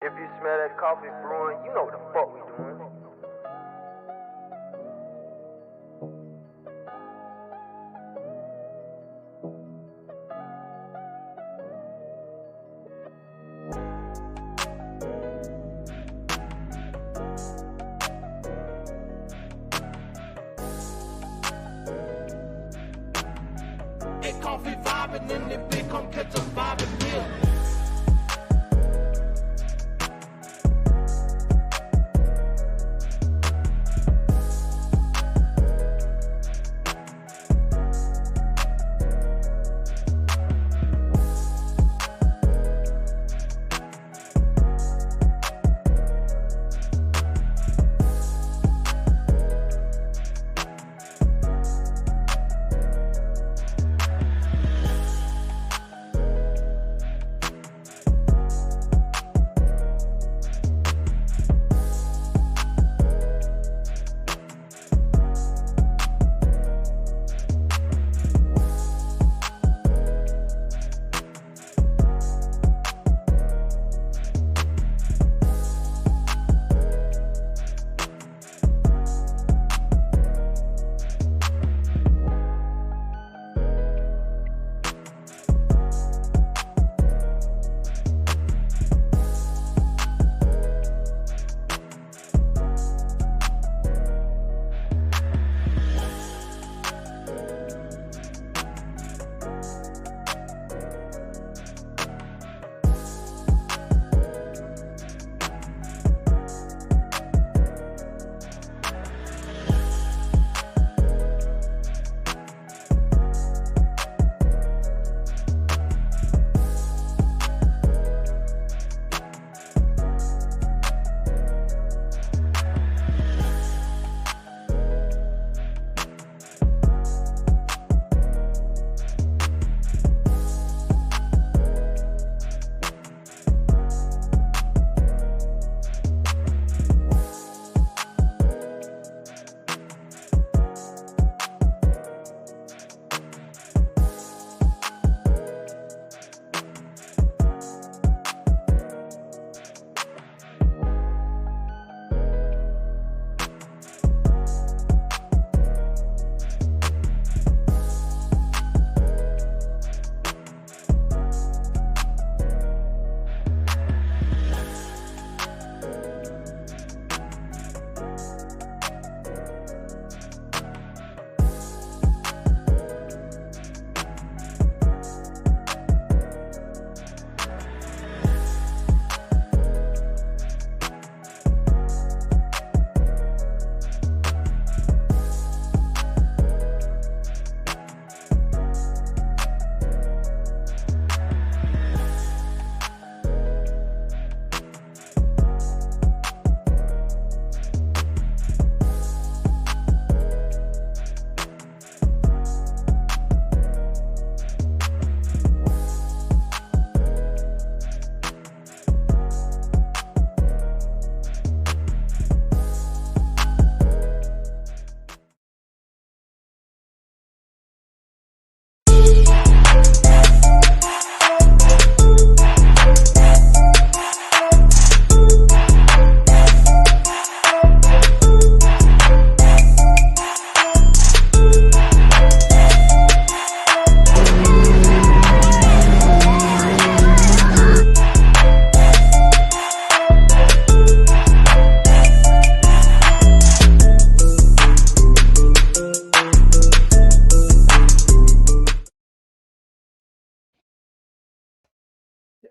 If you smell that coffee brewing, you know what the fuck we doing. Get coffee vibing in the big come catch a vibing pill.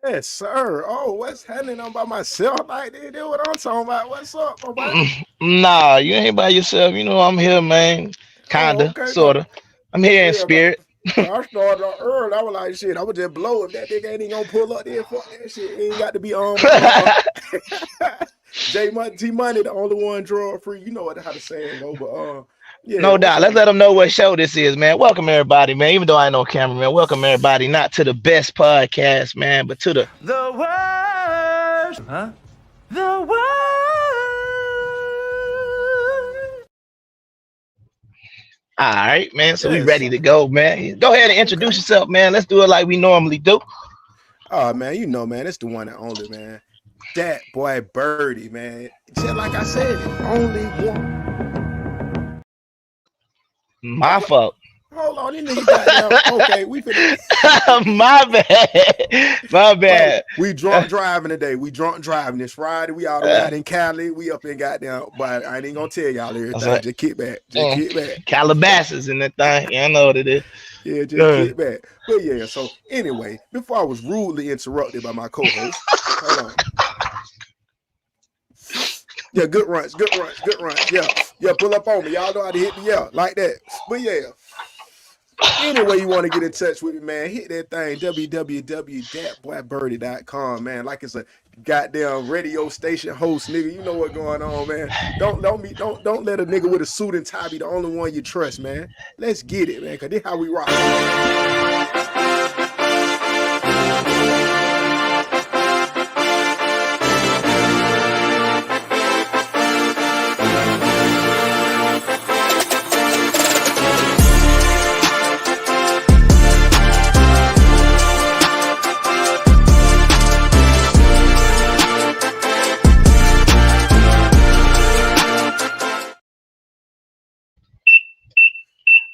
Yes, sir. Oh, what's happening? I'm by myself like this. That's what I'm talking about. What's up, my boy? Nah, you ain't by yourself. You know I'm here, man. Oh, Kinda, okay, no. sorta. I'm here in Yeah, but spirit. I started off early. I was like, shit, I would just blow if that nigga ain't even gonna pull up there. Fuck that shit. It ain't got to be T Money, the only one drug free. You know what how the saying go, but yeah, No what's doubt. Let's let happening? them know what show this is, man. Welcome everybody, man. Even though I ain't no cameraman, welcome everybody, not to the best podcast, man, but to the worst, huh? The worst. all right, man. So we Yes, ready sir. to go, man. Go ahead and introduce Okay. yourself, man. Let's do it like we normally do. Oh man, you know, man, it's the one and only, man. that boy Birdie, man. Just like I said, only one. My fault. Hold on, this nigga goddamn. Okay, we finna. My bad. My bad. We drunk driving today. We drunk driving. It's Friday. We all out in Cali. We up in goddamn. But I ain't gonna tell y'all everything. Right. Just kick back. Just kick back. Calabasas in that thing. Yeah, I know what it is. Yeah, just kick back. But yeah, so anyway, before I was rudely interrupted by my co-host. Hold on. Yeah, good runs. Yeah, pull up on me. Y'all know how to hit me, yeah, like that. But yeah. Anyway, you want to get in touch with me, man, hit that thing, www.thatboybirdie.com, man. Like it's a goddamn radio station host, nigga. You know what's going on, man. Don't let a nigga with a suit and tie be the only one you trust, man. Let's get it, man, because this how we rock.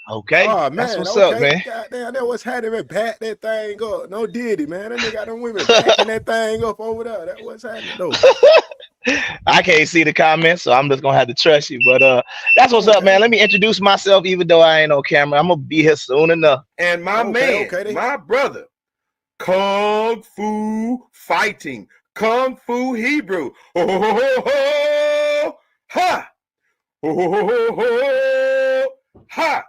Okay. Oh, man, that's what's up, man. Goddamn, that was happening. Back that thing up. No Diddy, man. That nigga got them women backing that thing up over there. That was happening, though. I can't see the comments, so I'm just gonna have to trust you. But that's what's up, man. Let me introduce myself, even though I ain't on camera. I'm gonna be here soon enough. And my my brother, Kung Fu Fighting, Kung Fu Hebrew. Ho ho ho ho ho! Ha! Ho ho ho ho ho! Ha!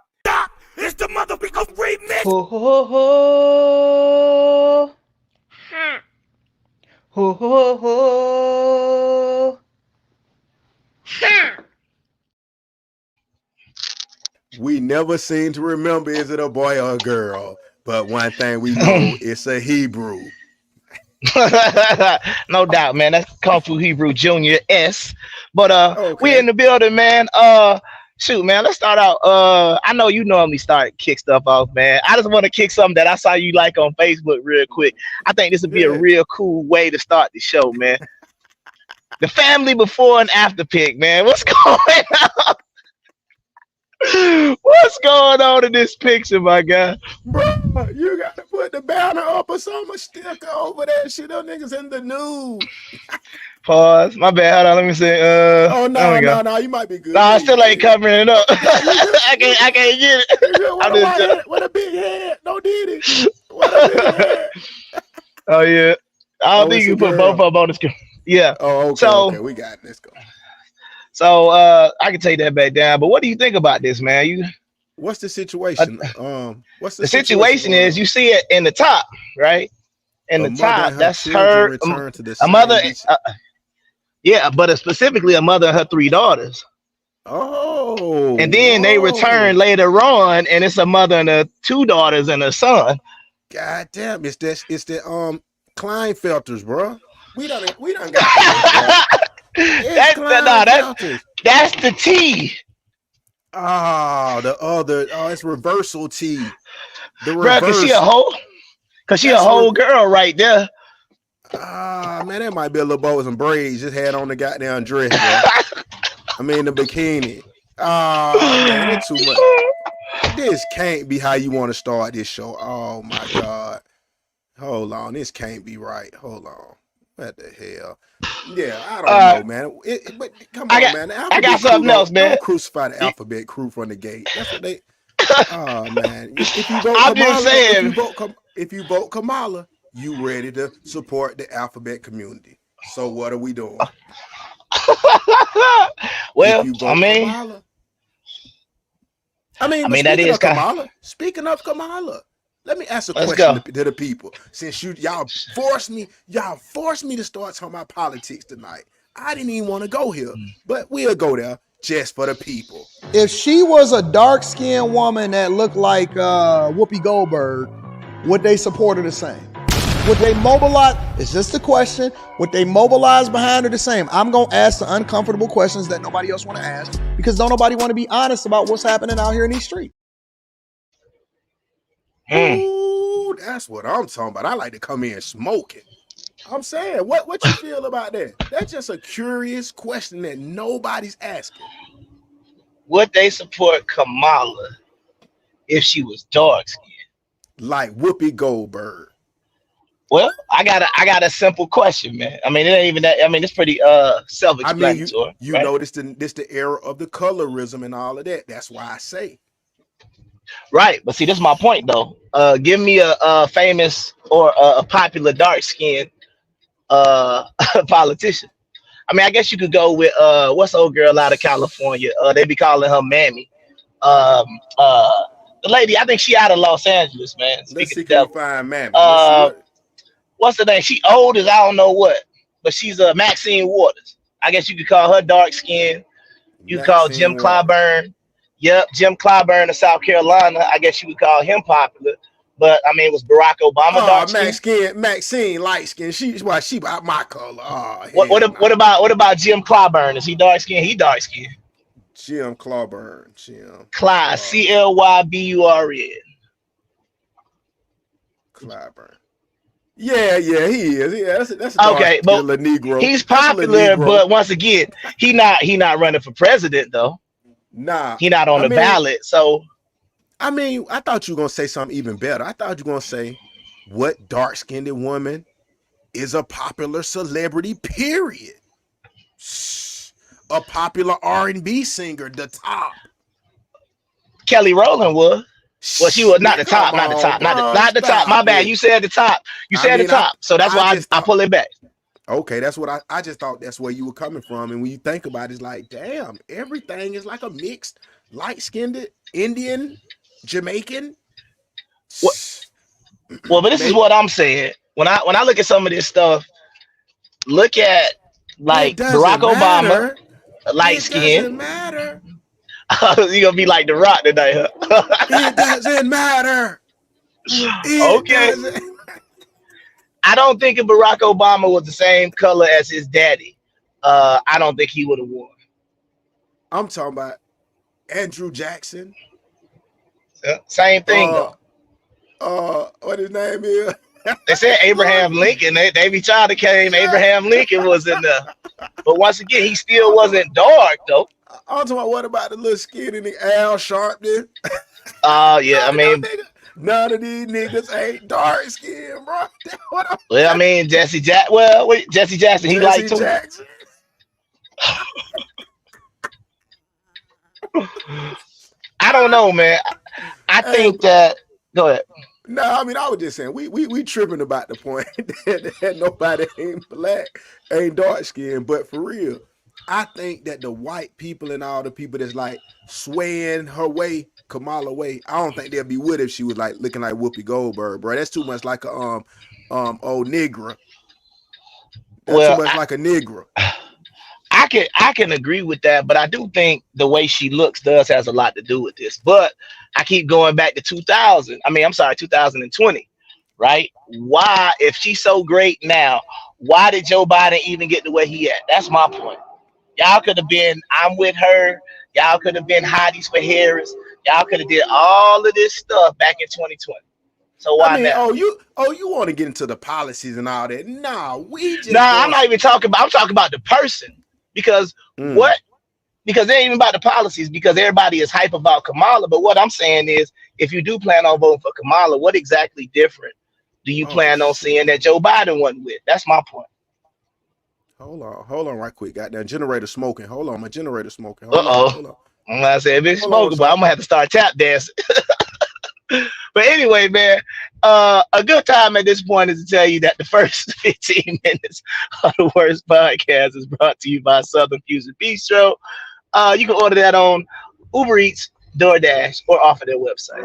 It's the motherfucking remix. Ho ho ho! Ho ho ho! We never seem to remember is it a boy or a girl, but one thing we know, it's a Hebrew. No doubt, man. That's Kung Fu Hebrew Junior S. But Okay. we in the building, man. Shoot, man, let's start out. I know you normally kick stuff off, man. I just want to kick something that I saw you like on Facebook real quick. I think this would be a real cool way to start the show, man. The family before and after pic, man. What's going on? What's going on in this picture, my guy? Bro, you got to put the banner up or something, sticker over that shit. Those niggas in the news. Pause. My bad. Hold on. Let me see. Oh, no, you might be good. No, I still ain't covering it up. I can't get it. What a big head. No Diddy. What a big head. Oh, yeah. I don't think you can put both of them on the screen. Yeah. Oh, okay. Okay, we got it. Let's go. So I can take that back down. But what do you think about this, man? What's the situation? What's the situation is you see it in the top, right? In the top, that's her. A mother. Yeah, but specifically a mother and her 3 daughters. Oh. And then they return later on, and it's a mother and her 2 daughters and a son. God damn, it's the Kleinfelters, bro. We done got that's the T. Oh, the other. Oh, it's reversal T. The reverse. Bro, cause she a whole girl right there. Ah, man, that might be a little boy with some braids. Just had on the goddamn dress, bro. I mean, the bikini. Oh, man, it's too much. This can't be how you want to start this show. Oh, my God. Hold on. This can't be right. Hold on. What the hell? Yeah, I don't know, man. But come on, man. I got something else, man. Don't crucify the alphabet crew from the gate. That's what they. Oh, man. If you vote I'm Kamala, just saying. If you vote Kamala, you ready to support the alphabet community. So what are we doing? Well, Kamala, that is Kamala. Speaking of Kamala, let me ask a question to the people. Since y'all forced me to start talking about politics tonight. I didn't even want to go here, but we'll go there just for the people. If she was a dark-skinned woman that looked like Whoopi Goldberg, would they support her the same? Would they mobilize? It's just a question. Would they mobilize behind her the same? I'm going to ask the uncomfortable questions that nobody else want to ask because don't nobody want to be honest about what's happening out here in these streets. Ooh, that's what I'm talking about. I like to come in smoking. I'm saying, what you feel about that? That's just a curious question that nobody's asking. Would they support Kamala if she was dark skinned? Like Whoopi Goldberg. Well, I got a simple question, man. I mean, it ain't even that. I mean, it's pretty self-explanatory. I mean, you right? know, this the era of the colorism and all of that. That's why I say. Right, but see, this is my point though. Give me a famous or a popular dark skinned politician. I mean, I guess you could go with what's the old girl out of California? They be calling her Mammy. The lady, I think she out of Los Angeles, man. Let's see if we find Mammy. What's the name? She old as I don't know what, but she's Maxine Waters. I guess you could call her dark skinned. You call Jim Clyburn. Yep, Jim Clyburn of South Carolina. I guess you would call him popular. But I mean, was Barack Obama dark skinned? Maxine light skinned. She about my color. Oh, what about Jim Clyburn? Is he dark skinned? He dark skinned. Jim Clyburn. Clyburn. Clyburn. Clyburn. Yeah, he is. Yeah, that's okay, but Negro. He's popular, but once again, he not running for president though. Nah, he not on the ballot. So, I mean, I thought you were gonna say something even better. I thought you were gonna say, "What dark-skinned woman is a popular celebrity?" Period. A popular R&B singer, the top. Kelly Rowland was. Well, she was not the top, not the top. My bad. You said the top. You said the top. So that's why I pull it back. Okay, that's what I just thought that's where you were coming from. And when you think about it, it's like, damn, everything is like a mixed, light-skinned Indian, Jamaican. Well, but this is what I'm saying. When I look at some of this stuff, look at like Barack Obama, light skin. Doesn't matter. You're gonna be like The Rock tonight, huh? It doesn't matter. Okay. I don't think if Barack Obama was the same color as his daddy, I don't think he would have won. I'm talking about Andrew Jackson. Same thing though. What his name is? They said Abraham Lincoln. They be trying to claim Abraham Lincoln was in there. But once again, he still wasn't dark though. I'm talking about what about the little skinny Al Sharpton? Yeah, I mean, none of these niggas ain't dark skinned, bro. Well, I mean, Jesse Jackson, he liked too. I don't know, man. I think that. Go ahead. No, I mean, I was just saying we tripping about the point that nobody ain't black, ain't dark skinned, but for real, I think that the white people and all the people that's like swaying her way, Kamala way, I don't think they'll be with if she was like looking like Whoopi Goldberg, bro. That's too much like a old Negra. That's too much like a Negra. I can agree with that, but I do think the way she looks has a lot to do with this. But I keep going back to 2020, right? Why, if she's so great now, why did Joe Biden even get to where he at? That's my point. Y'all could have been, I'm with her. Y'all could have been hotties for Harris. Y'all could have did all of this stuff back in 2020. So why now? You want to get into the policies and all that? Nah, I'm not even talking about. I'm talking about the person. Because what? Because it ain't even about the policies, because everybody is hype about Kamala. But what I'm saying is, if you do plan on voting for Kamala, what exactly different do you plan on seeing that Joe Biden wasn't with? That's my point. Hold on right quick. Got that generator smoking. Hold on, my generator smoking. Hold on. I said, if it's smoking, but I'm gonna have to start tap dancing. But anyway, man, a good time at this point is to tell you that the first 15 minutes of the Worst Podcast is brought to you by Southern Fusion Bistro. You can order that on Uber Eats, DoorDash, or off of their website.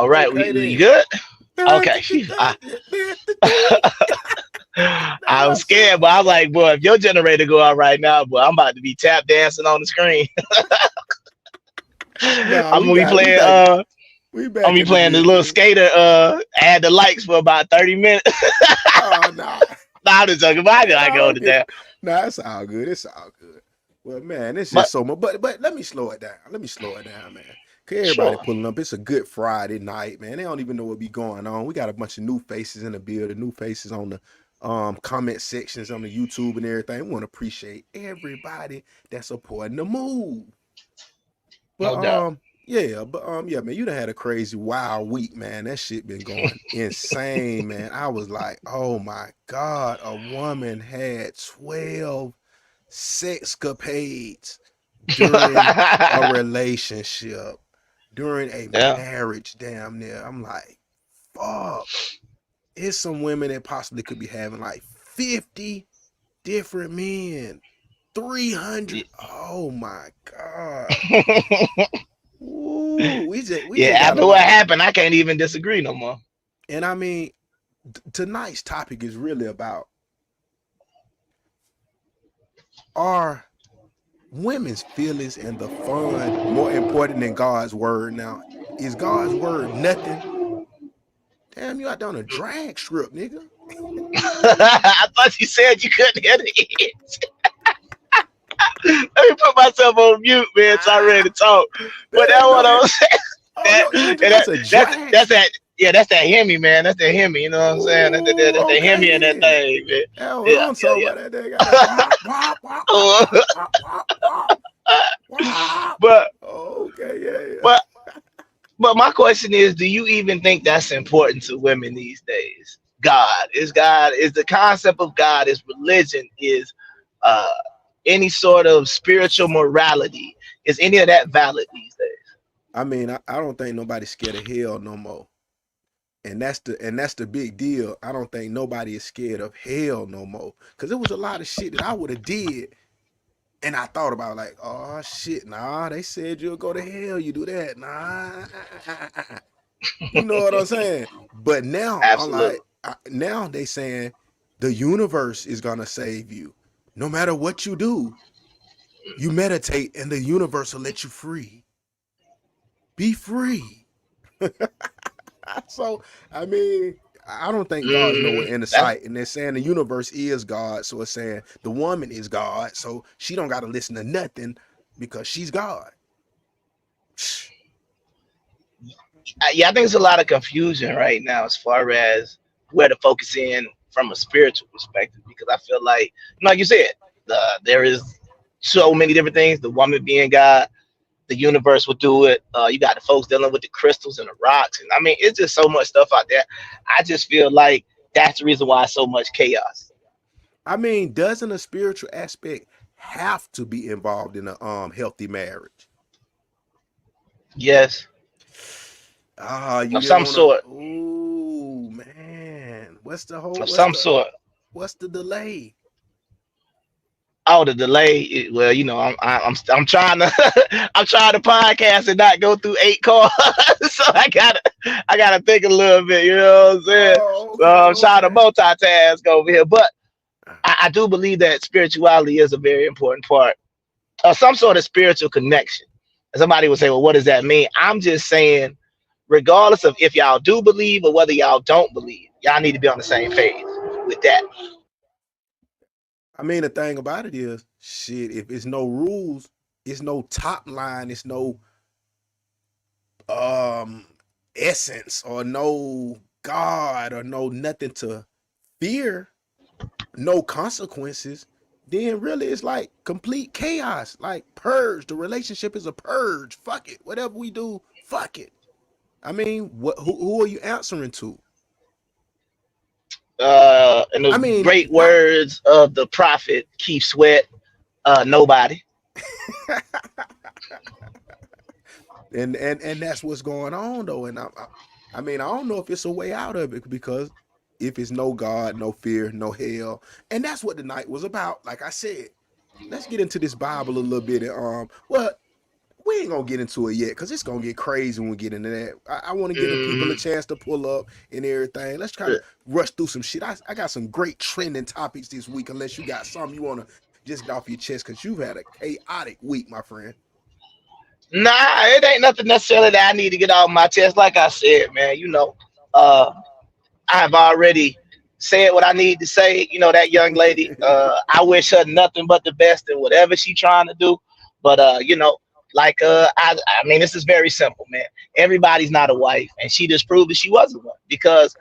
All right, we good? Okay. I was scared, but I was like, boy, if your generator go out right now, boy, I'm about to be tap dancing on the screen. I'm gonna be playing. I'm gonna be playing the little skater. Add the likes for about 30 minutes. Oh no. Nah, I'm just joking. But I go to that. Nah, it's all good. It's all good. Well, man, it's just so much. But let me slow it down. Let me slow it down, man. Cause everybody pulling up. It's a good Friday night, man. They don't even know what be going on. We got a bunch of new faces in the building, new faces on the comment sections on the YouTube and everything. We want to appreciate everybody that's supporting the move. But No doubt. yeah, man, you done had a crazy wild week, man. That shit been going insane, man. I was like, oh my God, a woman had 12 sexcapades during a relationship, during a marriage, damn near. I'm like, fuck. It's some women that possibly could be having like 50 different men. 300. Oh my God. Ooh, we just after what happened, I can't even disagree no more. And I mean, tonight's topic is really about, are women's feelings and the fun more important than God's word? Now, is God's word nothing? Damn, you out there on a drag strip, nigga. I thought you said you couldn't hear the hits. Let me put myself on mute, man, so I'm ready to talk. But that's what I'm saying. That's that Hemi, man. That's that Hemi, you know what I'm saying? That's the Hemi in that thing, man. I'm talking about that nigga. But okay, But my question is, do you even think that's important to women these days? God is the concept of God, is religion, is any sort of spiritual morality. Is any of that valid these days? I mean, I don't think nobody's scared of hell no more. And that's the big deal. I don't think nobody is scared of hell no more. Cause there was a lot of shit that I would have did. And I thought about like, oh shit, nah, they said you'll go to hell. You do that. Nah. You know what I'm saying? But now Absolutely. I'm like, now they saying the universe is gonna save you. No matter what you do, you meditate and the universe will let you free. Be free. So, I mean, I don't think God's nowhere in the sight. And they're saying the universe is God. So it's saying the woman is God. So she don't got to listen to nothing because she's God. Yeah, I think there's a lot of confusion right now as far as where to focus in from a spiritual perspective, because I feel like you said, there is so many different things. The woman being God, the universe will do it. You got the folks dealing with the crystals and the rocks, and I mean, it's just so much stuff out there. I just feel like that's the reason why so much chaos. I mean, doesn't a spiritual aspect have to be involved in a healthy marriage? Yes. Of some sort. Ooh, man, what's the whole? Sort. What's the delay? Oh, the delay. Well, I'm trying to I'm trying to podcast and not go through 8 calls, so I gotta think a little bit. You know what I'm saying? So I'm trying to multitask over here, but I do believe that spirituality is a very important part of some sort of spiritual connection. And somebody would say, well, what does that mean? I'm just saying, regardless of if y'all do believe or whether y'all don't believe, y'all need to be on the same page with that. I mean, the thing about it is, shit, if it's no rules, it's no top line, it's no essence or no God or no nothing to fear, no consequences, then really it's like complete chaos, like purge. The relationship is a purge. Fuck it. Whatever we do, fuck it. I mean, who are you answering to? In the great words of the prophet Keith Sweat, nobody. and that's what's going on though. And I mean, I don't know if it's a way out of it, because if it's no God, no fear, no hell, and that's what the night was about. Like I said, let's get into this Bible a little bit. Well, we we ain't gonna get into it yet because it's gonna get crazy when we get into that. I want to give the people a chance to pull up and everything. Let's try to rush through some shit. I got some great trending topics this week. Unless you got something you want to just get off your chest because you've had a chaotic week, my friend. Nah, it ain't nothing necessarily that I need to get off my chest. Like I said, man, you know, I've already said what I need to say. You know, that young lady, I wish her nothing but the best in whatever she's trying to do. But you know, like I mean, this is very simple, man. Everybody's not a wife, and she just proved that she wasn't one because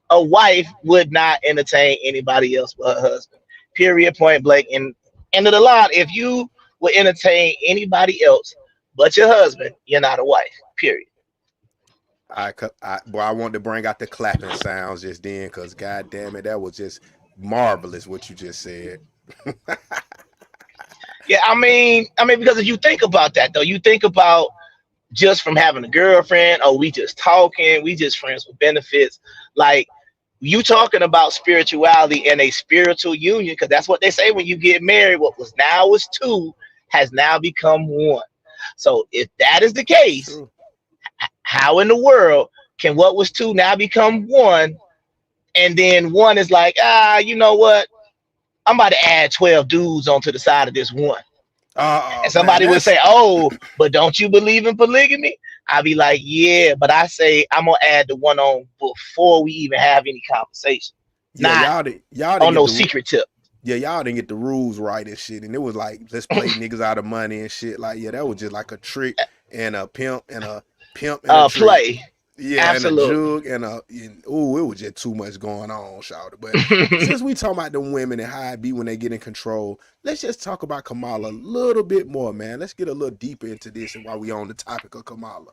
a wife would not entertain anybody else but her husband. Period. Point blank. And end of the line, if you would entertain anybody else but your husband, you're not a wife. Period. I wanted to bring out the clapping sounds just then because, God damn it, that was just marvelous what you just said. Yeah, I mean, because if you think about that, though, you think about just from having a girlfriend, or we just talking, we just friends with benefits. Like, you talking about spirituality and a spiritual union, because that's what they say when you get married. What was two has now become one. So if that is the case, how in the world can what was two now become one? And then one is like, you know what? I'm about to add 12 dudes onto the side of this one. And somebody would say, oh, but don't you believe in polygamy? I'd be like, yeah, but I say I'm going to add the one on before we even have any conversation. Yeah, y'all on no secret tip. Yeah, y'all didn't get the rules right and shit. And it was like, let's play niggas out of money and shit. Like, yeah, that was just like a trick and a pimp and a play. Yeah, absolutely. And a jug it was just too much going on, shawty. But since we talking about the women and how it be when they get in control, let's just talk about Kamala a little bit more, man. Let's get a little deeper into this and while we on the topic of Kamala.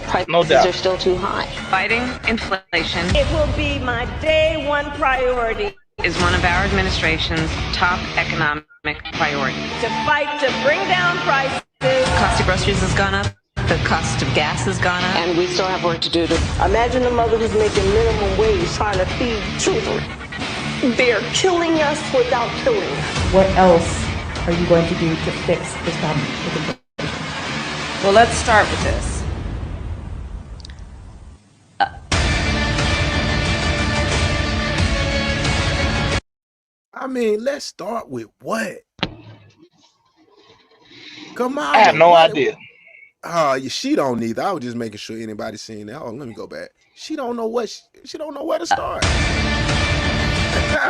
Prices are still too high. Fighting inflation. It will be my day one priority. Is one of our administration's top economic priorities. To fight to bring down prices. The cost of groceries has gone up. The cost of gas has gone up. And we still have work to do to... Imagine a mother who's making minimum wage trying to feed children. They're killing us without killing us. What else are you going to do to fix this problem? Well, let's start with this. I mean, let's start with what? Kamala. I have no idea. She don't either. I was just making sure anybody's seen that. Oh, let me go back. She don't know what she don't know where to start.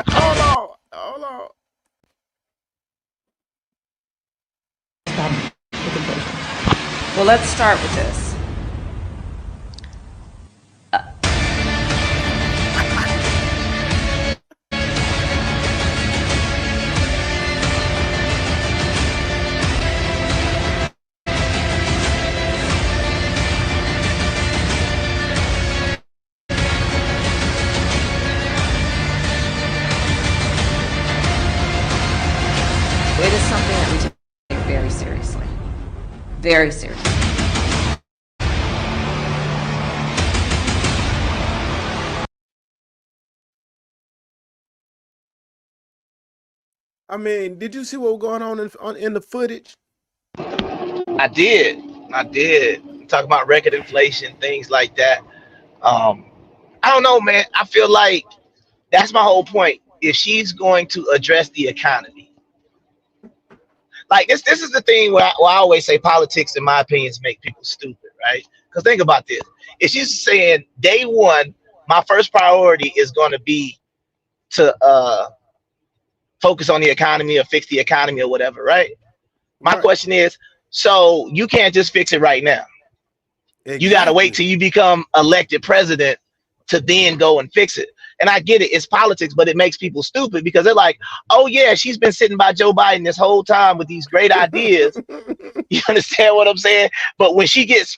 Hold on. Well, let's start with this. It is something that we take very seriously. Very seriously. I mean, did you see what was going on in the footage? I did. Talk about record inflation, things like that. I don't know, man. I feel like that's my whole point. If she's going to address the economy, like this is the thing where I always say politics, in my opinions, make people stupid, right? Because think about this. If she's saying day one, my first priority is going to be to focus on the economy or fix the economy or whatever, right? My question is, so you can't just fix it right now. Exactly. You got to wait till you become elected president to then go and fix it. And I get it, it's politics, but it makes people stupid because they're like, oh yeah, she's been sitting by Joe Biden this whole time with these great ideas. You understand what I'm saying? But when she's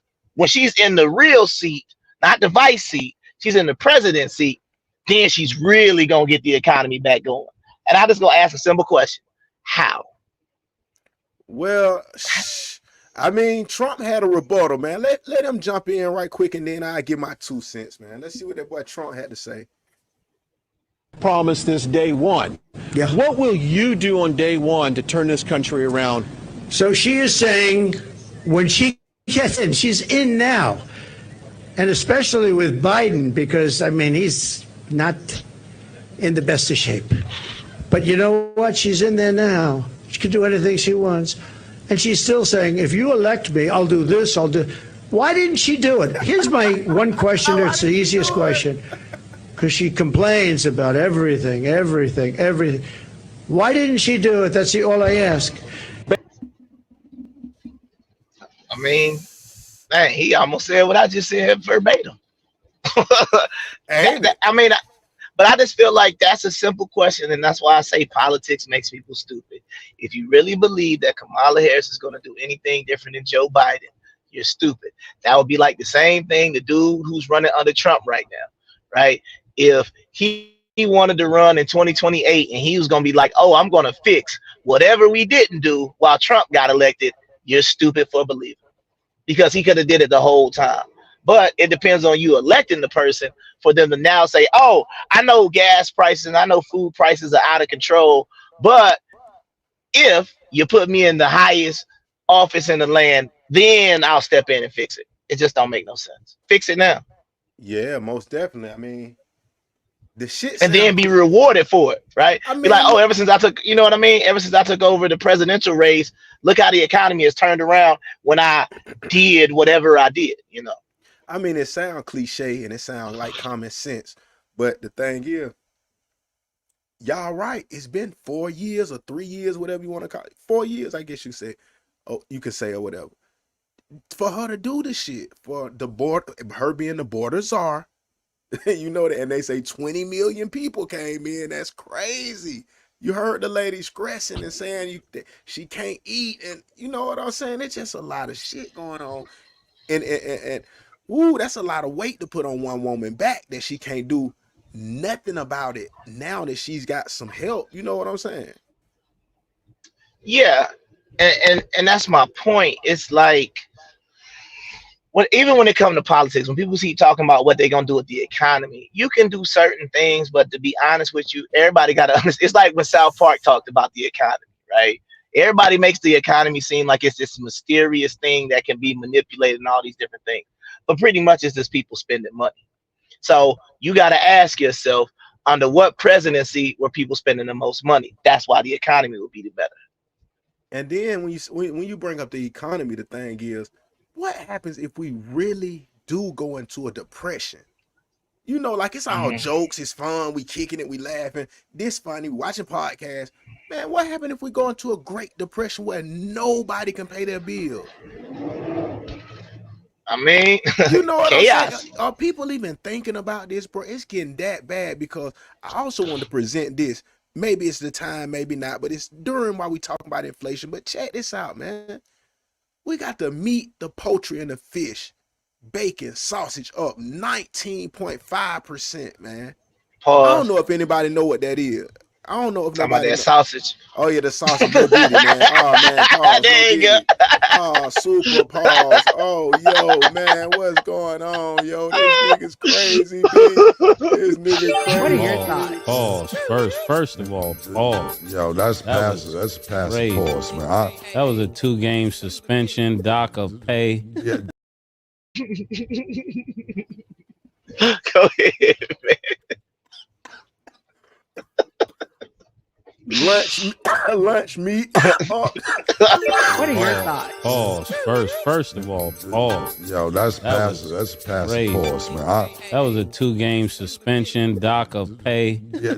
in the real seat, not the vice seat, she's in the president seat, then she's really gonna get the economy back going. And I just gonna ask a simple question: how? Well, I mean, Trump had a rebuttal, man. Let him jump in right quick, and then I give my 2 cents, man. Let's see what that boy Trump had to say. Promised this day one. Yeah. What will you do on day one to turn this country around? So she is saying when she gets in, she's in now. And especially with Biden, because, I mean, he's not in the best of shape. But you know what? She's in there now. She can do anything she wants. And she's still saying, if you elect me, I'll do this, I'll do... Why didn't she do it? Here's my one question. It's the easiest question. Because she complains about everything. Why didn't she do it? That's all I ask. I mean, man, he almost said what I just said verbatim. But I just feel like that's a simple question, and that's why I say politics makes people stupid. If you really believe that Kamala Harris is going to do anything different than Joe Biden, you're stupid. That would be like the same thing the dude who's running under Trump right now, right? If he wanted to run in 2028 and he was going to be like, oh, I'm going to fix whatever we didn't do while Trump got elected, you're stupid for believing, because he could have did it the whole time. But it depends on you electing the person for them to now say, oh, I know gas prices and I know food prices are out of control, but if you put me in the highest office in the land, then I'll step in and fix it. It just don't make no sense. Fix it now. Yeah, most definitely. I mean, the shit, and then be rewarded for it, right? I mean, be like, oh, ever since I took, you know what I mean? Ever since I took over the presidential race, look how the economy has turned around when I did whatever I did, you know? I mean, it sounds cliche and it sounds like common sense, but the thing is, y'all right. It's been 4 years or 3 years, whatever you want to call it. 4 years, I guess you say. Oh, you could say or whatever. For her to do this shit, for the board, her being the border czar, you know that, and they say 20 million people came in. That's crazy. You heard the lady stressing and saying she can't eat, and you know what I'm saying? It's just a lot of shit going on, and woo, that's a lot of weight to put on one woman back that she can't do nothing about it now that she's got some help. You know what I'm saying? Yeah, and that's my point. It's like, even when it comes to politics, when people keep talking about what they're gonna do with the economy, you can do certain things, but to be honest with you, everybody got to understand. It's like when South Park talked about the economy, right? Everybody makes the economy seem like it's this mysterious thing that can be manipulated and all these different things, but pretty much it's just people spending money. So you got to ask yourself, under what presidency were people spending the most money? That's why the economy will be the better. And then when you bring up the economy, the thing is, what happens if we really do go into a depression? You know, like it's all jokes, it's fun, we kicking it, we laughing, this funny, we watching podcasts. Man, what happened if we go into a Great Depression where nobody can pay their bill? I mean, you know what chaos. I'm saying? Are people even thinking about this, bro? It's getting that bad, because I also want to present this. Maybe it's the time, maybe not, but it's during while we talking about inflation. But check this out, man. We got the meat, the poultry, and the fish, bacon, sausage up 19.5%, man. Pause. I don't know if anybody know what that is. I don't know if talking about that sausage. Oh yeah, the sausage. Man. Oh man, pause. There you go. Oh, super pause. Oh yo, man, what's going on, yo? This nigga's crazy, dude. This nigga crazy. What are your thoughts? Pause. First of all, pause. Yo, that's past pause, man. That was a 2-game suspension, dock of pay. Yeah. Go ahead, man. Lunch meat. What are your thoughts? Pause. First of all, pause. Yo, that's past pause, man. That was a 2-game suspension, dock of pay. Yeah.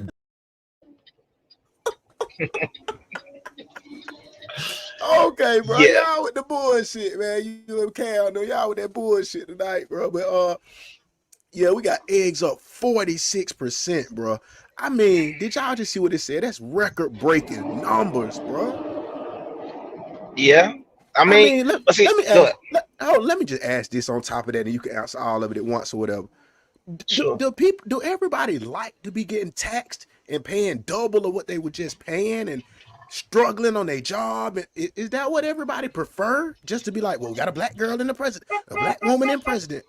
Okay, bro. Yeah. Y'all with the bullshit, man. You and Cal know y'all with that bullshit tonight, bro. But yeah, we got eggs up 46%, bro. I mean, did y'all just see what it said? That's record-breaking numbers, bro. Yeah. I mean let me just ask this on top of that, and you can answer all of it at once or whatever. Sure. Do everybody like to be getting taxed and paying double of what they were just paying and struggling on their job? Is that what everybody prefer? Just to be like, well, we got a black girl in the president, a black woman in president.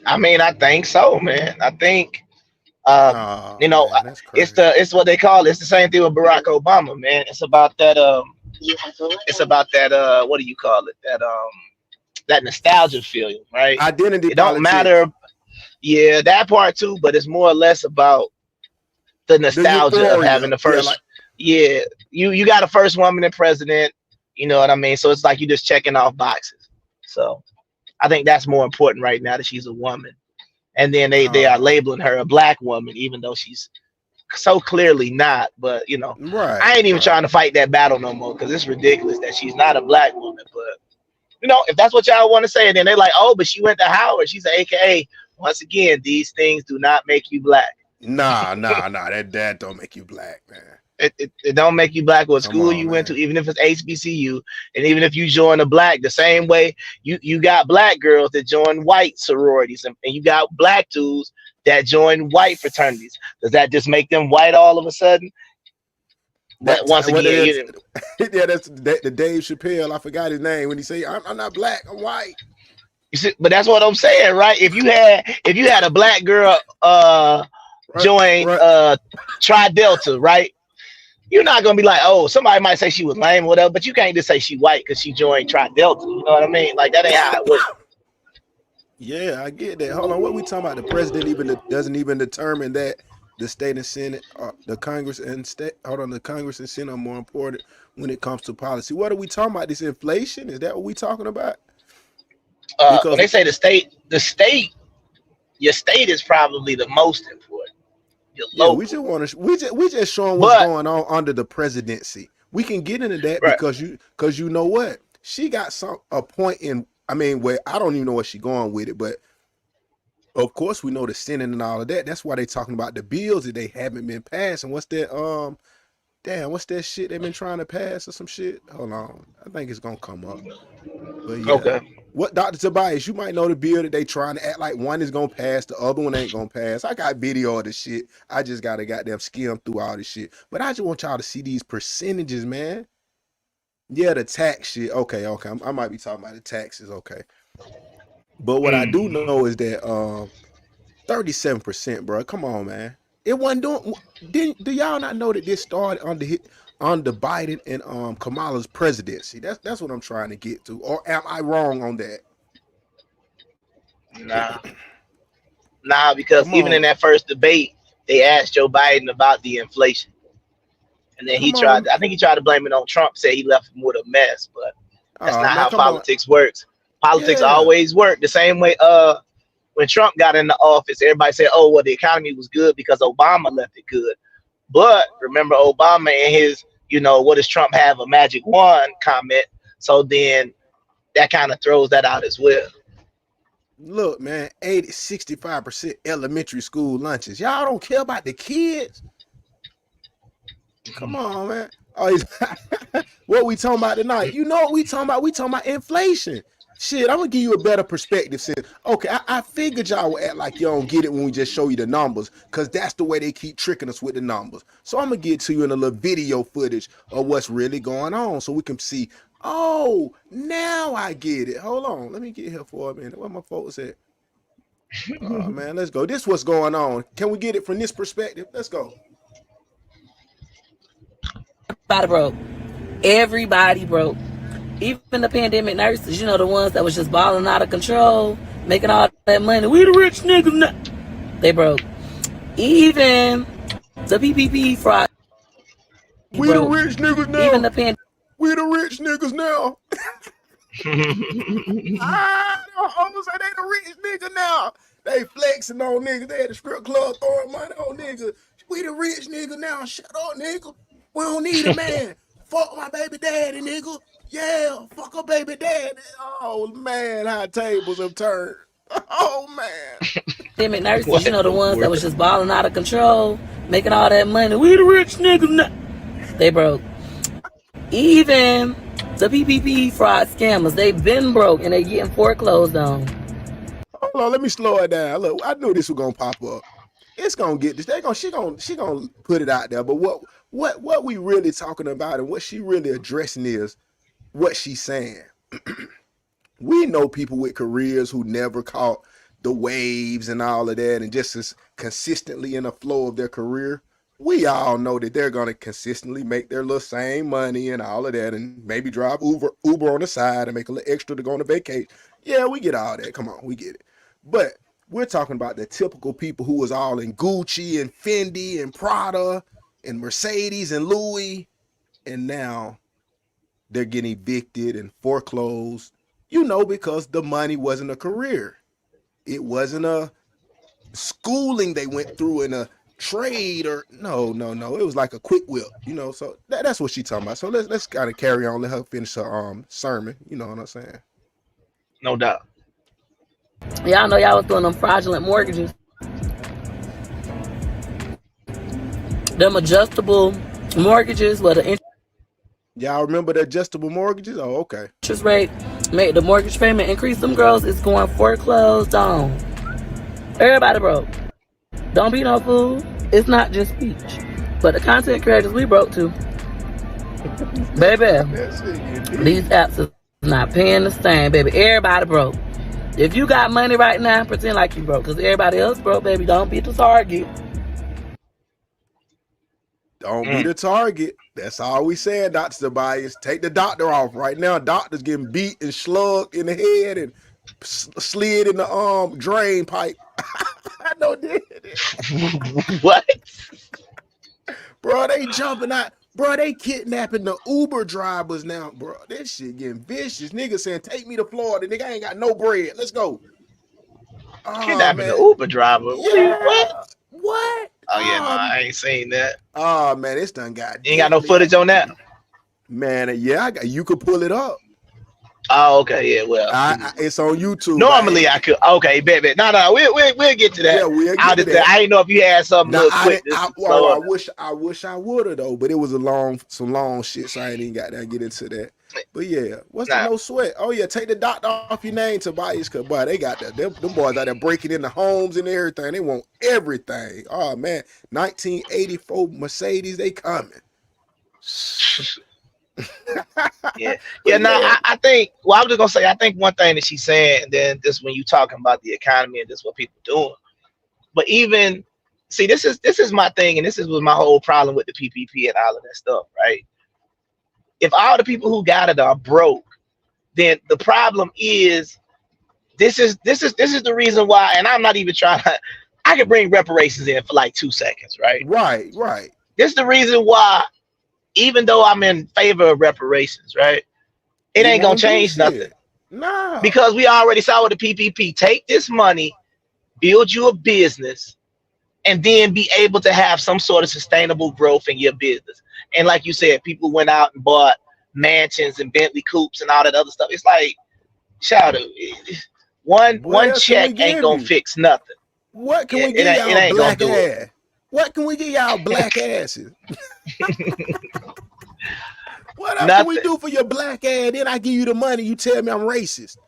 I mean, I think so, man. I think, you know, man, it's what they call, it's the same thing with Barack Obama, man. It's about that, It's about that what do you call it? That nostalgia feeling, right? Identity. It don't matter. Yeah, that part too, but it's more or less about the nostalgia of having the first. You got a first woman in president. You know what I mean? So it's like you just checking off boxes. So I think that's more important right now, that she's a woman. And then they are labeling her a black woman, even though she's so clearly not. But you know, I ain't even trying to fight that battle no more, because it's ridiculous that she's not a black woman. But you know, if that's what y'all want to say, and then they're like, oh, but she went to Howard, she's an AKA. Once again, these things do not make you black. Nah. That don't make you black, man. It don't make you black. What school you went to, even if it's HBCU, and even if you join a black, the same way you got black girls that join white sororities, and you got black dudes that join white fraternities. Does that just make them white all of a sudden? But once again, that's the Dave Chappelle. I forgot his name when he say, "I'm not black, I'm white." You see, but that's what I'm saying, right? If you had a black girl join Tri Delta, right? You're not gonna be like, oh, somebody might say she was lame or whatever, but you can't just say she white because she joined Tri Delta. You know what I mean? Like, that ain't how it works. Yeah, I get that. Hold on, what we talking about? The president doesn't even determine that the state and Senate, the Congress and state. Hold on, the Congress and Senate are more important when it comes to policy. What are we talking about? This inflation? Is that what we talking about? When they say the state, your state is probably the most important. We just showing what's going on under the presidency. We can get into that because you know what, she got a point in. I mean, where I don't even know where she going with it, but of course we know the Senate and all of that. That's why they talking about the bills that they haven't been passed. And what's that? What's that shit they've been trying to pass or some shit? Hold on, I think it's gonna come up. But yeah. Okay. What, Dr. Tobias, you might know the bill that they trying to act like one is gonna pass, the other one ain't gonna pass. I got video of the shit. I just gotta goddamn skim through all this shit. But I just want y'all to see these percentages, man. Yeah, the tax shit. Okay. I might be talking about the taxes. Okay. But what I do know is that 37%, bro. Come on, man. It wasn't doing. Do y'all not know that this started under Biden and Kamala's presidency? That's what I'm trying to get to. Or am I wrong on that? Nah, because even in that first debate, they asked Joe Biden about the inflation. And then I think he tried to blame it on Trump, said he left him with a mess, but that's not how politics works. Politics always work the same way. When Trump got into office, everybody said, oh, well, the economy was good because Obama left it good. But remember Obama and his, what does Trump have, a magic wand comment. So then that kind of throws that out as well. Look, man, 65% elementary school lunches. Y'all don't care about the kids? Come on, man. Oh, what we talking about tonight? You know what we talking about? We talking about inflation. Shit, I'm gonna give you a better perspective. Since I figured y'all would act like you don't get it when we just show you the numbers, because that's the way they keep tricking us with the numbers. So I'm gonna get to you in a little video footage of what's really going on, so we can see. Oh, now I get it. Hold on, let me get here for a minute. Where my folks at? Oh man, let's go. This what's going on. Can we get it from this perspective? Let's go. Everybody broke. Even the pandemic nurses, the ones that was just balling out of control, making all that money. We the rich niggas now. They broke. Even the PPP fraud. We the rich niggas now. Even the pandemic. We the rich niggas now. Almost say they the rich niggas now. They flexing on niggas. They at the strip club throwing money on niggas. We the rich niggas now. Shut up, nigga. We don't need a man. Fuck my baby daddy, nigga. Yeah, fuck a baby daddy. Oh man, how tables have turned. Oh man. Pandemic nurses, the ones that was just balling out of control, making all that money. We the rich niggas now. They broke. Even the PPP fraud scammers, they've been broke and they getting foreclosed on. Hold on, let me slow it down. Look, I knew this was gonna pop up. It's gonna get this. She gonna put it out there. But what we really talking about and what she really addressing is what she's saying. We know people with careers who never caught the waves and all of that, and just as consistently in the flow of their career. we all know that they're gonna consistently make their little same money and all of that, and maybe drive Uber on the side and make a little extra to go on a vacation. Yeah, we get all that. Come on, we get it. But we're talking about the typical people who was all in Gucci and Fendi and Prada and Mercedes and Louis, and now they're getting evicted and foreclosed, because the money wasn't a career. It wasn't a schooling they went through in a trade or no. It was like a quick whip, so that's what she's talking about. So let's kind of carry on, let her finish her sermon. You know what I'm saying? No doubt. Y'all know y'all was doing them fraudulent mortgages. Them adjustable mortgages where the y'all remember the adjustable mortgages? Oh, okay. Interest rate made the mortgage payment increase. Them girls is going foreclosed on. Everybody broke. Don't be no fool. It's not just speech. But the content creators, we broke too. Baby, these apps is not paying the same, baby. Everybody broke. If you got money right now, pretend like you broke. Because everybody else broke, baby. Don't be the target. Don't be the target. That's all we saying, Dr. Tobias. Take the doctor off right now. Doctor's getting beat and slugged in the head and slid in the drain pipe. I know that. What? Bro, they jumping out. Bro, they kidnapping the Uber drivers now, bro. This shit getting vicious. Niggas saying, take me to Florida. Nigga, I ain't got no bread. Let's go. Kidnapping the Uber driver? Yeah. What? Oh, yeah, no, I ain't seen that. Oh, man, it's done got. You ain't got no footage on that? Man, yeah, you could pull it up. Oh, okay, yeah, well. It's on YouTube. Normally, I could. Okay, bet. No, we'll get to that. Yeah, we'll get to that. I didn't know if you had something quick. I wish I would have, though, but it was some long shit, so I ain't even got to get into that. But yeah, what's the no sweat? Oh yeah, take the doctor off your name, Tobias, cause boy, they got that. Them boys out there breaking into homes and everything. They want everything. Oh man, 1984 Mercedes, they coming. Yeah. No, I think. Well, I was just gonna say, I think one thing that she's saying, and then this when you talking about the economy and this what people doing. But even see, this is my thing, and this is my whole problem with the PPP and all of that stuff, right? If all the people who got it are broke, then the problem is this is the reason why. And I'm not even trying to. I can bring reparations in for like 2 seconds, right? Right. This is the reason why. Even though I'm in favor of reparations, right? It ain't gonna change nothing. No. Because we already saw with the PPP. Take this money, build you a business, and then be able to have some sort of sustainable growth in your business. And like you said, people went out and bought mansions and Bentley coupes and all that other stuff. It's like, shout out, one check ain't gonna fix nothing. What can we get y'all black ass? What can we get y'all black asses? What else can we do for your black ass? Then I give you the money. You tell me I'm racist.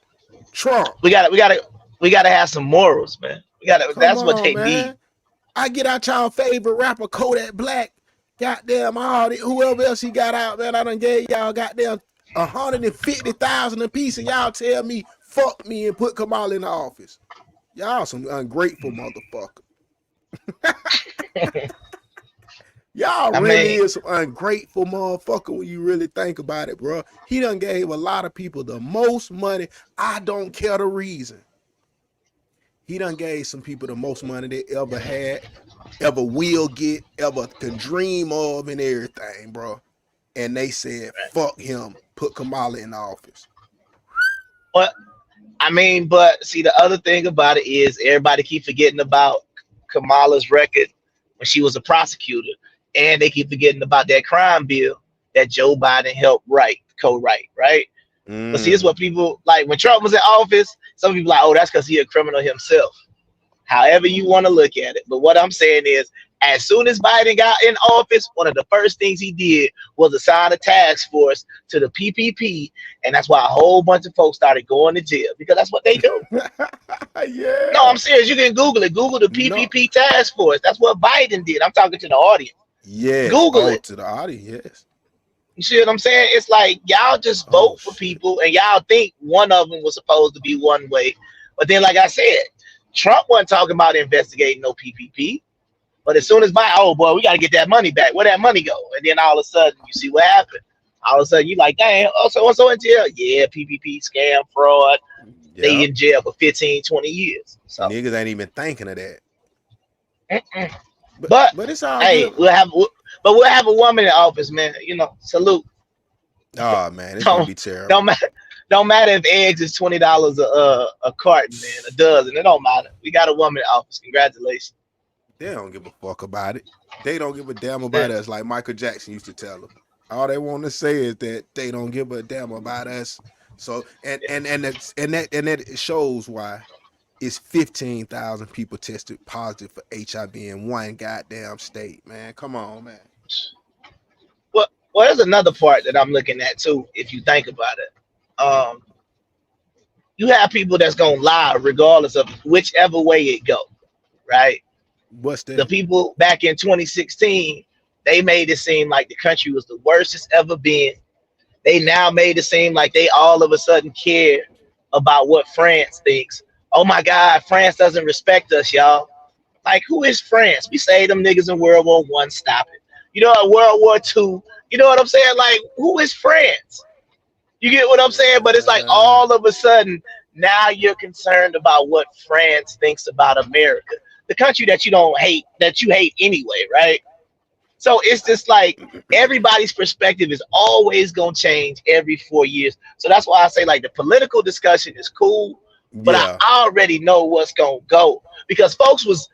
Trump. We gotta have some morals, man. That's what they need. I get out y'all favorite rapper Kodak Black. Goddamn, whoever else he got out, man. I done gave y'all goddamn 150,000 a piece, and y'all tell me fuck me and put Kamala in the office. Y'all some ungrateful motherfucker. Y'all really is some ungrateful motherfucker when you really think about it, bro. He done gave a lot of people the most money. I don't care the reason. He done gave some people the most money they ever had, ever will get, ever can dream of, and everything, bro. And they said, fuck him, put Kamala in the office. But see, the other thing about it is everybody keep forgetting about Kamala's record when she was a prosecutor, and they keep forgetting about that crime bill that Joe Biden helped co-write, right? But see, it's what people like when Trump was in office. Some people like, oh, that's because he's a criminal himself. However you want to look at it. But what I'm saying is, as soon as Biden got in office, one of the first things he did was assign a task force to the PPP, and that's why a whole bunch of folks started going to jail, because that's what they do. Yeah. No, I'm serious. You can Google it. Google the PPP task force. That's what Biden did. I'm talking to the audience. Yeah. Google it. To the audience, yes. You see what I'm saying? It's like y'all just vote for people, and y'all think one of them was supposed to be one way. But then, like I said, Trump wasn't talking about investigating no PPP. But as soon as oh boy, we got to get that money back. Where that money go? And then all of a sudden, you see what happened. All of a sudden, you like, dang, so in jail. Yeah, PPP, scam, fraud. Yep. They in jail for 15, 20 years. So niggas ain't even thinking of that. But it's all hey, good. we'll have a woman in office, man. You know, salute. Oh man, it's gonna be terrible. Don't matter if eggs is $20 a carton, man, a dozen. It don't matter. We got a woman in office. Congratulations. They don't give a fuck about it. They don't give a damn about us, like Michael Jackson used to tell them. All they want to say is that they don't give a damn about us. So and that shows why it's 15,000 people tested positive for HIV in one goddamn state, man. Come on, man. Well, there's another part that I'm looking at too. If you think about it, you have people that's gonna lie regardless of whichever way it go, right? What's that? The people back in 2016, they made it seem like the country was the worst it's ever been. They now made it seem like they all of a sudden care about what France thinks. Oh my God, France doesn't respect us, y'all. Like, who is France? We say them niggas in World War I, stop it. You know, in World War II, you know what I'm saying? Like, who is France? You get what I'm saying? But it's like all of a sudden, now you're concerned about what France thinks about America, the country that you don't hate, that you hate anyway, right? So it's just like everybody's perspective is always going to change every 4 years. So that's why I say, like, the political discussion is cool, but I already know what's going to go, because folks was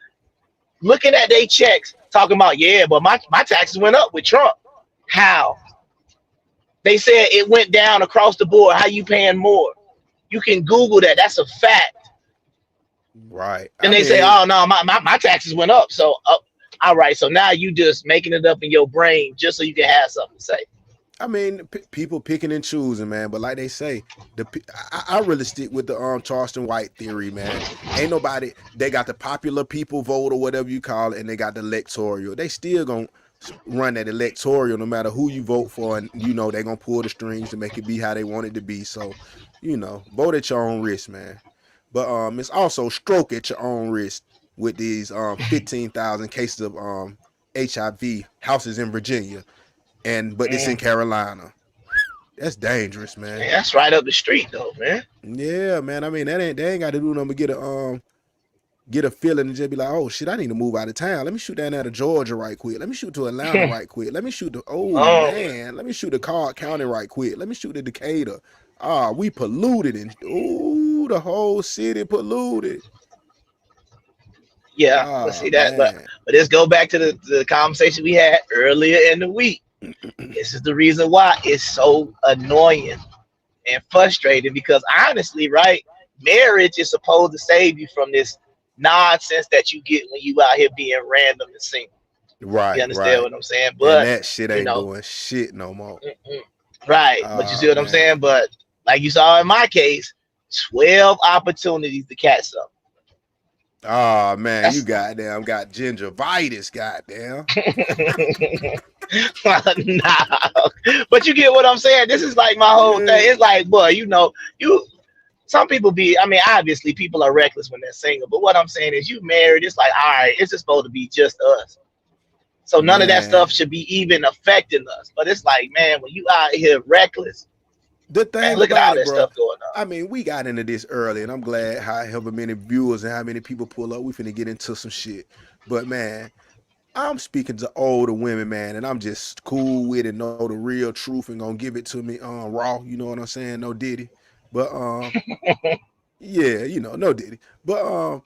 looking at their checks talking about, yeah, but my taxes went up with Trump. How? They said it went down across the board. How you paying more? You can Google that. That's a fact. Right. And they say, oh, no, my taxes went up. So, all right. So now you just making it up in your brain just so you can have something to say. I mean, people picking and choosing, man. But like they say, I really stick with the Charleston White theory, man. Ain't nobody. They got the popular people vote or whatever you call it, and they got the electoral. They still gonna run that electoral no matter who you vote for, and you know they're gonna pull the strings to make it be how they want it to be. So, you know, vote at your own risk, man. But it's also stroke at your own risk with these 15,000 cases of HIV houses in Virginia. But it's in Carolina. That's dangerous, man. That's right up the street, though, man. Yeah, man. I mean, they ain't got to do nothing but get a feeling and just be like, oh shit, I need to move out of town. Let me shoot down out of Georgia right quick. Let me shoot to Atlanta right quick. Let me shoot to man. Let me shoot to Clark County right quick. Let me shoot to Decatur. We polluted and the whole city polluted. Yeah, let's see that. But let's go back to the conversation we had earlier in the week. This is the reason why it's so annoying and frustrating, because honestly, right, marriage is supposed to save you from this nonsense that you get when you out here being random and single. Right. You understand what I'm saying? But and that shit ain't doing shit no more. Right. But you see what I'm saying? But like you saw in my case, 12 opportunities to catch something. Oh man, you goddamn got gingivitis, goddamn. Nah, but you get what I'm saying. This is like my whole thing. It's like, boy, you know, some people obviously people are reckless when they're single, but what I'm saying is, you married, it's like, all right, it's just supposed to be just us. So none of that stuff should be even affecting us. But it's like, man, when you out here reckless, the thing, man, look at all that stuff going on. I mean, we got into this early, and I'm glad however many viewers and how many people pull up. We finna get into some shit. But man, I'm speaking to older women, man, and I'm just cool with it, know the real truth, and gonna give it to me raw. You know what I'm saying? No Diddy. But yeah, you know, no Diddy. But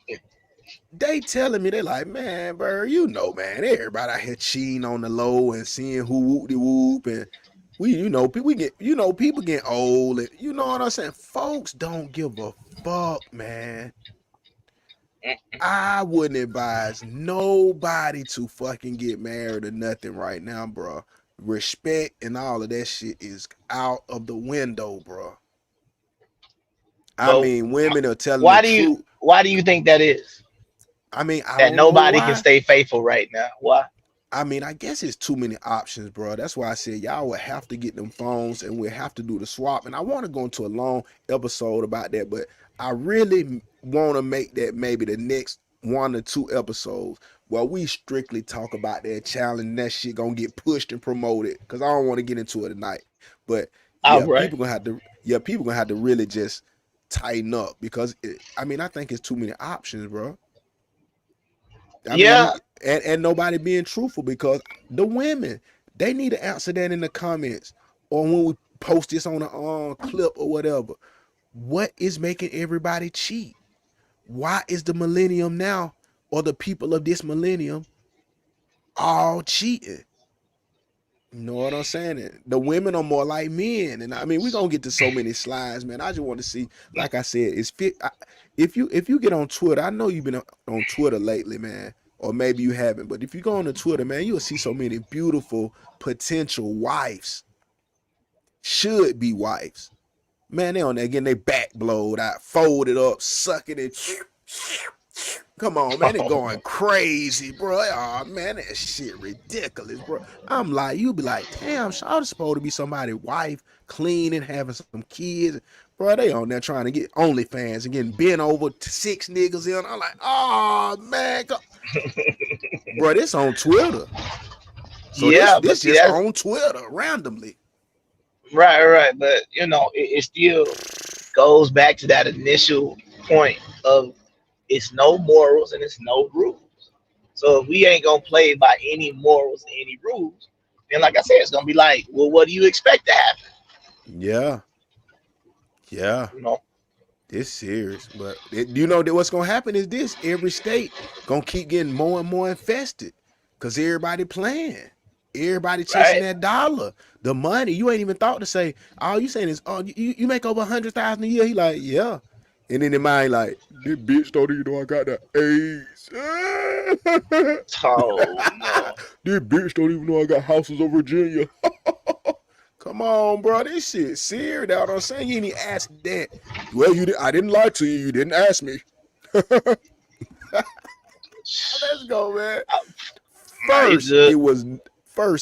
they telling me, they like, man, bro, you know, man, everybody out here cheating on the low and seeing who whoop de whoop, and people get old, and you know what I'm saying? Folks don't give a fuck, man. I wouldn't advise nobody to fucking get married or nothing right now, bro. Respect and all of that shit is out of the window, bro. I mean, women are telling why do you think that is? I mean, that nobody can stay faithful right now. Why? I mean, I guess it's too many options, bro. That's why I said y'all would have to get them phones and we'll have to do the swap. And I want to go into a long episode about that, but I really want to make that maybe the next 1 or 2 episodes Well, we strictly talk about that challenge. That shit gonna get pushed and promoted because I don't want to get into it tonight. But yeah, people gonna have to. Yeah, people gonna have to really just tighten up because I think it's too many options, bro. I mean, and nobody being truthful because the women, they need to answer that in the comments or when we post this on a clip or whatever. What is making everybody cheat? Why is the millennium now or the people of this millennium all cheating? You know what I'm saying? The women are more like men, and I mean we're gonna get to so many slides, man. I just want to see, like I said, if you get on Twitter, I know you've been on Twitter lately, man, or maybe you haven't, but if you go on the Twitter, man, you'll see so many beautiful potential wives, should be wives, man. They on there getting their back blowed out, folded up, sucking it. Come on, man, they going crazy, bro. Oh, man, that shit ridiculous, bro. I'm like, you be like, damn, I'm supposed to be somebody's wife, cleaning, having some kids. Bro, they on there trying to get OnlyFans and getting bent over to 6 niggas in. I'm like, oh, man. Bro, this on Twitter. So this just on Twitter randomly. Right. But, you know, it still goes back to that initial point of it's no morals and it's no rules. So if we ain't gonna play by any morals and any rules, then like I said, it's gonna be like, well, what do you expect to happen? Yeah. You know, it's serious. But you know that what's gonna happen is this: every state gonna keep getting more and more infested because everybody playing, everybody chasing that dollar, the money. You ain't even thought to say, all you saying is, oh, you make over 100,000 a year. He like, yeah. And then in mind, like, this bitch don't even know I got the AIDS. Oh, no. This bitch don't even know I got houses over Virginia. Come on, bro. This shit serious. That's what I'm saying. You ain't ask that. Well, I didn't lie to you. You didn't ask me. Let's go, man. First,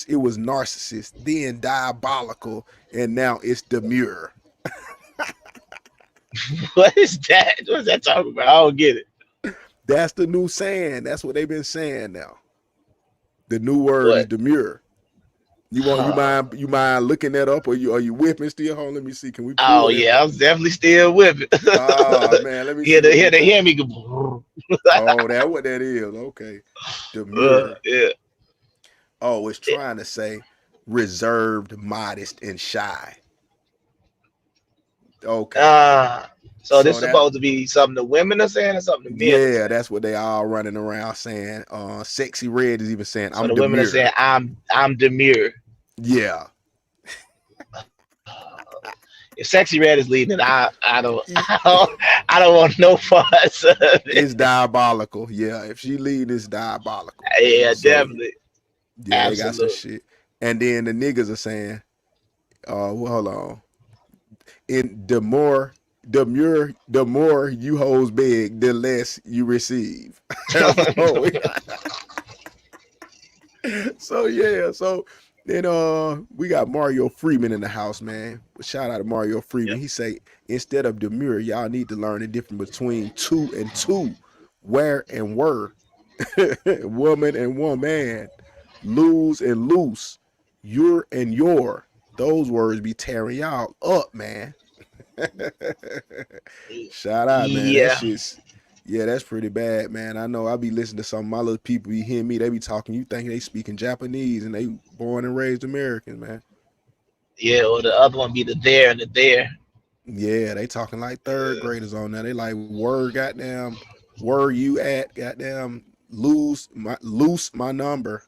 it was narcissist, then diabolical, and now it's demure. What is that? What's that talking about? I don't get it. That's the new saying. That's what they've been saying now. The new word is demure. You mind looking that up, or you whipping still? Hold on, let me see. Can we? Oh yeah, I was definitely still whipping. Oh man, let me hear me go. Oh, that's what that is. Okay, demure. Yeah. Oh, it's trying to say reserved, modest, and shy. Okay. So this is supposed to be something the women are saying or something the men? Yeah, that's what they all running around saying. Sexy Red is even saying, I'm demure. The women are saying, I'm demure. Yeah. If Sexy Red is leading it, I don't want no parts of it. It's diabolical. Yeah, if she lead, it's diabolical. Yeah, so, definitely. Yeah, they got some shit. And then the niggas are saying, well, hold on. The more you hoes beg, the less you receive. So then we got Mario Freeman in the house, man. Shout out to Mario Freeman. He say, instead of demure, y'all need to learn the difference between two and two, where and were, woman and woman, lose and loose, you're and your. Those words be tearing y'all up, man. Shout out, man. Yeah. That's pretty bad, man. I know I be listening to some of my little people, you hear me, they be talking, you think they speaking Japanese and they born and raised Americans, man. Yeah, or the other one be the there and the there. Yeah, they talking like third graders on that. They like, word goddamn, where you at, goddamn, loose my number.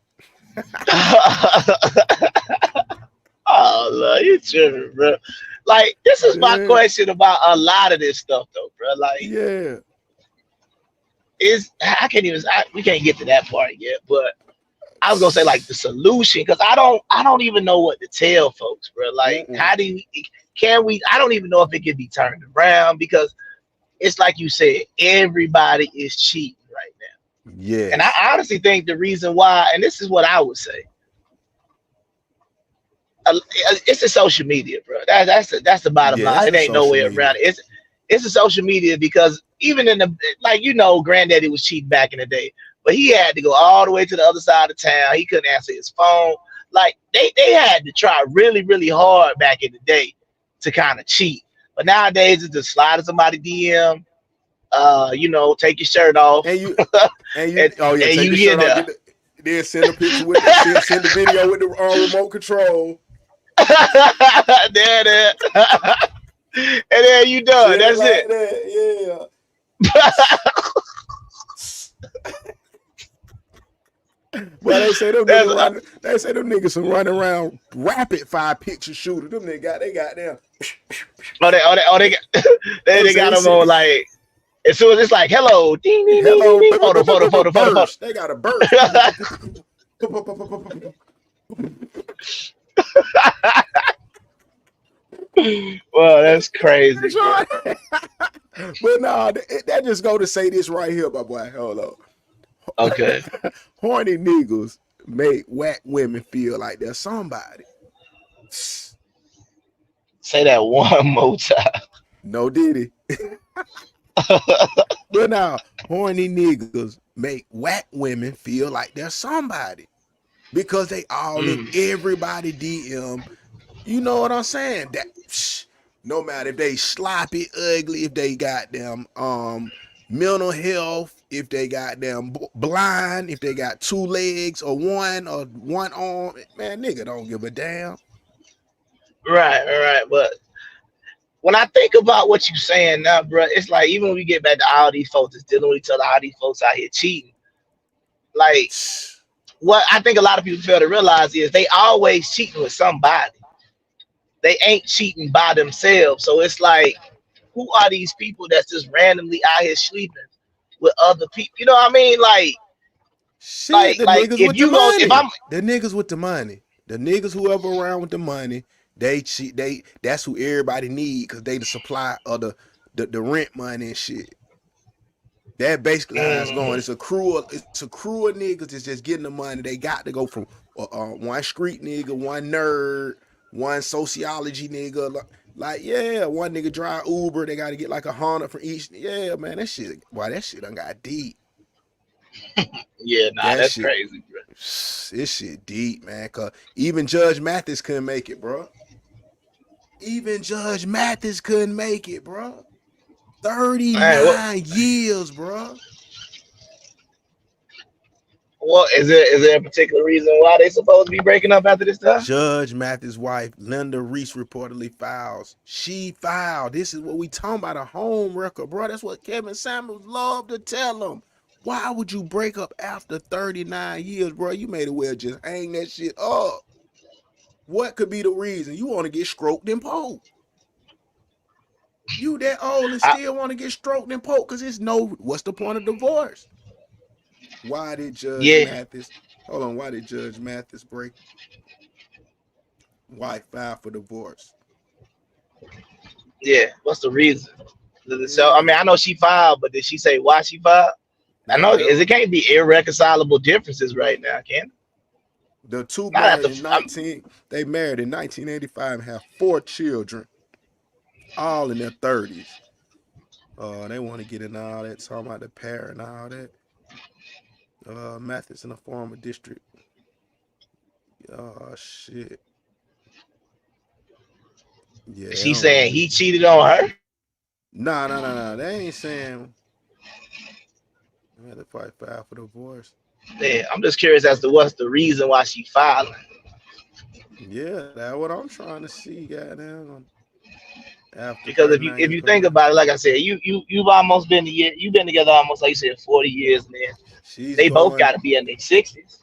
Oh, Lord, you tripping, bro. Like, this is my question about a lot of this stuff, though, bro. Like, yeah, we can't get to that part yet, but I was gonna say like the solution, because I don't even know what to tell folks, bro. Like, how do I don't even know if it can be turned around, because it's like you said, everybody is cheating right now. Yeah. And I honestly think the reason why, and this is what I would say, it's the social media, bro. That's the bottom line. It ain't no way around it. It's the social media, because even in the, like, you know, Granddaddy was cheating back in the day, but he had to go all the way to the other side of town. He couldn't answer his phone. Like they had to try really, really hard back in the day to kind of cheat. But nowadays it's just slide to somebody DM, take your shirt off. And you take your shirt off, then send a picture with send the video with the remote control. there. And then you done. That's like it. That. Yeah. Well, they say them niggas running around rapid fire picture shooter. Them niggas they got them. They got them on like as soon as it's like hello, ding ding ding ding, photo. They got a burst. Well, that's crazy. But no, that just go to say this right here, my boy. Hold on. Okay. Horny niggas make whack women feel like they're somebody. Say that one more time. No diddy. But now, horny niggas make whack women feel like they're somebody because they all in everybody DM. You know what I'm saying? That no matter if they sloppy, ugly, if they got them mental health, if they got them blind, if they got 2 legs or one arm, man, nigga don't give a damn. Right. But when I think about what you're saying now, bro, it's like even when we get back to all these folks that's dealing with each other, all these folks out here cheating, like what I think a lot of people fail to realize is they always cheating with somebody. They ain't cheating by themselves. So it's like, who are these people that's just randomly out here sleeping with other people? You know what I mean? Like, shit, the niggas with the money, the niggas whoever around with the money, they cheat. That's who everybody need because they the supply of the rent money and shit. That basically how it's going. It's a crew of niggas that's just getting the money. They got to go from one street nigga, one nerd, one sociology nigga. Like, yeah, one nigga drive Uber. They got to get like 100 from each. Yeah, man, that shit done got deep. Yeah, that's crazy, bro. This shit deep, man. Cause even Judge Mathis couldn't make it, bro. 39 years, bro. Well, is there a particular reason why they supposed to be breaking up after this time? Judge Mathis' wife, Linda Reese, reportedly files. She filed. This is what we talking about, a home record, bro. That's what Kevin Samuels loved to tell them. Why would you break up after 39 years, bro? You may as well just hang that shit up. What could be the reason? You want to get stroked and poked. You that old and still want to get stroked and poked because it's what's the point of divorce? Why did Judge Mathis? Hold on. Why did Judge Mathis break? Why file for divorce? Yeah. What's the reason? So I mean, I know she filed, but did she say why she filed? I know it can't be irreconcilable differences right now, can it? The two married they married in 1985 and have 4 children, all in their 30s. They want to get in all that, talking about the pair and all that. Mathis in a former district. Oh shit. Yeah. She saying he cheated on her? No. They ain't saying. I had to fight for divorce. Yeah, I'm just curious as to what's the reason why she filing. Yeah, that's what I'm trying to see, goddamn. Because if you think about it, like I said, you've almost been you've been together almost, like you said, 40 years, man. They both got to be in their 60s.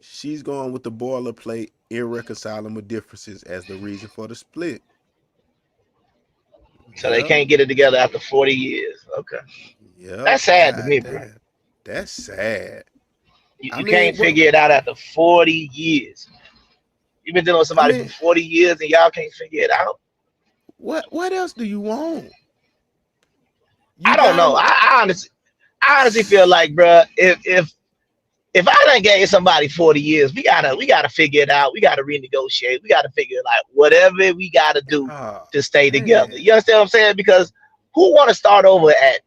She's going with the boilerplate irreconcilable differences as the reason for the split. So they can't get it together after 40 years. Okay. Yeah. That's sad to me, bro. That's sad. You can't figure it out after 40 years. You've been dealing with somebody for 40 years and y'all can't figure it out. What else do you want? I don't know. I honestly feel like, bro, if I done gave somebody 40 years, we gotta figure it out. We gotta renegotiate. We gotta figure like whatever we gotta do to stay together. You understand what I'm saying? Because who want to start over at?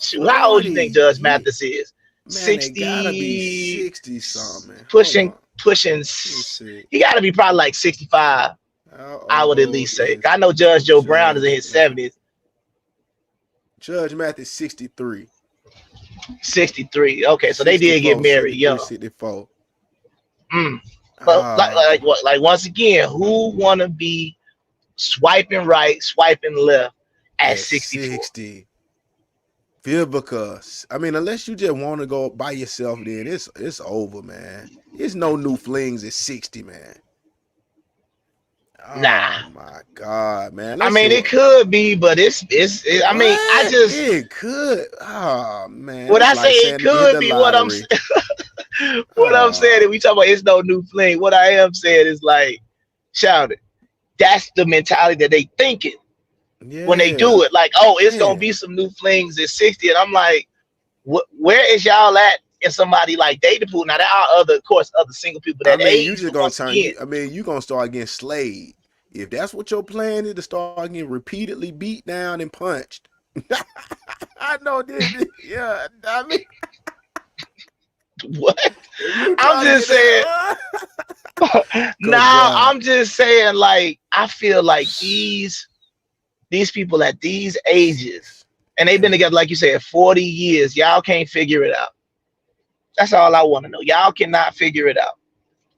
Shoot, how old do you think Judge Mathis is? 60. They gotta be 60 something. Pushing. He gotta be probably like 65. I would at least say. I know Judge Joe Brown is in his 70s. Judge Mathis 63. 63. Okay, so they did get married young. 64. But like once again, who wanna be swiping right, swiping left at 64? 60. Vivica. I mean, unless you just want to go by yourself, then it's over, man. There's no new flings at 60, man. Nah. Oh my God, man. I mean, it could be, but it I mean, I just it could. Oh man. When I say it could be, what I'm saying, I'm saying, if we talk about it's no new fling, what I am saying is like, shout it. That's the mentality that they thinking when they do it. Like, oh, it's gonna be some new flings at 60, and I'm like, where is y'all at? And somebody like dating pool. Now there are other single people that you just gonna turn. You gonna start getting slayed. If that's what your plan is, to start getting repeatedly beat down and punched. I know this. Yeah, I mean, what? I'm just saying. I'm just saying. Like, I feel like these people at these ages, and they've been together, like you said, 40 years. Y'all can't figure it out. That's all I want to know. Y'all cannot figure it out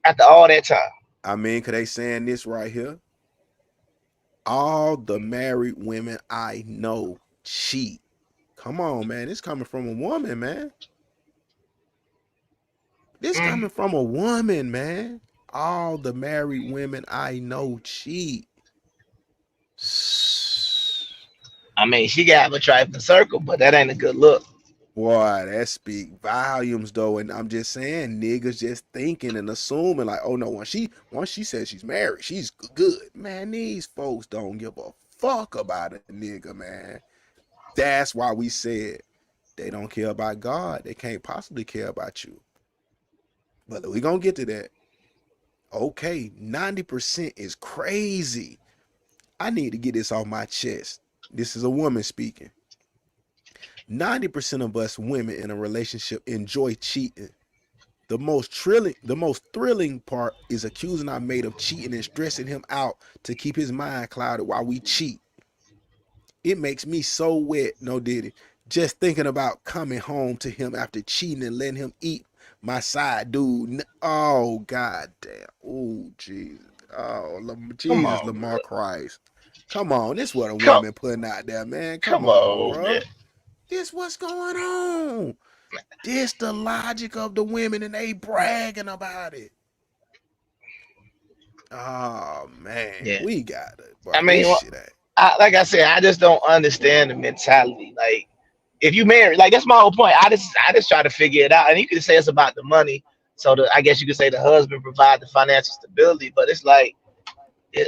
after all that time. I mean, could they saying this right here? All the married women I know cheat. Come on, man. It's coming from a woman, man. This coming from a woman, man. All the married women I know cheat. I mean, she got a trifling circle, but that ain't a good look. Boy, that speak volumes though, and I'm just saying, niggas just thinking and assuming like, oh no, once she says she's married, she's good. Man, these folks don't give a fuck about a nigga, man. That's why we said they don't care about God. They can't possibly care about you. But we gonna get to that. Okay, 90% is crazy. I need to get this off my chest. This is a woman speaking. 90% of us women in a relationship enjoy cheating. The most thrilling part is accusing our mate of cheating and stressing him out to keep his mind clouded while we cheat. It makes me so wet, no diddy, just thinking about coming home to him after cheating and letting him eat my side dude. Oh, God damn. Oh, Jesus. Oh, Jesus, Lamar Christ. Come on. This is what a woman putting out there, man. Come on, bro. Man. This what's going on. This the logic of the women, and they bragging about it. Oh man, we got it. Bro. I mean, like I said, I just don't understand the mentality. Like, if you marry, like that's my whole point. I just try to figure it out. And you could say it's about the money. So I guess you could say the husband provide the financial stability, but it's like, it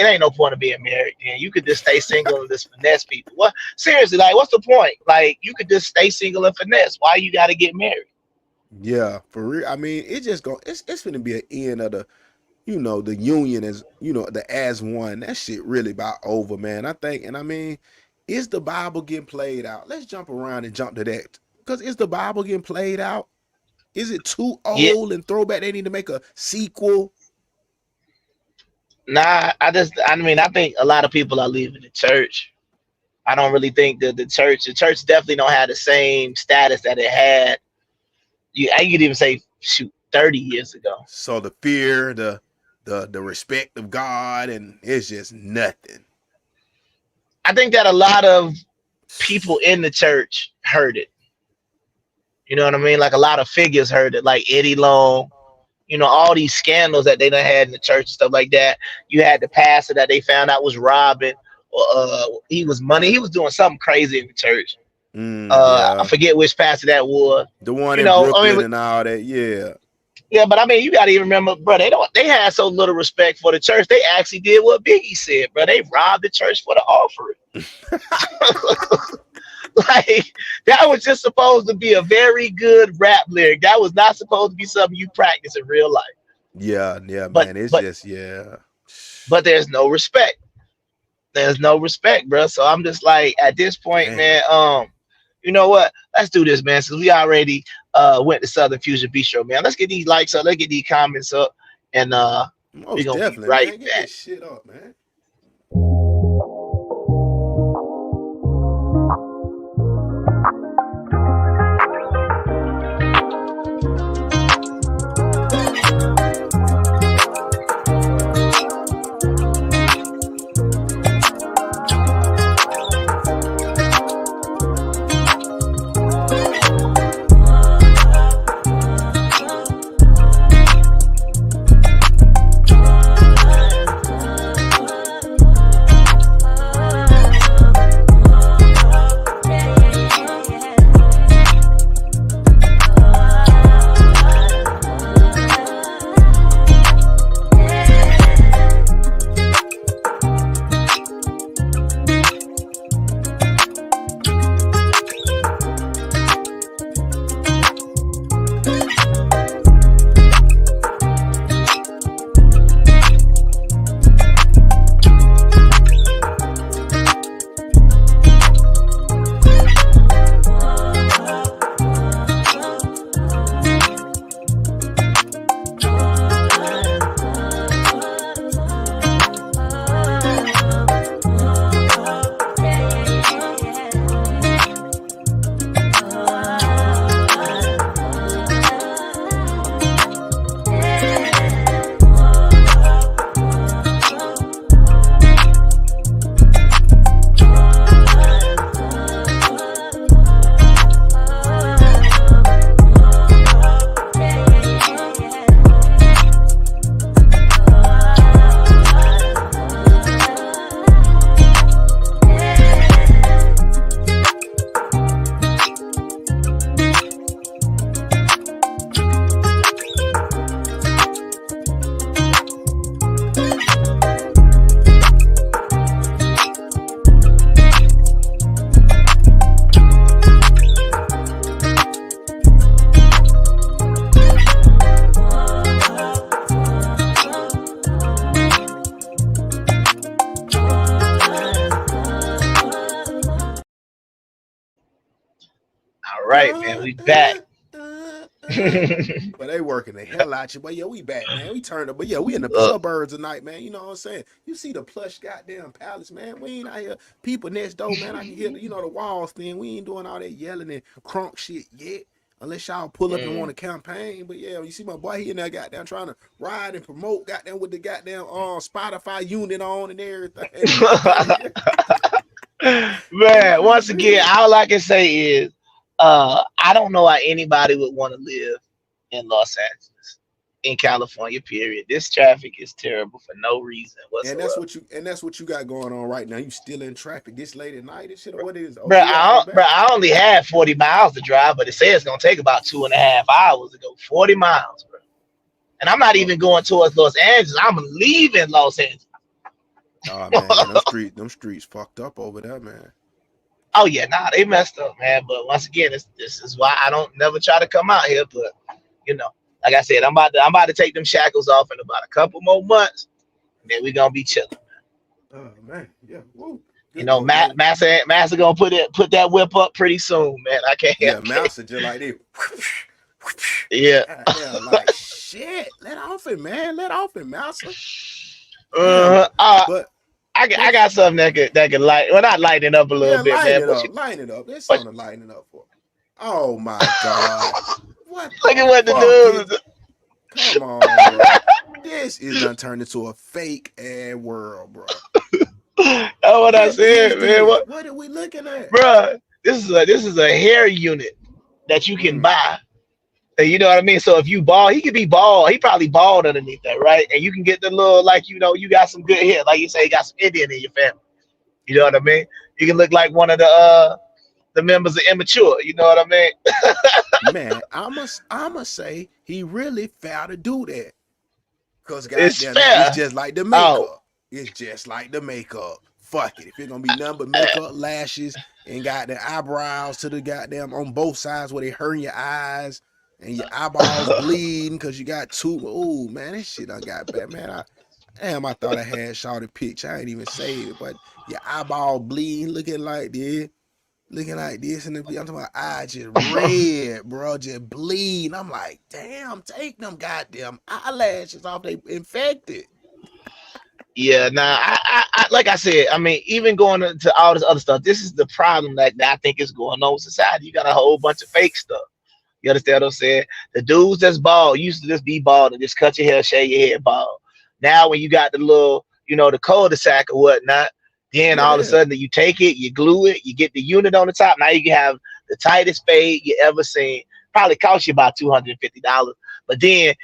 ain't no point of being married. And you could just stay single and just finesse people. What? Seriously, like, what's the point? Like, you could just stay single and finesse. Why you got to get married? Yeah, for real. I mean, it's going to be an end of the, the union as, the as one. That shit really about over, man. I think, and I mean, is the Bible getting played out? Let's jump around and jump to that. Because is the Bible getting played out? Is it too old and throwback? They need to make a sequel. Nah, I think a lot of people are leaving the church. I don't really think that the church definitely don't have the same status that it had. I could even say, 30 years ago. So the fear, the respect of God, and it's just nothing. I think that a lot of people in the church heard it. You know what I mean? Like a lot of figures heard it, like Eddie Long. All these scandals that they done had in the church and stuff like that. You had the pastor that they found out was robbing, or he was doing something crazy in the church. I forget which pastor that was. The one in Brooklyn and all that, yeah. Yeah, but I mean, you gotta even remember, bro, they had so little respect for the church, they actually did what Biggie said, bro. They robbed the church for the offering. Like, that was just supposed to be a very good rap lyric. That was not supposed to be something you practice in real life. Yeah, man. It's yeah. But there's no respect. There's no respect, bro. So I'm just like, at this point, man, you know what? Let's do this, man. Since we already went to Southern Fusion Bistro, man. Let's get these likes up. Let's get these comments up. And we're going to be right man. Get back. this shit up, man. Right, man, we back. But they working the hell out you. But yeah, we back, man. We turned up. But yeah, we in the suburbs tonight, man. You know what I'm saying? You see the plush goddamn palace, man. We ain't out here. People next door, man. I can hear the walls thing. We ain't doing all that yelling and crunk shit yet. Unless y'all pull up and want a campaign. But yeah, you see my boy, he in there goddamn trying to ride and promote goddamn with the goddamn Spotify unit on and everything. Man, once again, all I can say is I don't know how anybody would want to live in Los Angeles, in California, period. This traffic is terrible for no reason whatsoever. And that's what you got going on right now. You still in traffic this late at night and shit, or what it is? I only had 40 miles to drive, but it says it's gonna take about 2.5 hours to go 40 miles, bro. And I'm not even going towards Los Angeles. I'm leaving Los Angeles. Oh man, them streets fucked up over there, man. Oh yeah, nah, they messed up, man. But once again, this is why I don't never try to come out here. But you know, like I said, I'm about to take them shackles off in about a couple more months, and then we're gonna be chilling, man. Oh man, yeah. Woo. You know, Massa gonna put that whip up pretty soon, man. I can't. Yeah, Massa just like this. Yeah. Yeah, like shit. Let off it, man. Let off it, Massa. But I got something that could light. Well, not lighten up a little bit, man. Lighten it up. There's something to lighten it up for. Oh my God! What? Look at what the dude. Come on, bro. This is done turned into a fake ass world, bro. That's what I said, man. What are we looking at, bro? This is a hair unit that you can buy. You know what I mean? So if you bald, he could be bald. He probably bald underneath that, right? And you can get the little, like, you know, you got some good hair. Like you say, you got some Indian in your family. You know what I mean? You can look like one of the members of Immature. You know what I mean? Man, I'ma say he really fair to do that. Because it's just like the makeup. Oh. It's just like the makeup. Fuck it. If it's gonna be nothing but makeup, lashes, and got the eyebrows to the goddamn on both sides where they hurt your eyes. And your eyeballs bleeding because you got two. Oh man, this shit I got bad, man. I thought I had shot a picture. I ain't even saved it, but your eyeball bleeding, looking like this. looking like this, and I'm talking about eyes just red, bro, just bleed. I'm like, damn, take them goddamn eyelashes off. They infected. Yeah, I like I said, I mean, even going into all this other stuff, this is the problem that I think is going on with society. You got a whole bunch of fake stuff. You understand what I'm saying? The dudes that's bald used to just be bald and just cut your hair, shave your head bald. Now when you got the little, the cul-de-sac or whatnot, then all of a sudden you take it, you glue it, you get the unit on the top. Now you can have the tightest fade you ever seen. Probably cost you about $250. But then,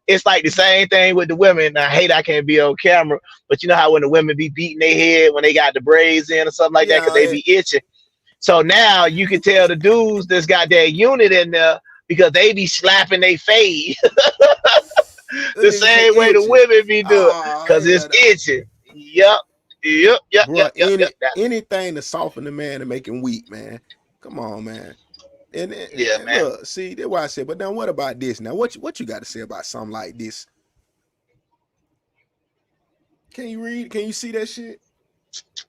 it's like the same thing with the women. I hate I can't be on camera, but you know how when the women be beating their head when they got the braids in or something like that because they be itching. So now you can tell the dudes that's got that unit in there because they be slapping their fade the same way the women be doing because it's itching. Yep. Anything to soften the man and make him weak, man. Come on, man. And man. Look, see, that's why I said. But now, what about this? Now, what you got to say about something like this? Can you read? Can you see that shit?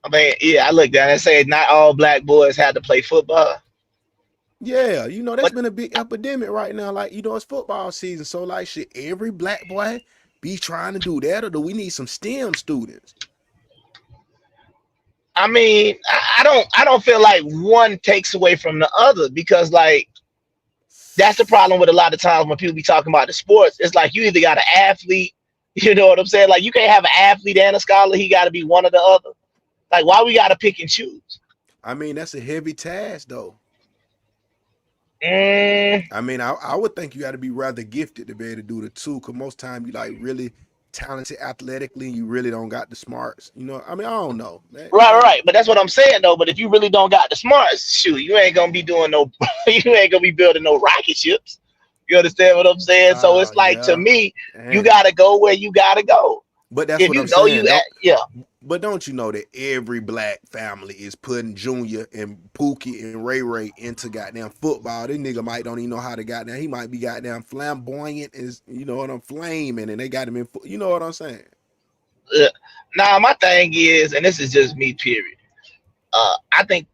I mean, yeah, I looked down and said not all black boys had to play football. Yeah, that's been a big epidemic right now. Like, it's football season, so like, should every black boy be trying to do that, or do we need some STEM students? I mean, I don't feel like one takes away from the other because, like, that's the problem with a lot of times when people be talking about the sports. It's like you either got an athlete, you know what I'm saying? Like, you can't have an athlete and a scholar. He got to be one or the other. Like, why we got to pick and choose? I mean, that's a heavy task, though. I mean, I would think you got to be rather gifted to be able to do the two, because most time you like really talented athletically, you really don't got the smarts. I mean, I don't know, man. Right. But that's what I'm saying, though. But if you really don't got the smarts, shoot, you ain't gonna be doing you ain't gonna be building no rocket ships. You understand what I'm saying? So it's like, to me, you gotta go where you gotta go. But that's if what you I'm know saying. But don't you know that every black family is putting Junior and Pookie and Ray Ray into goddamn football? This nigga might don't even know how to goddamn. He might be goddamn flamboyant, as flaming, and they got him in. You know what I'm saying? Now my thing is, and this is just me, period. I think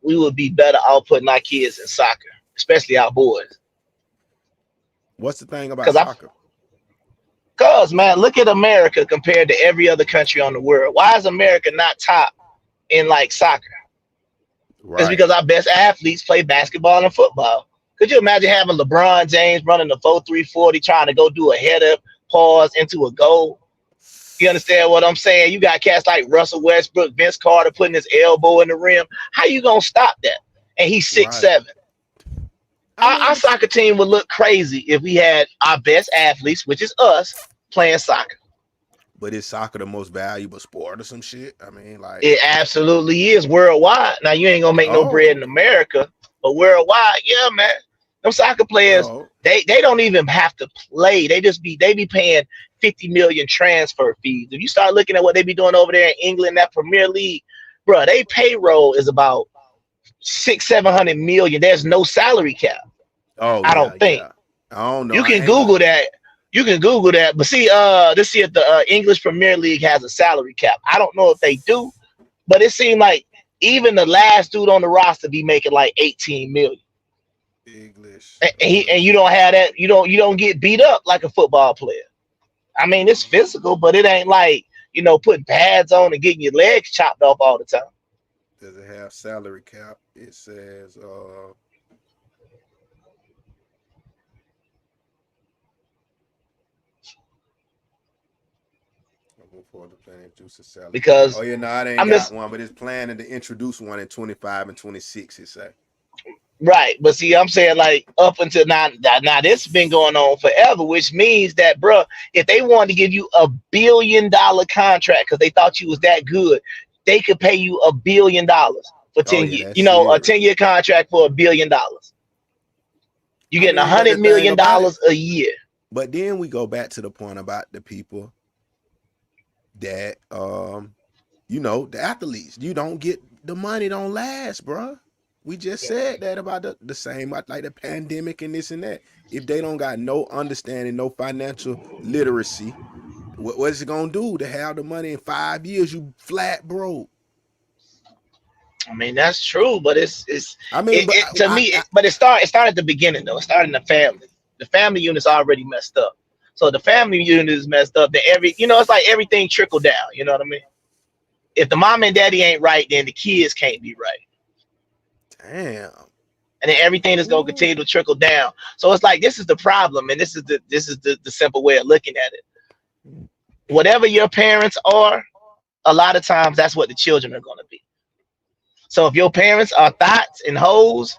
we would be better off putting our kids in soccer, especially our boys. What's the thing about soccer? Because, man, look at America compared to every other country on the world. Why is America not top in, like, soccer? Right. It's because our best athletes play basketball and football. Could you imagine having LeBron James running the 4.340 trying to go do a header, pause into a goal? You understand what I'm saying? You got cats like Russell Westbrook, Vince Carter putting his elbow in the rim. How you going to stop that? And he's 6'7". Our soccer team would look crazy if we had our best athletes, which is us, playing soccer. But is soccer the most valuable sport or some shit? I mean, like, it absolutely is worldwide. Now you ain't gonna make no bread in America, but worldwide, yeah, man. Them soccer players, they don't even have to play. They be paying 50 million transfer fees. If you start looking at what they be doing over there in England, that Premier League, bro, they payroll is about 600-700 million. There's no salary cap. I don't think. I don't know. You can Google that. You can Google that. But see, let's see if the English Premier League has a salary cap. I don't know if they do, but it seemed like even the last dude on the roster be making like 18 million. English. And you don't have that. You don't get beat up like a football player. I mean, it's physical, but it ain't like, putting pads on and getting your legs chopped off all the time. Does it have salary cap? It says because it ain't got one, but it's planning to introduce one in 25 and 26. It say. Right, but see, I'm saying like up until now this has been going on forever, which means that, bro, if they wanted to give you $1 billion contract because they thought you was that good, they could pay you $1 billion for 10 years. A 10-year contract for $1 billion. You're getting $100 million a year. But then we go back to the point about the people that the athletes. You don't get the money, don't last, bro. We just said that about the same, like the pandemic and this and that. If they don't got no understanding, no financial literacy, what is it gonna do to have the money in 5 years? You flat broke. I mean, that's true, but it started at the beginning though. It started in the family. The family unit's already messed up. So the family unit is messed up. It's like everything trickled down. You know what I mean? If the mom and daddy ain't right, then the kids can't be right. Damn. And then everything is gonna continue to trickle down. So it's like this is the problem, and this is the simple way of looking at it. Whatever your parents are, a lot of times that's what the children are gonna be. So if your parents are thoughts and hoes,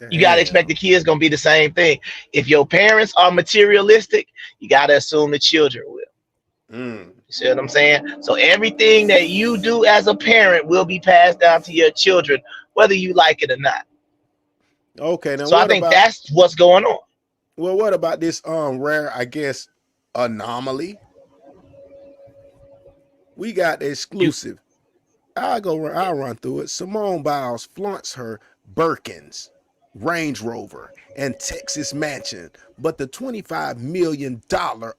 you gotta expect the kids gonna be the same thing. If your parents are materialistic, you gotta assume the children will. You see what I'm saying? So everything that you do as a parent will be passed down to your children, whether you like it or not. Okay, now so I think that's what's going on. Well, what about this rare, I guess, anomaly? We got the exclusive. I'll run through it. Simone Biles flaunts her Birkins, Range Rover, and Texas mansion, but the $25 million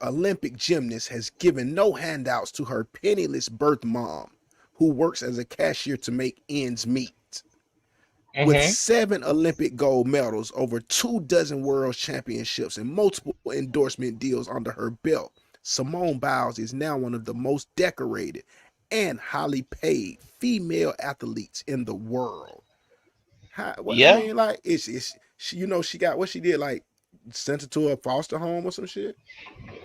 Olympic gymnast has given no handouts to her penniless birth mom, who works as a cashier to make ends meet. With 7 Olympic gold medals, over 24 world championships, and multiple endorsement deals under her belt, Simone Biles is now one of the most decorated and highly paid female athletes in the world. I mean, like, she got what she did, like sent her to a foster home or some shit.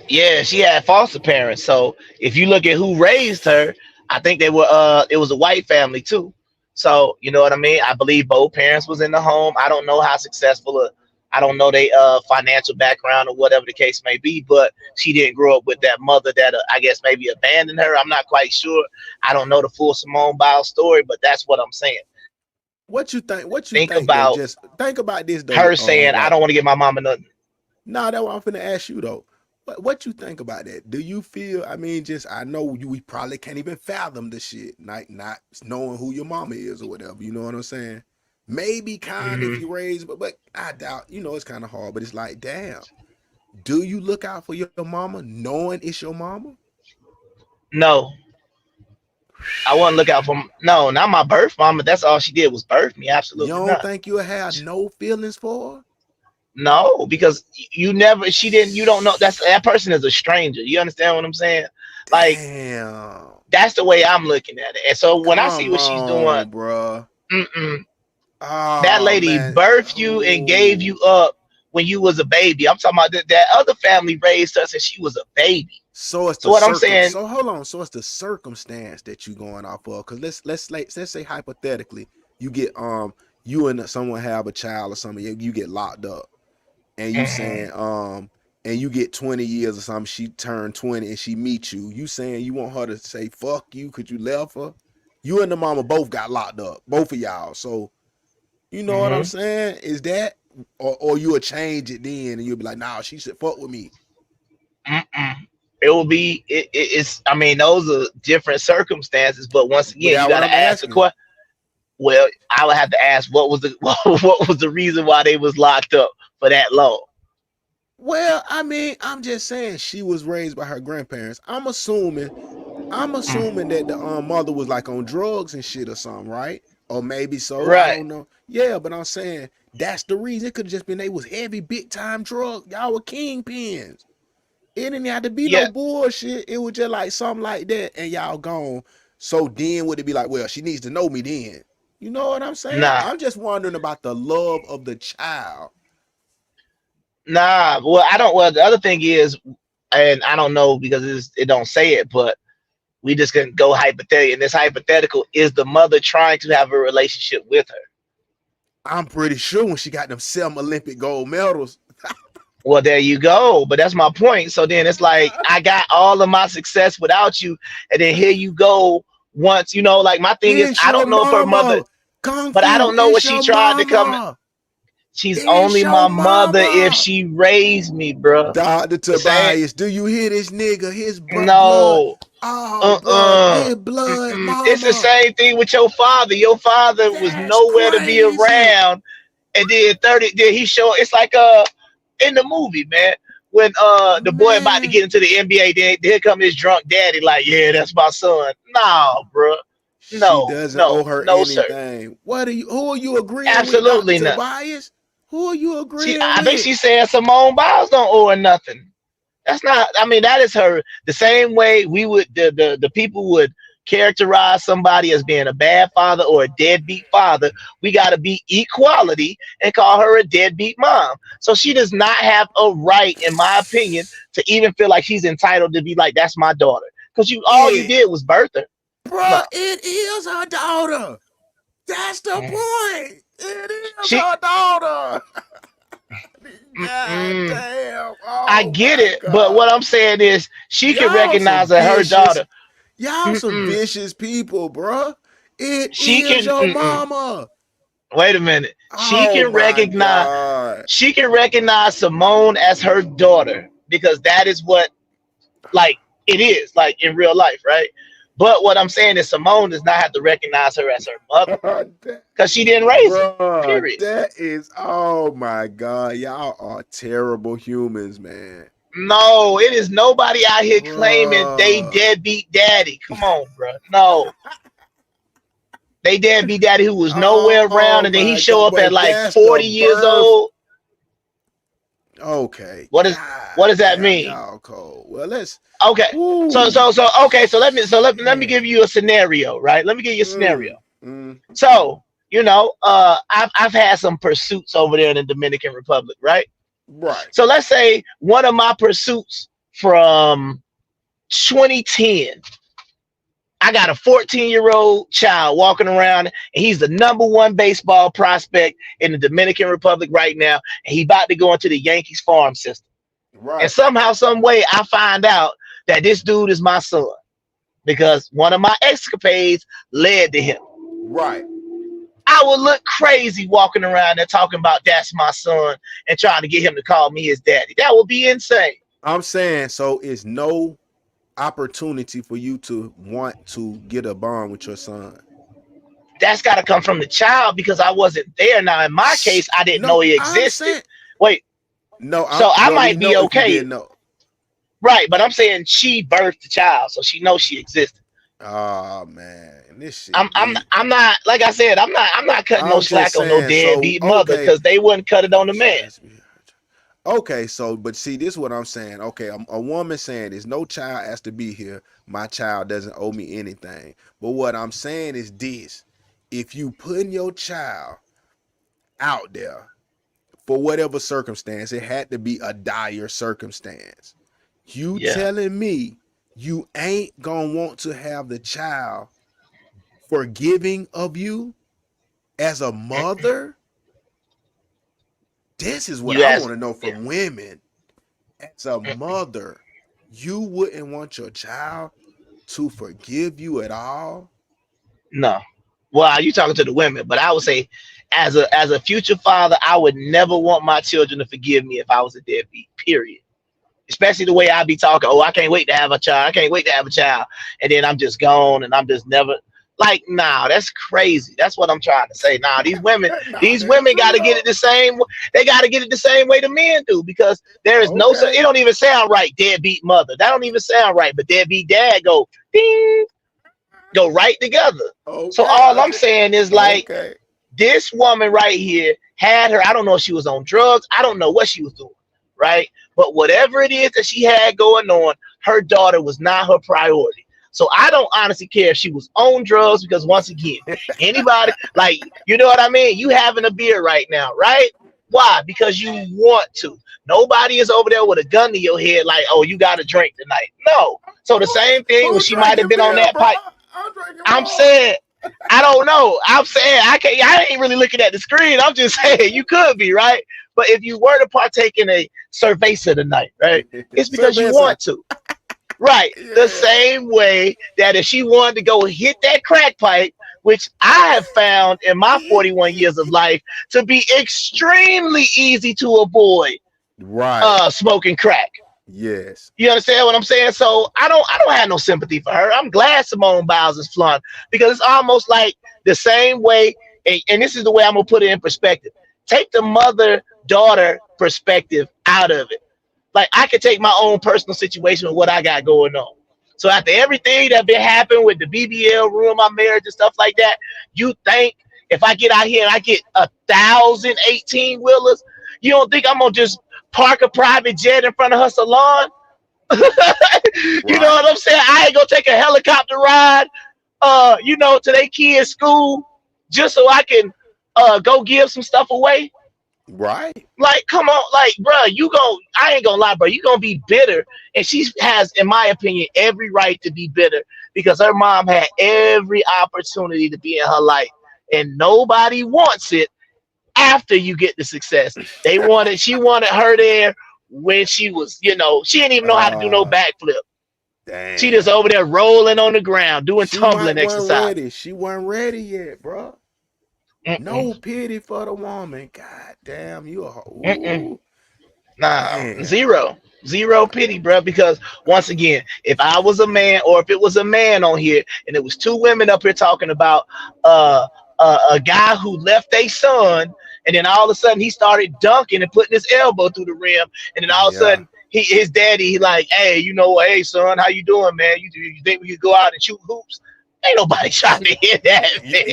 Yeah, she had foster parents. So if you look at who raised her, I think they were it was a white family too. So you know what I mean? I believe both parents was in the home. I don't know how successful I don't know their financial background or whatever the case may be, but she didn't grow up with that mother that I guess maybe abandoned her. I'm not quite sure. I don't know the full Simone Biles story, but that's what I'm saying. What you think? Think about? Though, just think about this though. Her saying, "I don't want to give my mama nothing." Nah, that's what I'm finna ask you though. What you think about that? Do you feel? I mean, I know we probably can't even fathom the shit, not knowing who your mama is or whatever. You know what I'm saying? Maybe kind if you raise, but I doubt. You know, it's kind of hard. But it's like, damn. Do you look out for your mama, knowing it's your mama? No. I wouldn't look out for no, not my birth mama. That's all she did was birth me. Absolutely. You don't think you'll have no feelings for her? No, because you don't know that person is a stranger. You understand what I'm saying? Like, damn. That's the way I'm looking at it. And so when I see what she's doing, bro, that lady birthed you and gave you up when you was a baby. I'm talking about that other family raised us and she was a baby. So it's what I'm saying. So hold on. So it's the circumstance that you going off of. Because let's say hypothetically, you get you and someone have a child or something, you get locked up, and you saying and you get 20 years or something. She turned 20 and she meets you. You saying you want her to say fuck you because you left her? You and the mama both got locked up, both of y'all. So you know what I'm saying? Is that or you'll change it then and you'll be like, nah, she should fuck with me. It will be it's I mean, those are different circumstances, but once again, you gotta ask the question. Well, I would have to ask what was the reason why they was locked up for that long? Well, I mean, I'm just saying she was raised by her grandparents. I'm assuming that the mother was like on drugs and shit or something, right? Or maybe so. Right. I don't know. Yeah, but I'm saying that's the reason. It could have just been they was heavy, big time drug. Y'all were kingpins. It didn't have to be no bullshit. It was just like something like that, and y'all gone. So then would it be like, well, she needs to know me then? You know what I'm saying? Nah. I'm just wondering about the love of the child. Nah, well, I don't. Well, the other thing is, and I don't know because it don't say it, but we just can go hypothetical. And this hypothetical is the mother trying to have a relationship with her. I'm pretty sure when she got them 7 Olympic gold medals. Well, there you go. But that's my point. So then it's like I got all of my success without you, and then here you go. Once you know, like my thing is, I don't know if her mother, but I don't know what she tried to come. She's only my mother if she raised me, bro. Dr. Tobias, do you hear this nigga? His blood. No. Oh, his blood, mama. It's the same thing with your father. Your father was nowhere to be around, and then he showed. It's like in the movie, man, when the boy about to get into the NBA, then here come his drunk daddy, like, yeah, that's my son. Nah, bro. No, she doesn't owe her anything. Sir. Who are you agreeing Absolutely with? not. Tobias? Who are you agreeing I with? think she's saying Simone Biles don't owe her nothing. That's not. I mean, that is her. The same way we would the people would characterize somebody as being a bad father or a deadbeat father. We got to be equality and call her a deadbeat mom. So she does not have a right, in my opinion, to even feel like she's entitled to be like, that's my daughter. Because all you did was birth her. Bro, it is her daughter. That's the point. It is her daughter. God damn. Oh, I get it, but what I'm saying is she can recognize that her daughter. Y'all some vicious people, bro. She is your mama. Wait a minute. She can recognize Simone as her daughter because that is what like it is like in real life, right? But what I'm saying is Simone does not have to recognize her as her mother because she didn't raise her. Period. That is, oh my God, y'all are terrible humans, man. No, it is nobody out here claiming they deadbeat daddy. Come on, bro. No. They deadbeat daddy who was nowhere around and then he show up at like 40 years old. Okay. What does that mean? Y'all cold. Well, let's okay. So let me give you a scenario, right? Let me give you a scenario. So, you know, I've had some pursuits over there in the Dominican Republic, right? Right. So let's say one of my pursuits from 2010, I got a 14-year-old child walking around and he's the #1 baseball prospect in the Dominican Republic right now. And he's about to go into the Yankees farm system. Right. And somehow, some way I find out that this dude is my son because one of my escapades led to him. Right. I would look crazy walking around there talking about that's my son and trying to get him to call me his daddy. That would be insane. I'm saying, so it's no opportunity for you to want to get a bond with your son. That's got to come from the child because I wasn't there. Now, in my case, I didn't know he existed. Wait. No. So I might be okay. No. Right, but I'm saying she birthed the child, so she knows she existed. Oh man. This shit, I'm not, like I said, I'm not cutting no slack on no deadbeat mother because they wouldn't cut it on the man. Okay, so but see, this is what I'm saying. Okay, a woman saying there's no child has to be here. My child doesn't owe me anything. But what I'm saying is this: if you putting your child out there for whatever circumstance, it had to be a dire circumstance. You telling me you ain't gonna want to have the child forgiving of you as a mother? This is what I want to know from women. As a mother, you wouldn't want your child to forgive you at all? No. Well, you talking to the women, but I would say as a future father, I would never want my children to forgive me if I was a deadbeat, period. Especially the way I be talking, oh, I can't wait to have a child. I can't wait to have a child. And then I'm just gone and I'm just never like, nah, that's crazy. That's what I'm trying to say. Nah, these women got to get it the same. They got to get it the same way the men do because there is no, it don't even sound right. Deadbeat mother. That don't even sound right. But deadbeat dad go, ding, go right together. So all I'm saying is like, this woman right here had her, I don't know if she was on drugs. I don't know what she was doing. Right. But whatever it is that she had going on, her daughter was not her priority. So I don't honestly care if she was on drugs because once again, anybody like, you know what I mean? You having a beer right now, right? Why? Because you want to. Nobody is over there with a gun to your head like, oh, you got to drink tonight. No. So the same thing when she might have been on that pipe. I'm saying, I don't know. I'm saying I ain't really looking at the screen. I'm just saying you could be, right? But if you were to partake in a cerveza tonight, right? It's because you want to. Right. The same way that if she wanted to go hit that crack pipe, which I have found in my 41 years of life to be extremely easy to avoid. Right. Smoking crack. Yes. You understand what I'm saying? So I don't have no sympathy for her. I'm glad Simone Biles is flying because it's almost like the same way. And this is the way I'm going to put it in perspective. Take the mother-daughter perspective out of it. Like I could take my own personal situation with what I got going on. So after everything that been happening with the BBL ruin my marriage and stuff like that, you think if I get out here and I get 1,018 wheelers, you don't think I'm gonna just park a private jet in front of her salon? You know what I'm saying? I ain't gonna take a helicopter ride, to their kids' school just so I can go give some stuff away. Right. Like, come on, like, bro, I ain't gonna lie, bro, you gonna be bitter. And she has, in my opinion, every right to be bitter because her mom had every opportunity to be in her life. And nobody wants it after you get the success. She wanted her there when she was, she didn't even know how to do no backflip. Damn. She just over there rolling on the ground, doing tumbling exercise. She wasn't ready yet, bro. No pity for the woman. God damn, you a Nah, zero pity, bro. Because once again, if I was a man, or if it was a man on here, and it was two women up here talking about a guy who left a son, and then all of a sudden he started dunking and putting his elbow through the rim, and then all of a sudden his daddy, he like, hey, hey son, how you doing, man? You think we could go out and shoot hoops? Ain't nobody trying to hear that, man.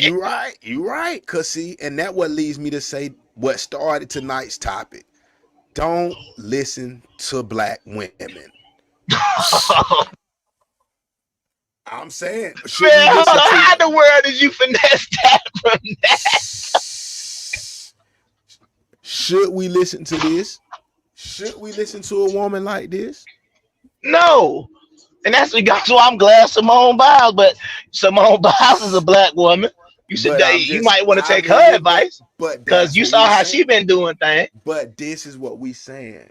You right. Cause see, and that what leads me to say what started tonight's topic. Don't listen to black women. I'm saying, man, how in the world did you finesse that from that? Should we listen to this? Should we listen to a woman like this? No. And that's why I'm glad Simone Biles, but Simone Biles is a black woman. You might want to take her advice, because you saw how she been doing things. But this is what we saying.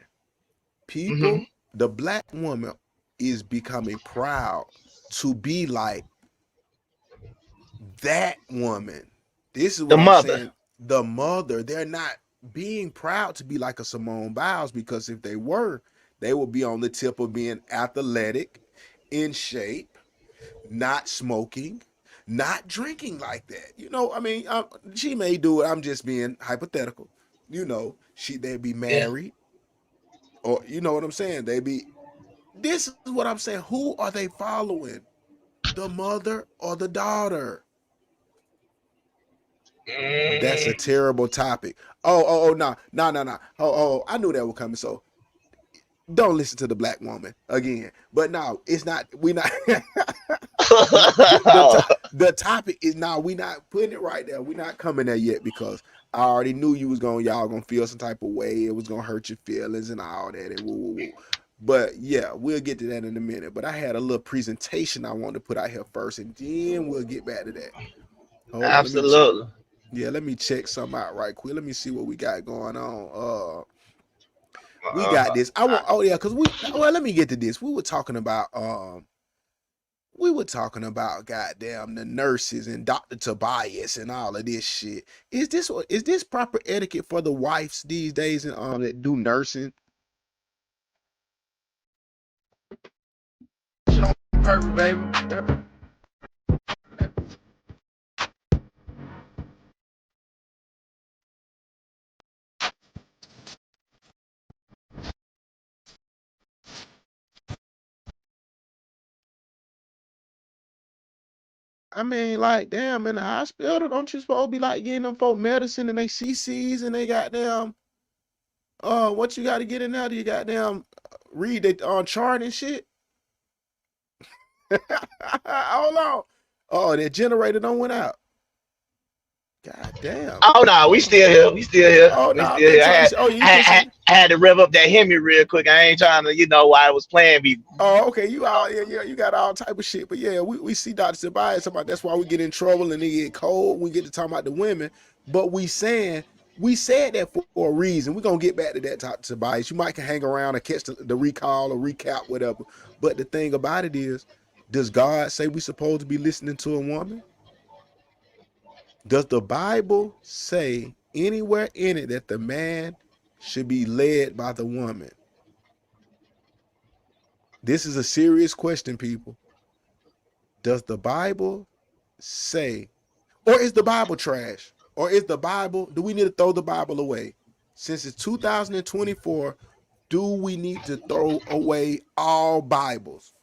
People, the black woman is becoming proud to be like that woman. This is what I'm saying. The mother. They're not being proud to be like a Simone Biles, because if they were, they would be on the tip of being athletic, in shape, not smoking, not drinking like that. I mean, she may do it. I'm just being hypothetical. They'd be married, or you know what I'm saying? This is what I'm saying. Who are they following? The mother or the daughter? That's a terrible topic. No. I knew that was coming. So don't listen to the black woman again. But no, it's not. We not. the topic is now. We not putting it right there. We not coming there yet, because I already knew y'all gonna feel some type of way. It was gonna hurt your feelings and all that. And woo. But yeah, we'll get to that in a minute. But I had a little presentation I wanted to put out here first, and then we'll get back to that. Absolutely. Let me check something out right quick. Let me see what we got going on. We got this. Let me get to this. We were talking about goddamn the nurses and Dr. Tobias and all of this shit. Is this proper etiquette for the wives these days and that do nursing? Perfect, baby. I mean, like, damn, in the hospital, don't you supposed to be like getting them folk medicine and they CCs and they goddamn, what you got to get in there? Do you goddamn read it on chart and shit? Hold on. Oh, that generator done went out. God damn. Oh no, we still here. Oh no, I had to rev up that Hemi real quick. I ain't trying to, while I was playing me. Oh, okay. You got all type of shit. But yeah, we see Dr. Tobias about that's why we get in trouble and they get cold. We get to talk about the women. But we said that for a reason. We're gonna get back to that, Dr. Tobias. You might can hang around and catch the recall or recap, whatever. But the thing about it is, does God say we supposed to be listening to a woman? Does the Bible say anywhere in it that the man should be led by the woman? This is a serious question, people. Does the Bible say, or is the Bible trash? Or is the Bible, do we need to throw the Bible away? Since it's 2024, do we need to throw away all Bibles?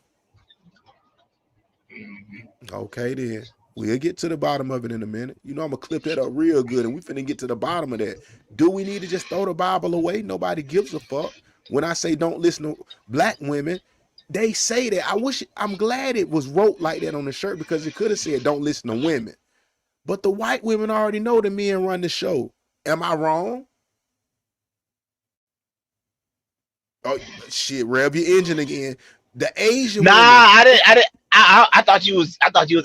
Okay, then. We'll get to the bottom of it in a minute. You know, I'm going to clip that up real good, and we finna get to the bottom of that. Do we need to just throw the Bible away? Nobody gives a fuck. When I say don't listen to black women, they say that. I'm glad it was wrote like that on the shirt, because it could have said don't listen to women. But the white women already know the men run the show. Am I wrong? Oh, shit, rev your engine again. The Asian women. I thought you was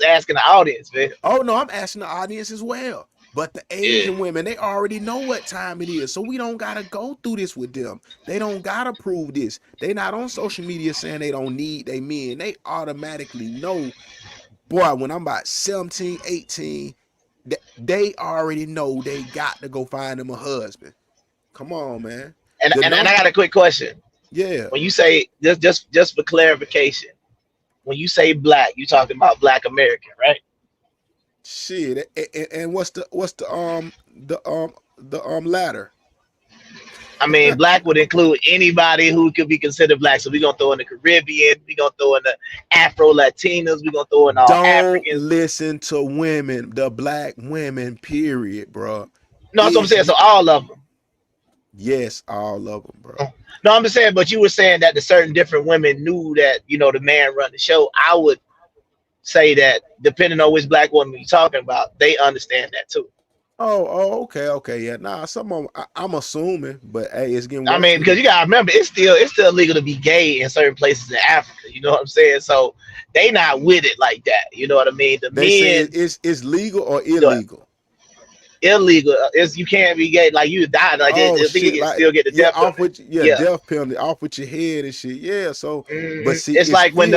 asking the audience, man. Oh no, I'm asking the audience as well. But the Asian women, they already know what time it is, so we don't gotta go through this with them. They don't gotta prove this. They not on social media saying they don't need they men. They automatically know, boy, when I'm about 17, 18, they already know they got to go find them a husband. Come on, man. And I got a quick question. Yeah. When you say just for clarification, when you say black, you talking about Black American, right? Shit. And what's the latter? I mean, black would include anybody who could be considered black. So we're gonna throw in the Caribbean, we're gonna throw in the Afro Latinos, we're gonna throw in all Africans. Don't listen to women, the black women, period, bro. No, that's what I'm saying. So all of them. Yes, all of them, bro. No, I'm just saying, but you were saying that the certain different women knew that, you know, the man run the show. I would say that depending on which black woman you're talking about, they understand that too. Oh, okay, yeah. Nah, some of them, I'm assuming, but hey, it's getting worse. I mean, because you gotta remember, it's still illegal to be gay in certain places in Africa. You know what I'm saying? So they not with it like that. You know what I mean? The men, it's legal or illegal. Illegal. You can't be gay. Like you die. Like they can still get the death penalty. Death penalty off with your head and shit. Yeah. So, but see, it's like when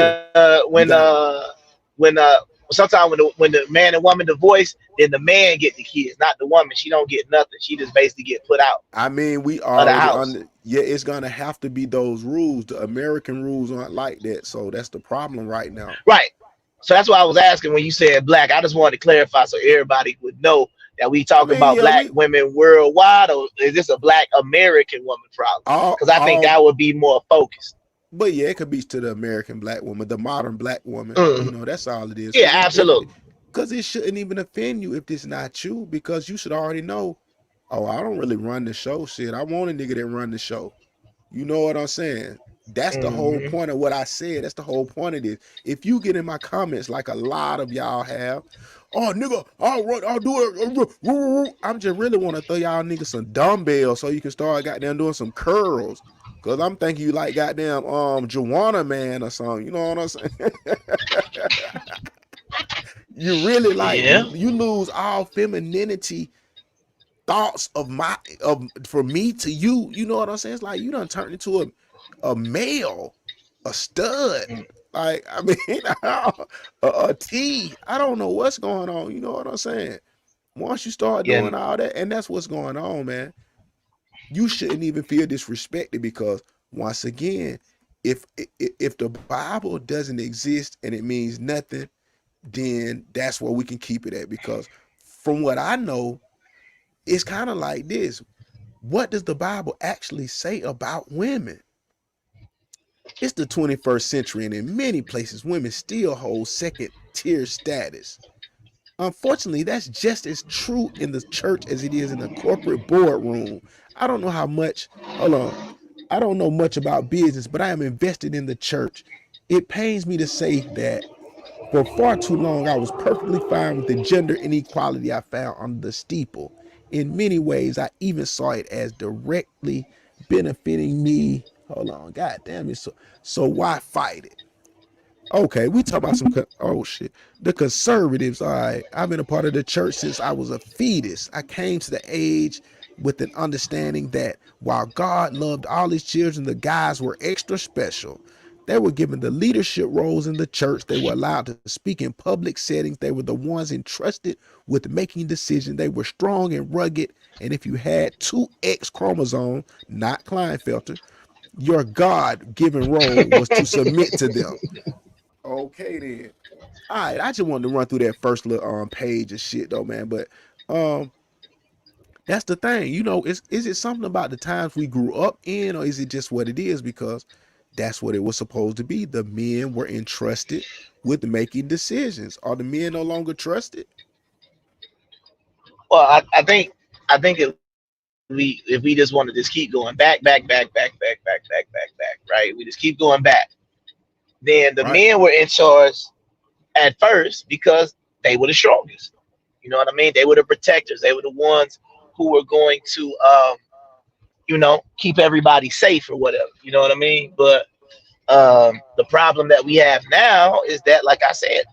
sometimes when the man and woman divorce, then the man get the kids, not the woman. She don't get nothing. She just basically get put out. I mean, we already it's gonna have to be those rules. The American rules aren't like that. So that's the problem right now. Right. So that's why I was asking when you said black. I just wanted to clarify so everybody would know that we talking about black women worldwide, or is this a Black American woman problem? Because I think that would be more focused. But yeah, it could be to the American black woman, the modern black woman. You know, that's all it is. Yeah, absolutely. Because it shouldn't even offend you if it's not you, because you should already know, oh, I don't really run the show. Shit, I want a nigga that run the show. You know what I'm saying? That's the whole point of what I said. That's the whole point of this. If you get in my comments like a lot of y'all have, oh nigga, I'll do it. I'm just really want to throw y'all niggas some dumbbells so you can start goddamn doing some curls. Cause I'm thinking you like goddamn Joanna Man or something. You know what I'm saying? You really like you lose all femininity thoughts for me to you. You know what I'm saying? It's like you done turned into a male, a stud. Like, I mean, a T. I don't know what's going on. You know what I'm saying? Once you start doing all that, and that's what's going on, man. You shouldn't even feel disrespected, because once again, if the Bible doesn't exist and it means nothing, then that's where we can keep it at. Because from what I know, it's kind of like this. What does the Bible actually say about women? It's the 21st century, and in many places, women still hold second-tier status. Unfortunately, that's just as true in the church as it is in the corporate boardroom. I don't know how much, I don't know much about business, but I am invested in the church. It pains me to say that for far too long, I was perfectly fine with the gender inequality I found under the steeple. In many ways, I even saw it as directly benefiting me. Hold on, God damn it. So why fight it? Okay, we talk about some, oh shit. The conservatives, all right. I've been a part of the church since I was a fetus. I came to the age with an understanding that while God loved all his children, the guys were extra special. They were given the leadership roles in the church. They were allowed to speak in public settings. They were the ones entrusted with making decisions. They were strong and rugged. And if you had 2 X chromosomes, not Klinefelter, your God-given role was to submit to them. Okay then. All right, I just wanted to run through that first little page of shit though, man. But that's the thing, you know. Is it something about the times we grew up in, or is it just what it is? Because that's what it was supposed to be. The men were entrusted with making decisions. Are the men no longer trusted? Well, I think if we just want to just keep going back, right? We just keep going back. Then the men were in charge at first because they were the strongest. You know what I mean? They were the protectors. They were the ones who were going to, keep everybody safe or whatever. You know what I mean? But the problem that we have now is that, like I said,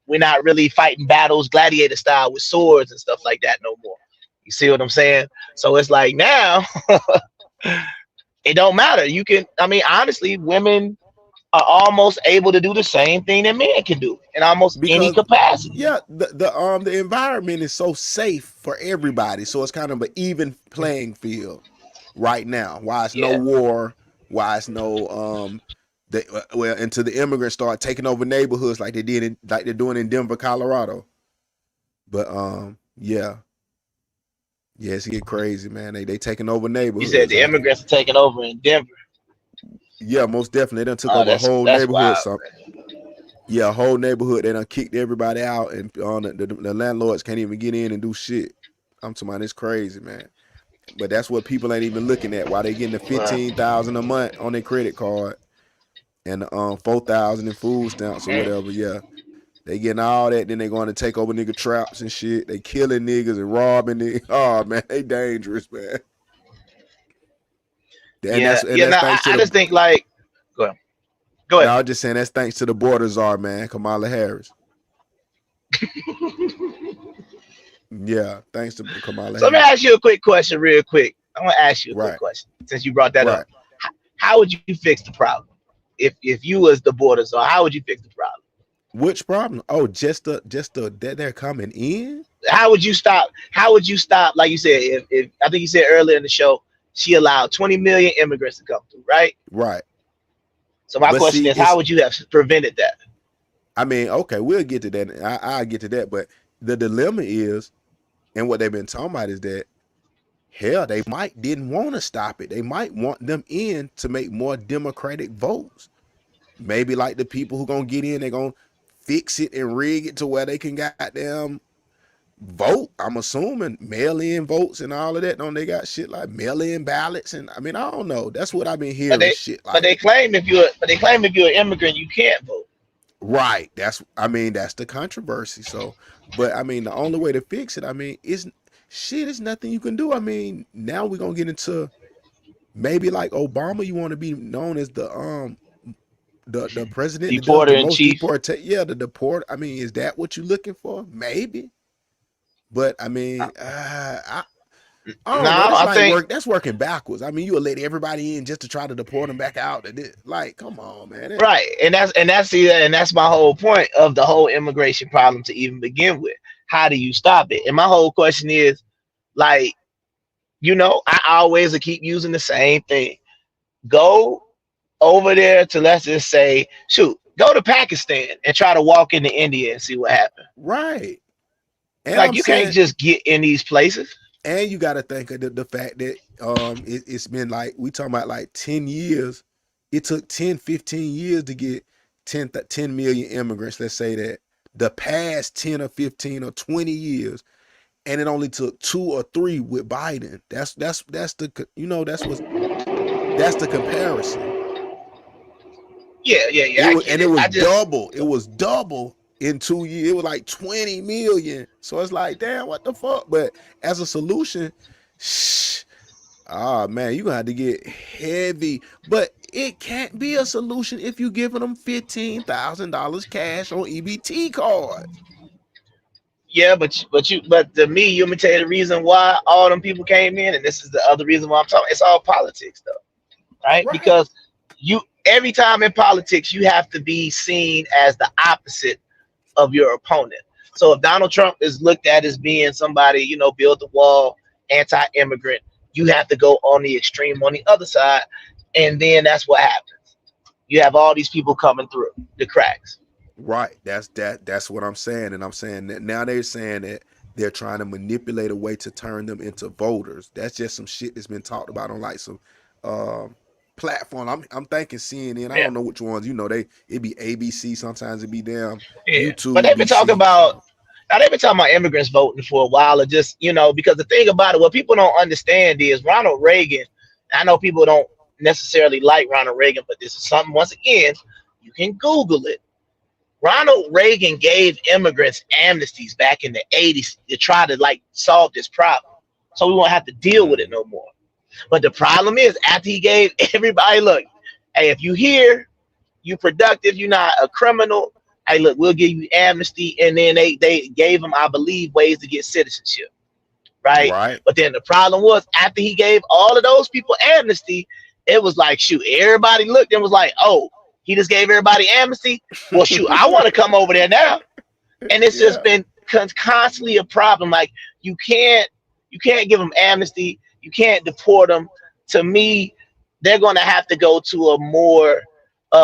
we're not really fighting battles gladiator style with swords and stuff like that no more. You see what I'm saying? So it's like now it don't matter. You can, honestly, women are almost able to do the same thing that men can do in almost any capacity. Yeah, the environment is so safe for everybody, so it's kind of an even playing field right now. Why it's no war? Why it's no until the immigrants start taking over neighborhoods like they're doing in Denver, Colorado. But it's get crazy, man. They taking over neighborhoods. You said the immigrants are taking over in Denver. Yeah, most definitely. They done took over a whole neighborhood. A whole neighborhood. They done kicked everybody out, and the landlords can't even get in and do shit. I'm talking about, it's crazy, man. But that's what people ain't even looking at. Why they getting the $15,000 a month on their credit card and $4,000 in food stamps or whatever. Yeah, they getting all that. Then they going to take over nigga traps and shit. They killing niggas and robbing niggas. Oh man, they dangerous, man. I just think like, go ahead. No, I was just saying that's thanks to the border czar, man, Kamala Harris. Yeah, thanks to Kamala Harris. So let me ask you a quick question real quick. I want to ask you a quick question since you brought that up. How would you fix the problem? If you was the border czar, how would you fix the problem? Which problem? Oh, just the that they're coming in? How would you stop? Like you said, if I think you said earlier in the show, she allowed 20 million immigrants to come through, right? Right. So my question is, how would you have prevented that? I mean, okay, we'll get to that. I'll get to that. But the dilemma is, and what they've been talking about is that, hell, they didn't want to stop it. They might want them in to make more Democratic votes. Maybe like the people who gonna get in, they're gonna fix it and rig it to where they can goddamn vote. I'm assuming mail-in votes and all of that. Don't they got shit like mail-in ballots? And I mean, I don't know. That's what I've been hearing. But they claim if you're an immigrant, you can't vote. Right. That's the controversy. So, but I mean, the only way to fix it, I mean, it's nothing you can do. I mean, now we're gonna get into maybe like Obama. You want to be known as the president, deporter in chief. The deport. I mean, is that what you're looking for? Maybe. But I mean, I don't know. That's working backwards. I mean, you'll let everybody in just to try to deport them back out. Like, come on, man. Right, and that's my whole point of the whole immigration problem to even begin with. How do you stop it? And my whole question is, like, I always keep using the same thing. Go over there to, let's just say, go to Pakistan and try to walk into India and see what happens. Right. And like, you can't just get in these places. And you got to think of the fact that it's been like, we talking about like 10 years. It took 10, 15 years to get 10 million immigrants. Let's say that the past 10 or 15 or 20 years. And it only took 2 or 3 with Biden. That's the comparison. Yeah. It was double. It was double in 2 years. It was like 20 million. So it's like, damn, what the fuck? But as a solution, man, you're gonna have to get heavy. But it can't be a solution if you giving them $15,000 cash on EBT card. Yeah, but to me, let me tell you the reason why all them people came in, and this is the other reason why I'm talking. It's all politics, though, right? Because every time in politics, you have to be seen as the opposite of your opponent. So if Donald Trump is looked at as being somebody, build the wall, anti-immigrant, you have to go on the extreme on the other side, and then that's what happens. You have all these people coming through the cracks. Right. That's what I'm saying. And I'm saying that now they're saying that they're trying to manipulate a way to turn them into voters. That's just some shit that's been talked about on like some platform. I'm thinking CNN. I don't know which ones. You know, it be ABC. Sometimes it be damn YouTube. But they've been talking about. Now they've been talking about immigrants voting for a while, or just, you know, because the thing about it, what people don't understand is Ronald Reagan. I know people don't necessarily like Ronald Reagan, but this is something, once again, you can Google it. Ronald Reagan gave immigrants amnesties back in the 80s to try to like solve this problem, so we won't have to deal with it no more. But the problem is, after he gave everybody, look, hey, if you here, you productive, you're not a criminal. Hey, look, we'll give you amnesty. And then they gave him, I believe, ways to get citizenship. Right. But then the problem was, after he gave all of those people amnesty, it was like, shoot, everybody looked and was like, oh, he just gave everybody amnesty. Well, shoot, I want to come over there now. And it's just been constantly a problem. Like, you can't give them amnesty. You can't deport them. To me, they're going to have to go to a more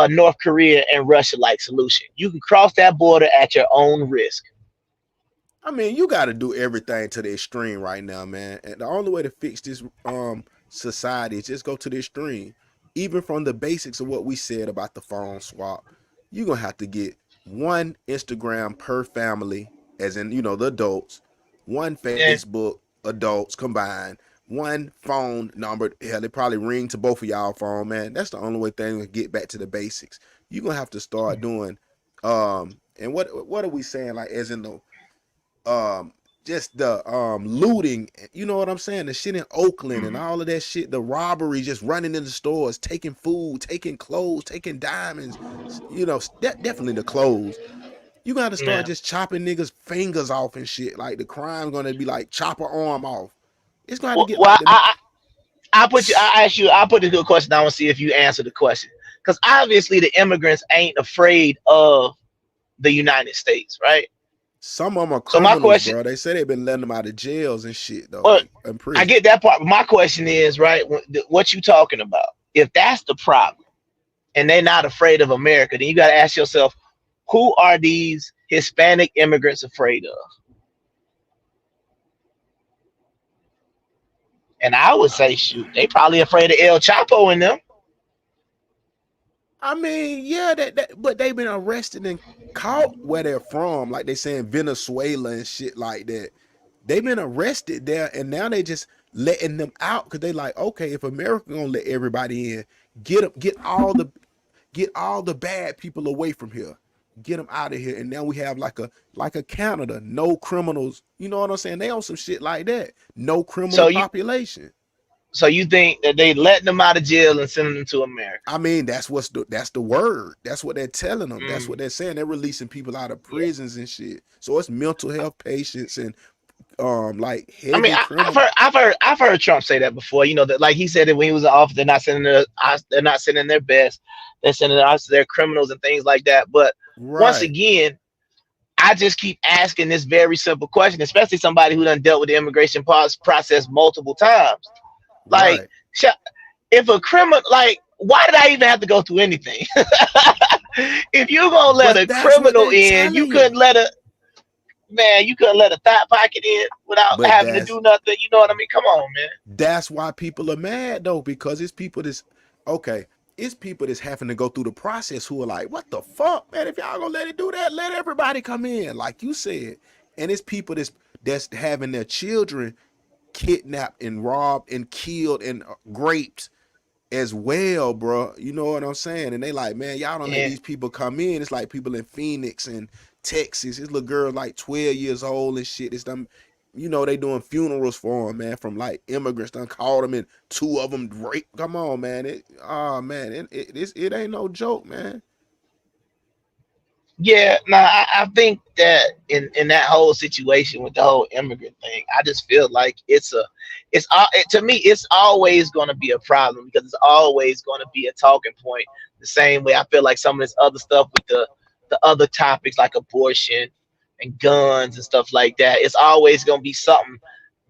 North Korea and Russia-like solution. You can cross that border at your own risk. I mean, you got to do everything to the extreme right now, man. And the only way to fix this society is just go to the extreme. Even from the basics of what we said about the phone swap, you're going to have to get one Instagram per family, as in, you know, the adults, one Facebook, adults combined, one phone number. Hell, they probably ring to both of y'all phone, man. That's the only way things get back to the basics. You're gonna have to start doing and what are we saying, like, as in the just the looting, you know what I'm saying, the shit in Oakland and all of that shit, the robbery, just running into stores, taking food, taking clothes, taking diamonds, you know, definitely the clothes. You gotta start just chopping niggas' fingers off and shit. Like, the crime's gonna be like chop her arm off. It's going to get. Well, I'll put this good question. I want to see if you answer the question, because obviously the immigrants ain't afraid of the United States, right? Some of them are criminals, so my question, bro. They say they've been letting them out of jails and shit, though. Well, I get that part. But my question is, right, what you talking about? If that's the problem, and they're not afraid of America, then you got to ask yourself, who are these Hispanic immigrants afraid of? And I would say, shoot, they probably afraid of El Chapo and them. I mean, yeah, but they've been arrested and caught where they're from, like they say in Venezuela and shit like that. They've been arrested there, and now they just letting them out because they like, okay, if America gonna let everybody in, get all the bad people away from here, get them out of here, and now we have like a Canada, no criminals. You know what I'm saying? They on some shit like that. No criminal population. So you think that they letting them out of jail and sending them to America? I mean, that's the word. That's what they're telling them. That's what they're saying. They're releasing people out of prisons and shit. So it's mental health patients and like heavy. I mean, I've heard Trump say that before. You know, that, like he said that when he was in office, they're not sending their best. They're sending us their criminals and things like that. But once again, I just keep asking this very simple question, especially somebody who done dealt with the immigration process multiple times. Like, if a criminal, like, why did I even have to go through anything? If you're gonna let a criminal in, you couldn't let a thought pocket in without having to do nothing. You know what I mean? Come on, man. That's why people are mad though, because it's people that's it's people that's having to go through the process who are like, what the fuck, man? If y'all gonna let it do that, let everybody come in, like you said. And it's people that's having their children kidnapped and robbed and killed and raped as well, bro. You know what I'm saying? And they like, man, y'all don't let these people come in. It's like people in Phoenix and Texas. This little girl like 12 years old and shit. It's them, you know, they doing funerals for them, man, from like immigrants done called them and 2 of them raped. Come on, man. It ain't no joke, man. Yeah, I think that in that whole situation with the whole immigrant thing, I just feel like to me, it's always going to be a problem because it's always going to be a talking point. The same way I feel like some of this other stuff with the other topics like abortion and guns and stuff like that, it's always going to be something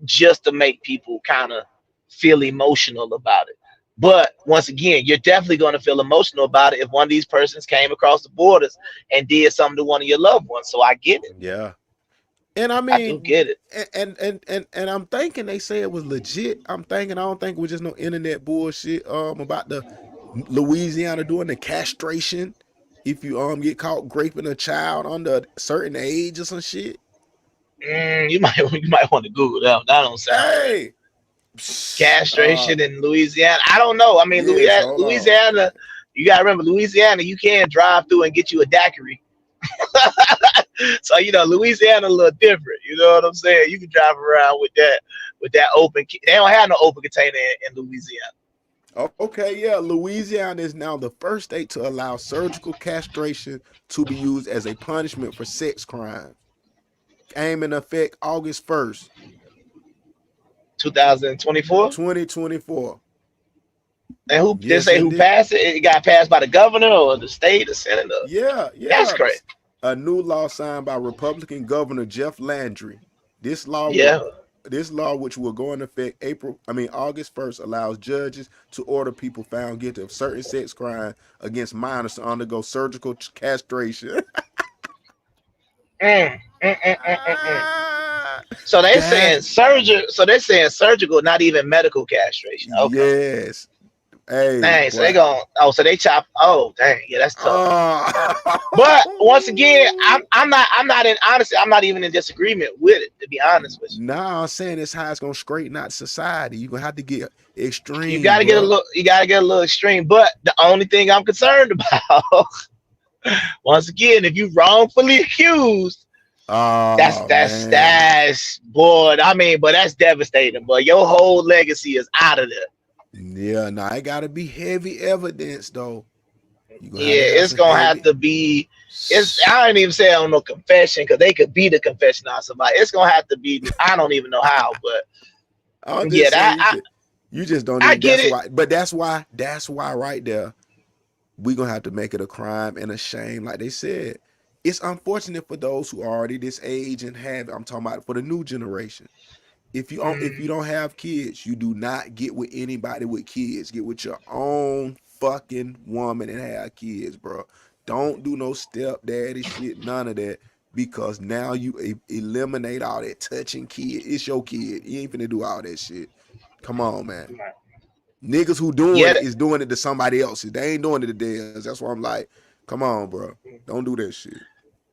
just to make people kind of feel emotional about it. But once again, you're definitely going to feel emotional about it if one of these persons came across the borders and did something to one of your loved ones. So I get it. Yeah. And I mean, I do get it. And I'm thinking they say it was legit. I don't think it was just no internet bullshit. About the Louisiana doing the castration if you get caught raping a child under a certain age or some shit. You might want to Google that. That don't sound right. Castration in Louisiana. I don't know. I mean, Louisiana. You gotta remember, Louisiana. You can drive through and get you a daiquiri. So Louisiana a little different. You know what I'm saying? You can drive around with that open. They don't have no open container in Louisiana. Oh, okay, yeah. Louisiana is now the first state to allow surgical castration to be used as a punishment for sex crime. Came in effect August 1st. 2024? 2024. And who passed it? It got passed by the governor or the state or senator? Yeah. That's crazy. A new law signed by Republican Governor Jeff Landry. This law, which will go into effect August 1st, allows judges to order people found guilty of certain sex crimes against minors to undergo surgical castration. So they're saying surgery. So they're saying surgical, not even medical castration. Okay. Yes. Hey, dang, so they going. Oh, so they chop. Oh, dang, yeah, that's tough. But once again, I'm not even in disagreement with it. To be honest with you. Nah, I'm saying it's how it's gonna straighten out society. You're gonna have to get extreme. You gotta get a little. You gotta get a little extreme. But the only thing I'm concerned about, once again, if you wrongfully accused, that's boy. I mean, but that's devastating. But your whole legacy is out of there. Yeah, now it gotta be heavy evidence though. It's gonna have to be. I don't even say I don't know confession because they could be the confession on somebody. It's gonna have to be. I don't even know how, but you just don't. I get it. Why, but that's why right there, we gonna have to make it a crime and a shame, like they said. It's unfortunate for those who are already this age and have. I'm talking about for the new generation. If you don't have kids, you do not get with anybody with kids. Get with your own fucking woman and have kids, bro. Don't do no stepdaddy shit, none of that, because now you eliminate all that touching kid. It's your kid. You ain't finna do all that shit. Come on, man. Niggas who doing it is doing it to somebody else. They ain't doing it to theirs. That's why I'm like, come on, bro. Don't do that shit.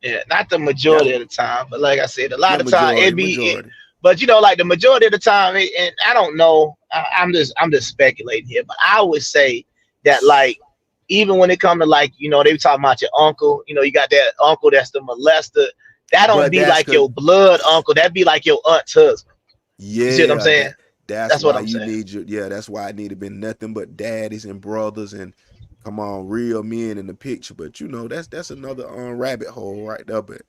Yeah, not the majority of the time, but like I said, a lot of time it be. But like the majority of the time, and I don't know, I'm just speculating here, but I would say that like even when it comes to like they were talking about your uncle, you got that uncle that's the molester. That don't be like your blood uncle. That be like your aunt's husband. Yeah, you see what I'm saying? That's what I'm saying. That's why it need to be nothing but daddies and brothers and come on, real men in the picture. But that's another rabbit hole right there. But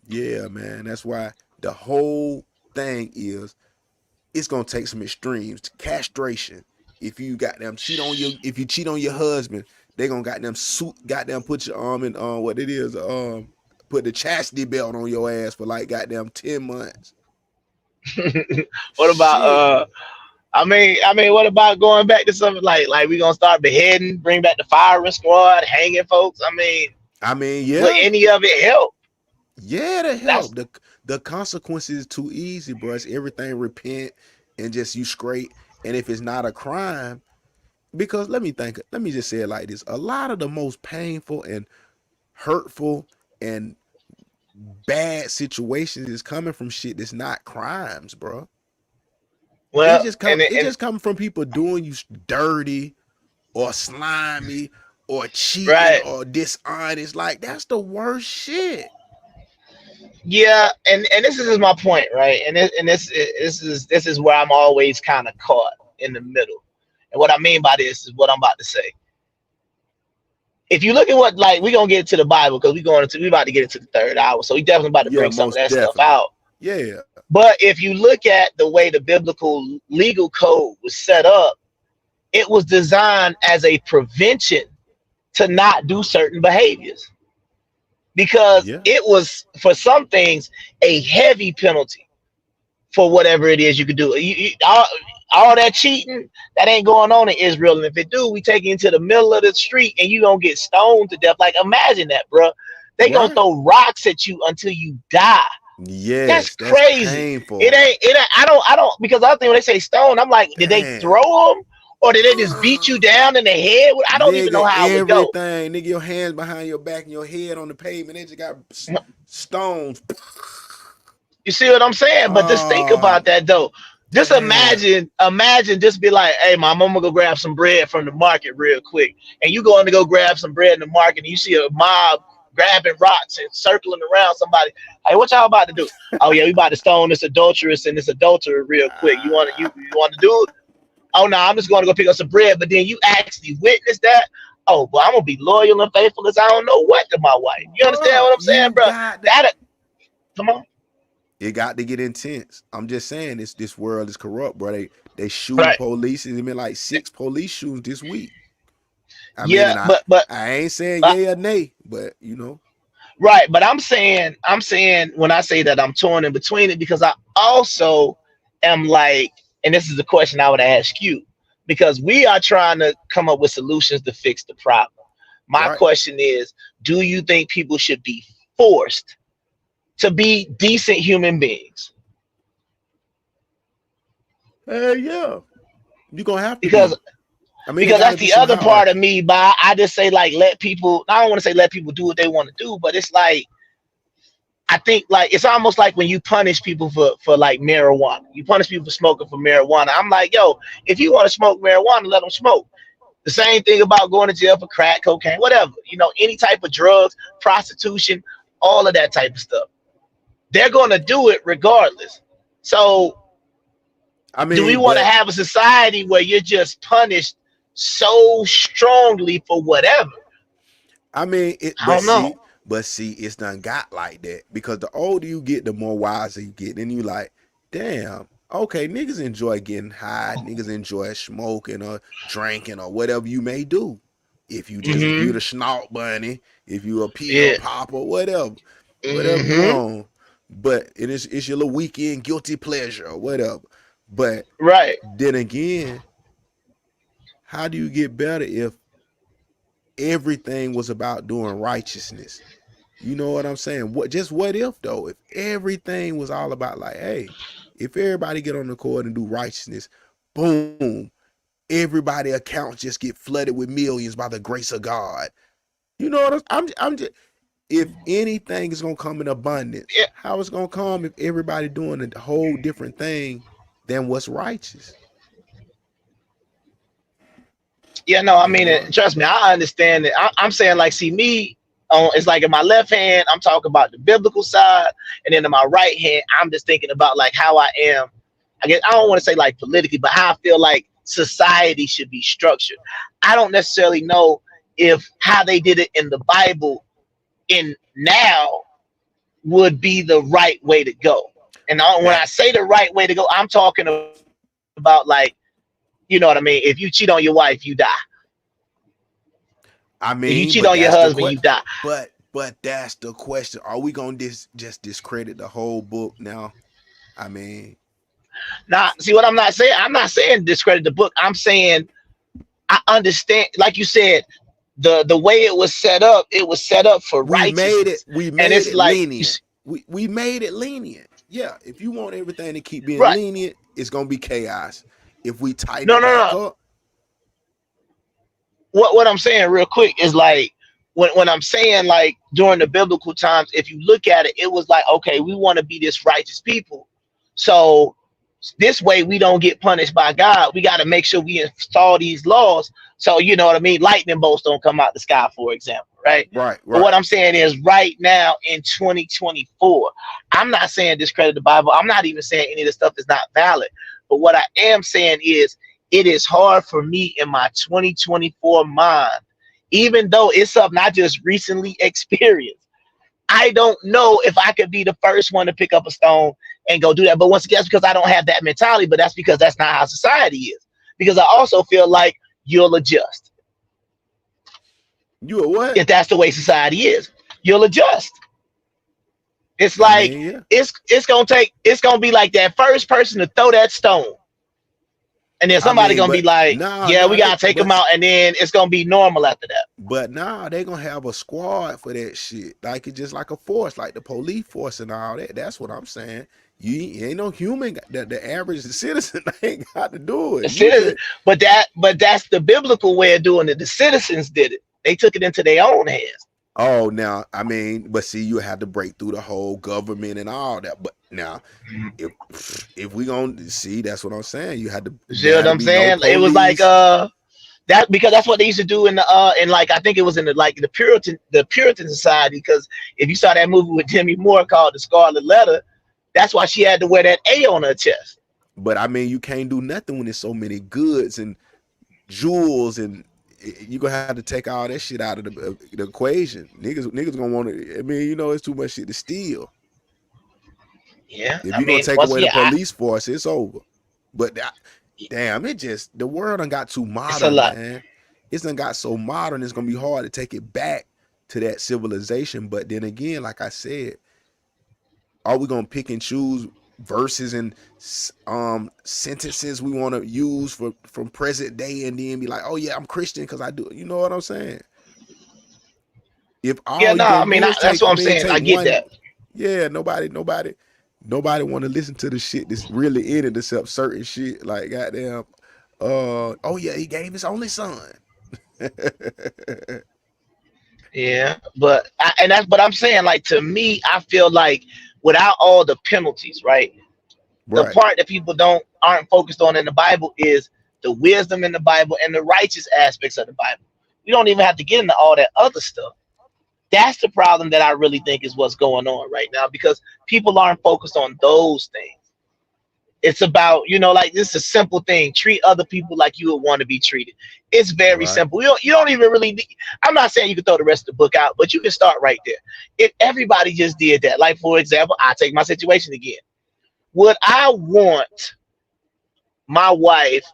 yeah, man, that's why the whole thing is it's gonna take some extremes. Castration. If you cheat on your husband, they gonna goddamn put your arm in what it is, put the chastity belt on your ass for like goddamn 10 months. What about I mean what about going back to something like we gonna start beheading, bring back the firing squad, hanging folks? I mean yeah. Will any of it help? Yeah, to help. The consequences is too easy, bro. It's everything repent and just you straight. And if it's not a crime, because let me just say it like this. A lot of the most painful and hurtful and bad situations is coming from shit that's not crimes, bro. Well, it just comes from people doing you dirty or slimy or cheating or dishonest. Like that's the worst shit. Yeah, and this is my point, right? And this is where I'm always kind of caught in the middle. And what I mean by this is what I'm about to say. If you look at what we're gonna get into the Bible because we about to get into the third hour, so we definitely about to bring some of that stuff out. Yeah. But if you look at the way the biblical legal code was set up, it was designed as a prevention to not do certain behaviors. Because it was, for some things, a heavy penalty for whatever it is you could do. All that cheating, that ain't going on in Israel. And if it do, we take you into the middle of the street and you gonna get stoned to death. Like, imagine that, bro. They gonna throw rocks at you until you die Yes, That's crazy. painful. It ain't. I don't. Because I think when they say stone, I'm like, did they throw them or did they just beat you down in the head? I don't even know how it would go. Everything, nigga, your hands behind your back and your head on the pavement. They just got stones. You see what I'm saying? But just think about that though. Just imagine just be like, hey, mom, I'm gonna go grab some bread from the market real quick. And you going to go grab some bread in the market and you see a mob grabbing rocks and circling around somebody. Hey, what y'all about to do? Oh yeah, we about to stone this adulteress and this adulterer real quick. You want to do it? Oh no, I'm just going to go pick up some bread. But then you actually witness that. Oh, but I'm gonna be loyal and faithful as I don't know what to my wife. You understand what I'm saying, bro? Come on. It got to get intense. I'm just saying this world is corrupt, bro. They shoot police. There's been like 6 police shootings this week. I mean, but I ain't saying yay or nay, but you know. Right, but I'm saying when I say that I'm torn in between it, because I also am like, and this is the question I would ask you, because we are trying to come up with solutions to fix the problem. My question is, do you think people should be forced to be decent human beings? Yeah, you're gonna have to, because that's the other part of me. But I just say, like, let people. I don't want to say let people do what they want to do, but it's like, I think like it's almost like when you punish people for like marijuana. You punish people for smoking for marijuana. I'm like, yo, if you want to smoke marijuana, let them smoke. The same thing about going to jail for crack, cocaine, whatever. You know, any type of drugs, prostitution, all of that type of stuff. They're going to do it regardless. So, I mean, do we want to have a society where you're just punished so strongly for whatever? I mean, I don't know. But see, it's done got like that, because the older you get, the more wiser you get. And you like, damn, okay, niggas enjoy getting high, niggas enjoy smoking or drinking or whatever you may do. If you just if you the snort bunny, if you a peel popper, whatever you on. But it's your little weekend guilty pleasure or whatever. But then again, how do you get better if everything was about doing righteousness? You know what I'm saying? What if though? If everything was all about like, hey, if everybody get on the court and do righteousness, boom, everybody accounts just get flooded with millions by the grace of God. You know what I'm just. If anything is gonna come in abundance, how it's gonna come if everybody doing a whole different thing than what's righteous? Yeah, no, I mean, trust me, I understand it. I'm saying, like, see me. It's like in my left hand, I'm talking about the biblical side, and then in my right hand, I'm just thinking about like how I am. I guess I don't want to say like politically, but how I feel like society should be structured. I don't necessarily know if how they did it in the Bible in now would be the right way to go. And when I say the right way to go, I'm talking about like, you know what I mean? If you cheat on your wife, you die. I mean, if you cheat on your husband, you die. But that's the question. Are we gonna just discredit the whole book now? I mean, see what I'm not saying. I'm not saying discredit the book. I'm saying I understand, like you said, the way it was set up. It was set up for righteousness. We made it lenient. We made it lenient. Yeah, if you want everything to keep being lenient, it's gonna be chaos. If we tighten up. What I'm saying real quick is like when I'm saying like during the biblical times, if you look at it, it was like, okay, we want to be this righteous people. So this way we don't get punished by God. We got to make sure we install these laws. So, you know what I mean? Lightning bolts don't come out the sky, for example, right? Right. But what I'm saying is right now in 2024, I'm not saying discredit the Bible. I'm not even saying any of the stuff is not valid. But what I am saying is it is hard for me in my 2024 mind, even though it's something I just recently experienced. I don't know if I could be the first one to pick up a stone and go do that. But once again, that's because I don't have that mentality, but that's because that's not how society is. Because I also feel like you'll adjust. You a what? If that's the way society is, you'll adjust. It's like, it's gonna be like that first person to throw that stone. And then somebody gonna be like, we gotta take them out, and then it's gonna be normal after that. But they gonna have a squad for that shit. Like it's just like a force, like the police force and all that. That's what I'm saying. You ain't no human. The average citizen ain't got to do it. But that's the biblical way of doing it. The citizens did it. They took it into their own hands. Oh, now but see, you have to break through the whole government and all that. But now, if we gonna see, that's what I'm saying. You had to. You know what I'm saying? It was like that because that's what they used to do in like I think it was in the Puritan society. Because if you saw that movie with Demi Moore called The Scarlet Letter, that's why she had to wear that A on her chest. But I mean, you can't do nothing when there's so many goods and jewels and. You're gonna have to take all that shit out of the equation. Niggas gonna want to. I mean, it's too much shit to steal. Yeah. If you're gonna take away the police force, it's over. But damn, the world done got too modern, man. It's done got so modern. It's gonna be hard to take it back to that civilization. But then again, like I said, are we gonna pick and choose verses and sentences we want to use from present day and then be like, oh yeah, I'm Christian because I do. You know what I'm saying? If all that's what I'm saying. I get that. Yeah, nobody want to listen to the shit that's really in it except certain shit like goddamn. Oh yeah, he gave his only son. Yeah, but I'm saying, like, to me, I feel like without all the penalties, right? The part that people aren't focused on in the Bible is the wisdom in the Bible and the righteous aspects of the Bible. You don't even have to get into all that other stuff. That's the problem that I really think is what's going on right now, because people aren't focused on those things. It's about, like, this is a simple thing. Treat other people like you would want to be treated. It's very simple. You don't even really need, I'm not saying you can throw the rest of the book out, but you can start right there. If everybody just did that, like, for example, I take my situation again. Would I want my wife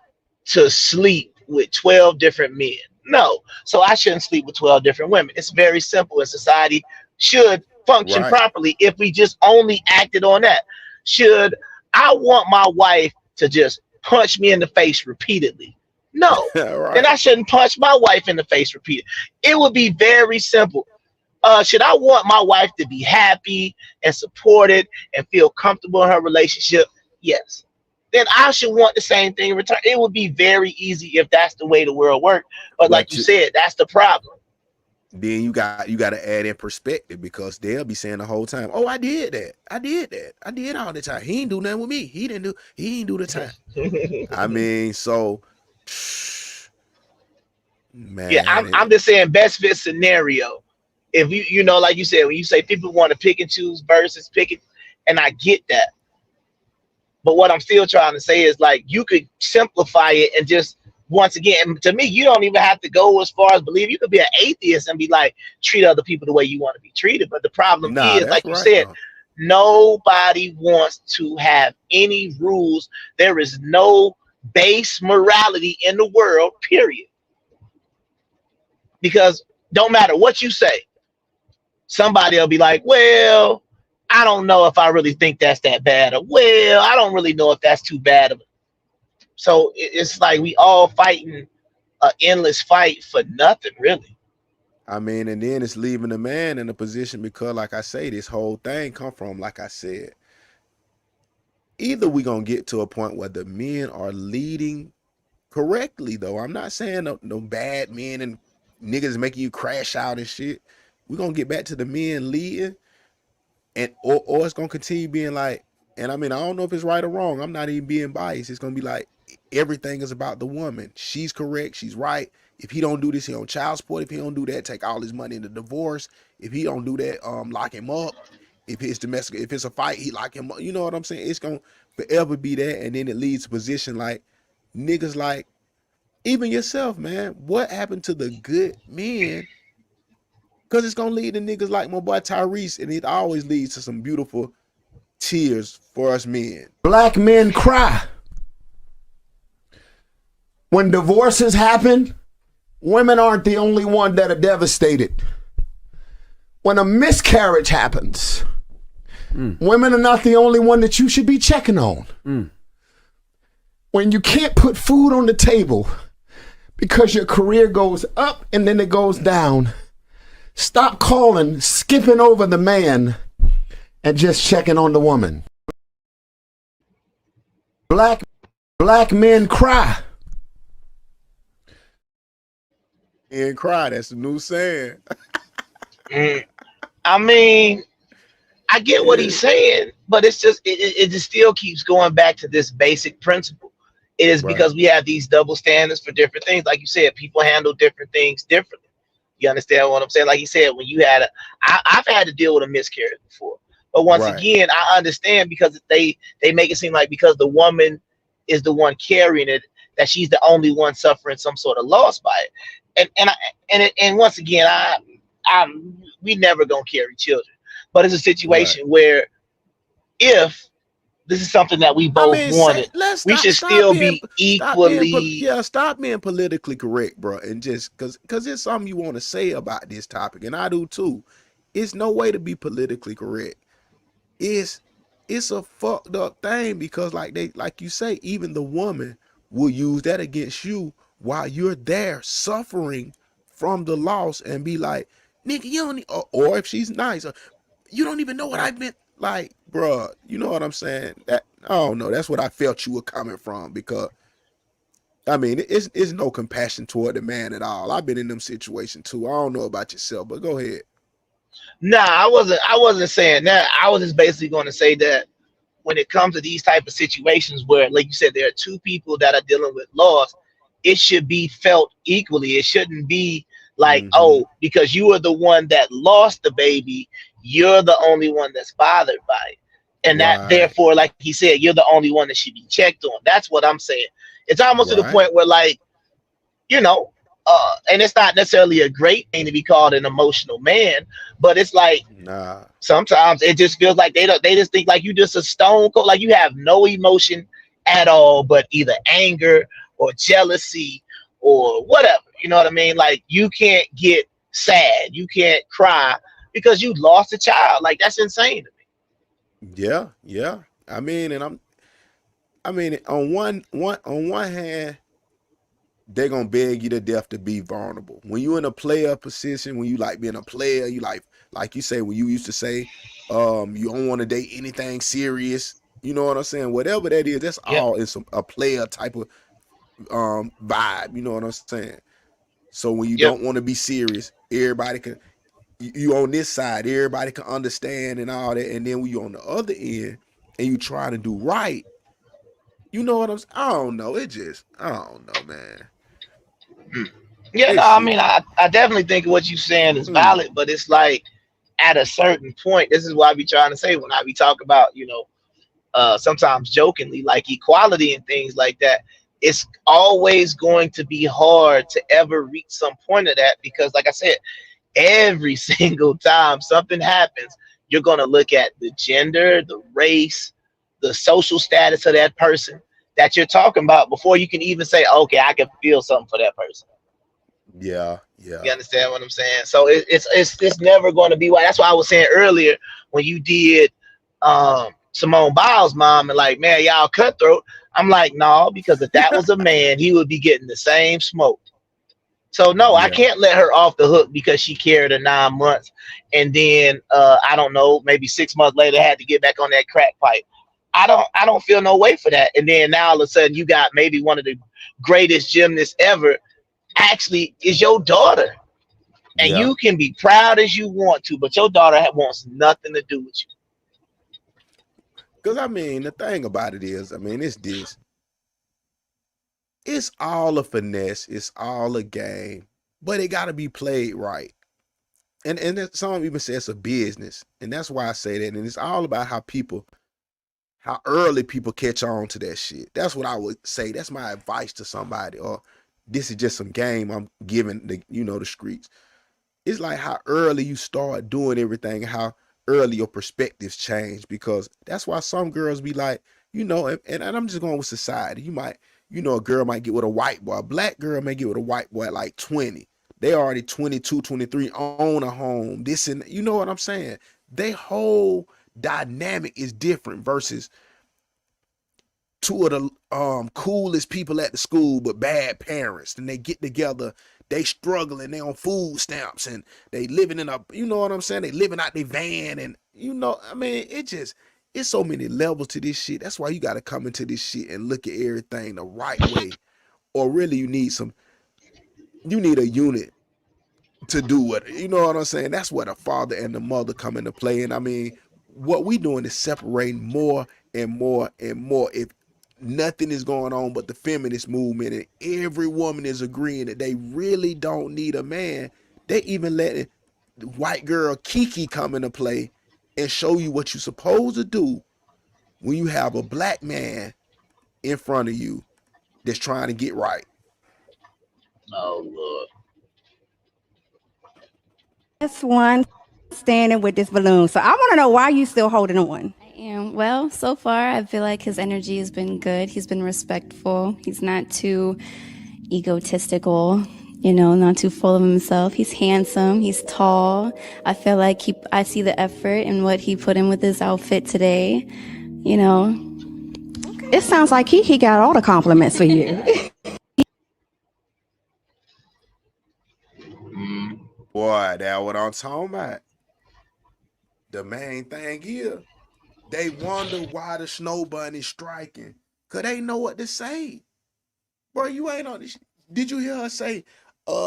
to sleep with 12 different men? No. So I shouldn't sleep with 12 different women. It's very simple, and society should function properly if we just only acted on that. Should I want my wife to just punch me in the face repeatedly? No. Then I shouldn't punch my wife in the face repeatedly. It would be very simple. Should I want my wife to be happy and supported and feel comfortable in her relationship? Yes. Then I should want the same thing in return. It would be very easy if that's the way the world worked. But like you said, that's the problem. Then you got to add in perspective, because they'll be saying the whole time, "Oh, I did that. I did all the time. He didn't do nothing with me. He didn't do the time." I mean, so man. Yeah, I'm just saying best fit scenario. If you like you said, when you say people want to pick and choose versus pick it, and I get that. But what I'm still trying to say is, like, you could simplify it and just, once again, to me, you don't even have to go as far as believe. You could be an atheist and be like, treat other people the way you want to be treated. But the problem is, like you said, nobody wants to have any rules. There is no base morality in the world, period. Because don't matter what you say, somebody will be like, well, I don't know if I really think that's that bad, or well, I don't really know if that's too bad of it. So it's like we all fighting an endless fight for nothing, really. I mean, and then it's leaving the man in a position, because, like I say, this whole thing come from, like I said, either we gonna get to a point where the men are leading correctly, though. I'm not saying no bad men and niggas making you crash out and shit. We're gonna get back to the men leading, and or it's gonna continue being like, and I mean, I don't know if it's right or wrong. I'm not even being biased. It's gonna be like everything is about the woman. She's correct. She's right. If he don't do this, he on child support. If he don't do that, take all his money into divorce. If he don't do that, lock him up. If it's domestic, if it's a fight, he lock him up. You know what I'm saying? It's gonna forever be that, and then it leads to position like niggas, like even yourself, man. What happened to the good men? Because it's gonna lead to niggas like my boy Tyrese, and it always leads to some beautiful tears for us men. Black men cry. When divorces happen, women aren't the only one that are devastated. When a miscarriage happens, women are not the only one that you should be checking on. when you can't put food on the table because your career goes up and then it goes down, stop calling, skipping over the man, and just checking on the woman. Black men cry. And cry. That's a new saying. I mean, I get what he's saying, but it's just it just still keeps going back to this basic principle. It is because we have these double standards for different things. Like you said, people handle different things differently. You understand what I'm saying? Like he said, when you had I've had to deal with a miscarriage before. But once again, I understand because they make it seem like because the woman is the one carrying it, that she's the only one suffering some sort of loss by it. And once again, we never gonna carry children. But it's a situation where if this is something that we both wanted, we should still be equally. Stop being politically correct, bro, and just because it's something you want to say about this topic, and I do too. It's no way to be politically correct. It's a fucked up thing because, like you say, even the woman will use that against you while you're there suffering from the loss and be like, nigga, you don't. Or if she's nice, you don't even know what I've been like, bruh. You know what I'm saying? That I don't know. That's what I felt you were coming from because, I mean, it's no compassion toward the man at all. I've been in them situations too. I don't know about yourself, but go ahead. Nah, I wasn't saying that. I was just basically going to say that when it comes to these type of situations where, like you said, there are two people that are dealing with loss, it should be felt equally. It shouldn't be like, oh, because you are the one that lost the baby, you're the only one that's bothered by it. And that therefore, like he said, you're the only one that should be checked on. That's what I'm saying. It's almost to the point where, like, you know, and it's not necessarily a great thing to be called an emotional man, but it's like sometimes it just feels like they just think like you just a stone cold, like you have no emotion at all, but either anger or jealousy or whatever. You know what I mean? Like you can't get sad, you can't cry because you lost a child. Like that's insane to me. Yeah. I mean, on one hand, they're gonna beg you to death to be vulnerable. When you in a player position, when you like being a player, you like you say, when you used to say, you don't want to date anything serious. You know what I'm saying? Whatever that is, that's all in a player type of vibe. You know what I'm saying? So when you don't want to be serious, everybody can. You on this side, everybody can understand and all that. And then when you on the other end and you trying to do right, you know what I'm saying? I don't know. I don't know, man. Yeah, no, I mean, I definitely think what you're saying is valid, but it's like at a certain point, this is what I be trying to say when I be talking about, you know, sometimes jokingly, like equality and things like that. It's always going to be hard to ever reach some point of that because, like I said, every single time something happens, you're going to look at the gender, the race, the social status of that person that you're talking about before you can even say, okay, I can feel something for that person. Yeah. You understand what I'm saying? So it's never going to be why. That's why I was saying earlier when you did Simone Biles' mom and like, man, y'all cutthroat. I'm like, no, because if that was a man, he would be getting the same smoke. So no, I can't let her off the hook because she carried her 9 months, and then I don't know, maybe 6 months later had to get back on that crack pipe. I don't feel no way for that. And then now all of a sudden you got maybe one of the greatest gymnasts ever actually is your daughter. And you can be proud as you want to, but your daughter wants nothing to do with you. Because I mean, the thing about it is, I mean, it's this. It's all a finesse. It's all a game, but it got to be played right. And some even say it's a business, and that's why I say that. And it's all about how early people catch on to that shit. That's what I would say. That's my advice to somebody. Or this is just some game I'm giving the streets. It's like how early you start doing everything, how early your perspectives change. Because that's why some girls be like, and I'm just going with society. A girl might get with a white boy. A black girl may get with a white boy at like 20. They already 22, 23, own a home. This and you know what I'm saying? They whole dynamic is different versus two of the coolest people at the school, but bad parents. And they get together, they struggling, they on food stamps, and they living in a, you know what I'm saying? They living out their van, and you know, I mean, it's so many levels to this shit. That's why you got to come into this shit and look at everything the right way. Or really you need a unit to do it. You know what I'm saying? That's where the father and the mother come into play. And I mean, what we doing is separating more and more and more. If nothing is going on but the feminist movement, and every woman is agreeing that they really don't need a man, they even letting the white girl Kiki come into play and show you what you're supposed to do when you have a black man in front of you that's trying to get right. Oh, Lord. This one standing with this balloon. So I want to know why you still holding on. Well, so far, I feel like his energy has been good. He's been respectful. He's not too egotistical, you know, not too full of himself. He's handsome. He's tall. I feel like I see the effort in what he put in with his outfit today, you know. It sounds like he got all the compliments for you. Boy, that's what I'm talking about. The main thing here, they wonder why the snow bunny's striking. Cause they know what to say. Bro, you ain't on this. Did you hear her say,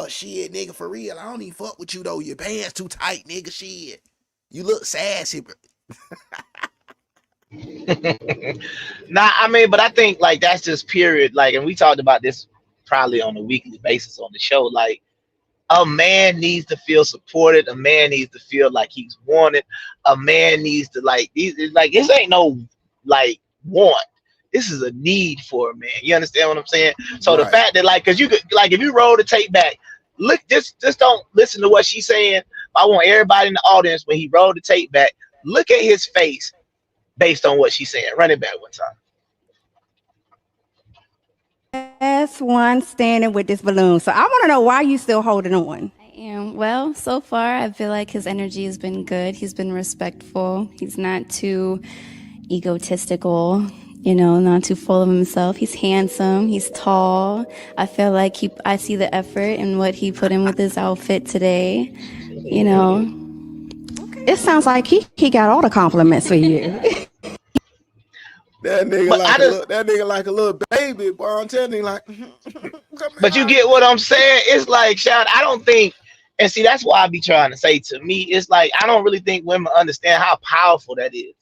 shit, nigga, for real, I don't even fuck with you though. Your pants too tight, nigga, shit. You look sassy, bro. Nah, I mean, but I think like that's just period. Like, and we talked about this probably on a weekly basis on the show. Like, a man needs to feel supported. A man needs to feel like he's wanted. A man needs to like this ain't no like want. This is a need for a man. You understand what I'm saying? So the fact that like, cause you could like if you roll the tape back, look, just don't listen to what she's saying. I want everybody in the audience when he rolled the tape back, look at his face based on what she's saying. Run it back one time. Last one standing with this balloon. So I want to know why you still holding on. Well, so far, I feel like his energy has been good. He's been respectful. He's not too egotistical, you know, not too full of himself. He's handsome. He's tall. I feel like I see the effort in what he put in with his outfit today, you know. It sounds like he got all the compliments for you. That nigga like a little baby, boy. I'm telling you, like. But you get what I'm saying? It's like, Sean, I don't think, and see, that's why I be trying to say to me, it's like, I don't really think women understand how powerful that is.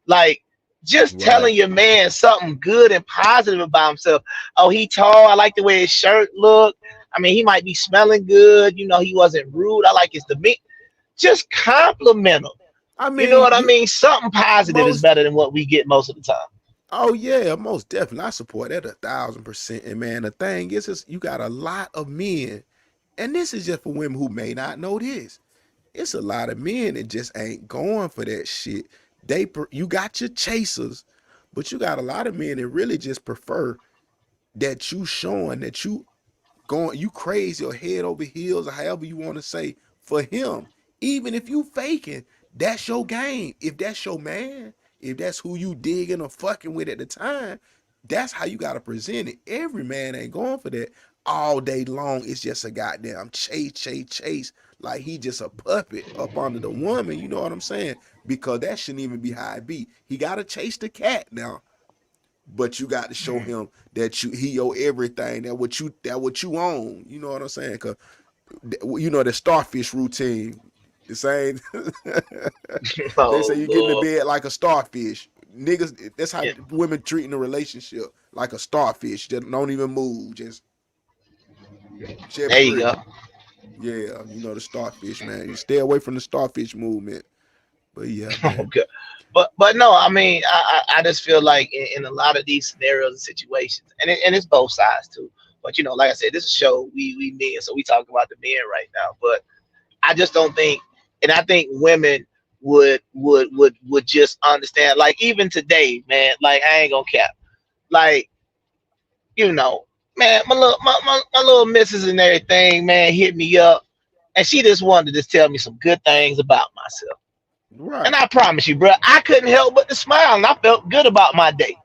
Like, just telling your man something good and positive about himself. Oh, he tall. I like the way his shirt look. I mean, he might be smelling good. You know, he wasn't rude. I like his demeanor. Just compliment him. I mean, you know what I mean? Something positive is better than what we get most of the time. Oh yeah, most definitely. I support that 1,000%. And man, the thing is you got a lot of men, and this is just for women who may not know this. It's a lot of men that just ain't going for that shit. You got your chasers, but you got a lot of men that really just prefer that you showing that you crazy or head over heels or however you want to say for him. Even if you faking, that's your game. If that's your man, if that's who you digging or fucking with at the time, that's how you got to present it. Every man ain't going for that all day long. It's just a goddamn chase. Like he just a puppet up under the woman. You know what I'm saying? Because that shouldn't even be how it be. He got to chase the cat now. But you got to show him that he your everything, that what you own. You know what I'm saying? Because, you know, the starfish routine. The same. They say you get in the bed like a starfish. Niggas, that's how women treating a relationship, like a starfish that don't even move. Just there you go. Yeah, you know the starfish, man. You stay away from the starfish movement. But yeah. Okay. But no, I mean, I just feel like in a lot of these scenarios and situations, and it's both sides too. But you know, like I said, this is a show we men, so we talk about the men right now. But I just don't think. And I think women would just understand, like even today, man, like I ain't gonna cap. Like, you know, man, my little missus and everything, man, hit me up and she just wanted to just tell me some good things about myself. Right. And I promise you, bro, I couldn't help but to smile and I felt good about my day.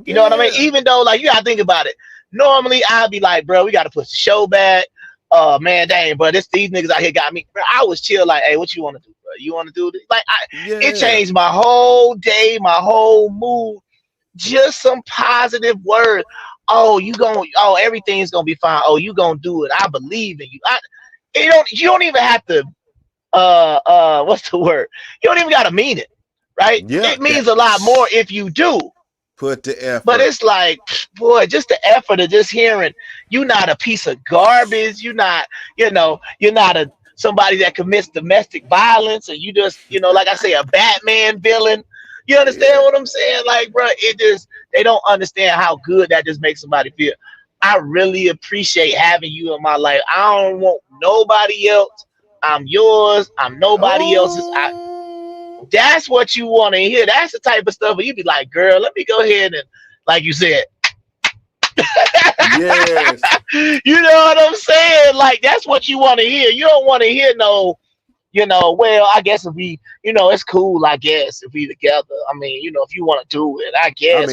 You know what I mean? Even though, like, you gotta think about it. Normally, I'd be like, bro, we gotta put the show back. Man, dang, bro, these niggas out here got me. Bro, I was chill, like, hey, what you want to do, bro? You want to do this? Like, it changed my whole day, my whole mood. Just some positive words. Oh, everything's gonna be fine. Oh, you gonna do it. I believe in you. You don't even have to. What's the word? You don't even gotta mean it, right? Yeah, it means a lot more if you do. Put the effort. But it's like, boy, just the effort of just hearing you're not a piece of garbage. You're not, you're not somebody that commits domestic violence, and you just, like I say, a Batman villain. You understand what I'm saying? Like, bro, they don't understand how good that just makes somebody feel. I really appreciate having you in my life. I don't want nobody else. I'm yours. I'm nobody else's. That's what you want to hear. That's the type of stuff where you be like, girl, let me go ahead and, like you said. Yes. You know what I'm saying? Like, that's what you want to hear. You don't want to hear no, well, I guess if we, it's cool, I guess, if we together. I mean, if you want to do it, I guess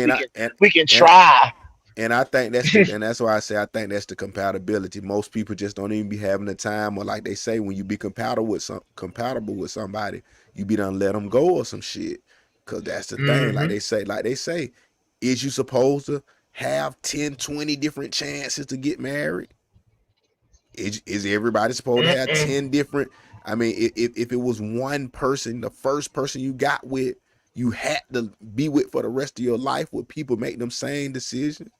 we can try. And I think and that's why I say I think that's the compatibility. Most people just don't even be having the time, or like they say, when you be compatible with somebody, you be done let them go or some shit. Cause that's the thing. Like they say, is you supposed to have 10, 20 different chances to get married? Is everybody supposed to have 10 different? I mean, if it was one person, the first person you got with, you had to be with for the rest of your life, would people make them same decision?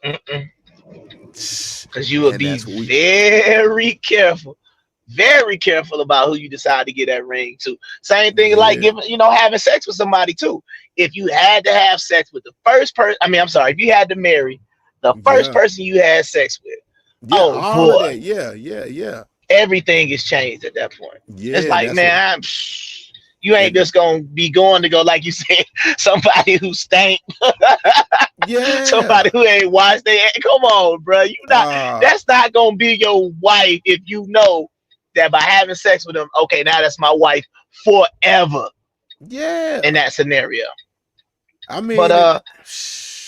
Because you would be very careful about who you decide to get that ring to. Same thing like having sex with somebody too. If you had to have sex with the first person, if you had to marry the first person you had sex with, everything is changed at that point. It's like, man, you ain't just gonna be going to go, like you said, somebody who stank. Somebody who ain't washed their hands. Come on, bro. That's not gonna be your wife if you know that by having sex with them, okay, now that's my wife forever. Yeah. In that scenario. I mean, but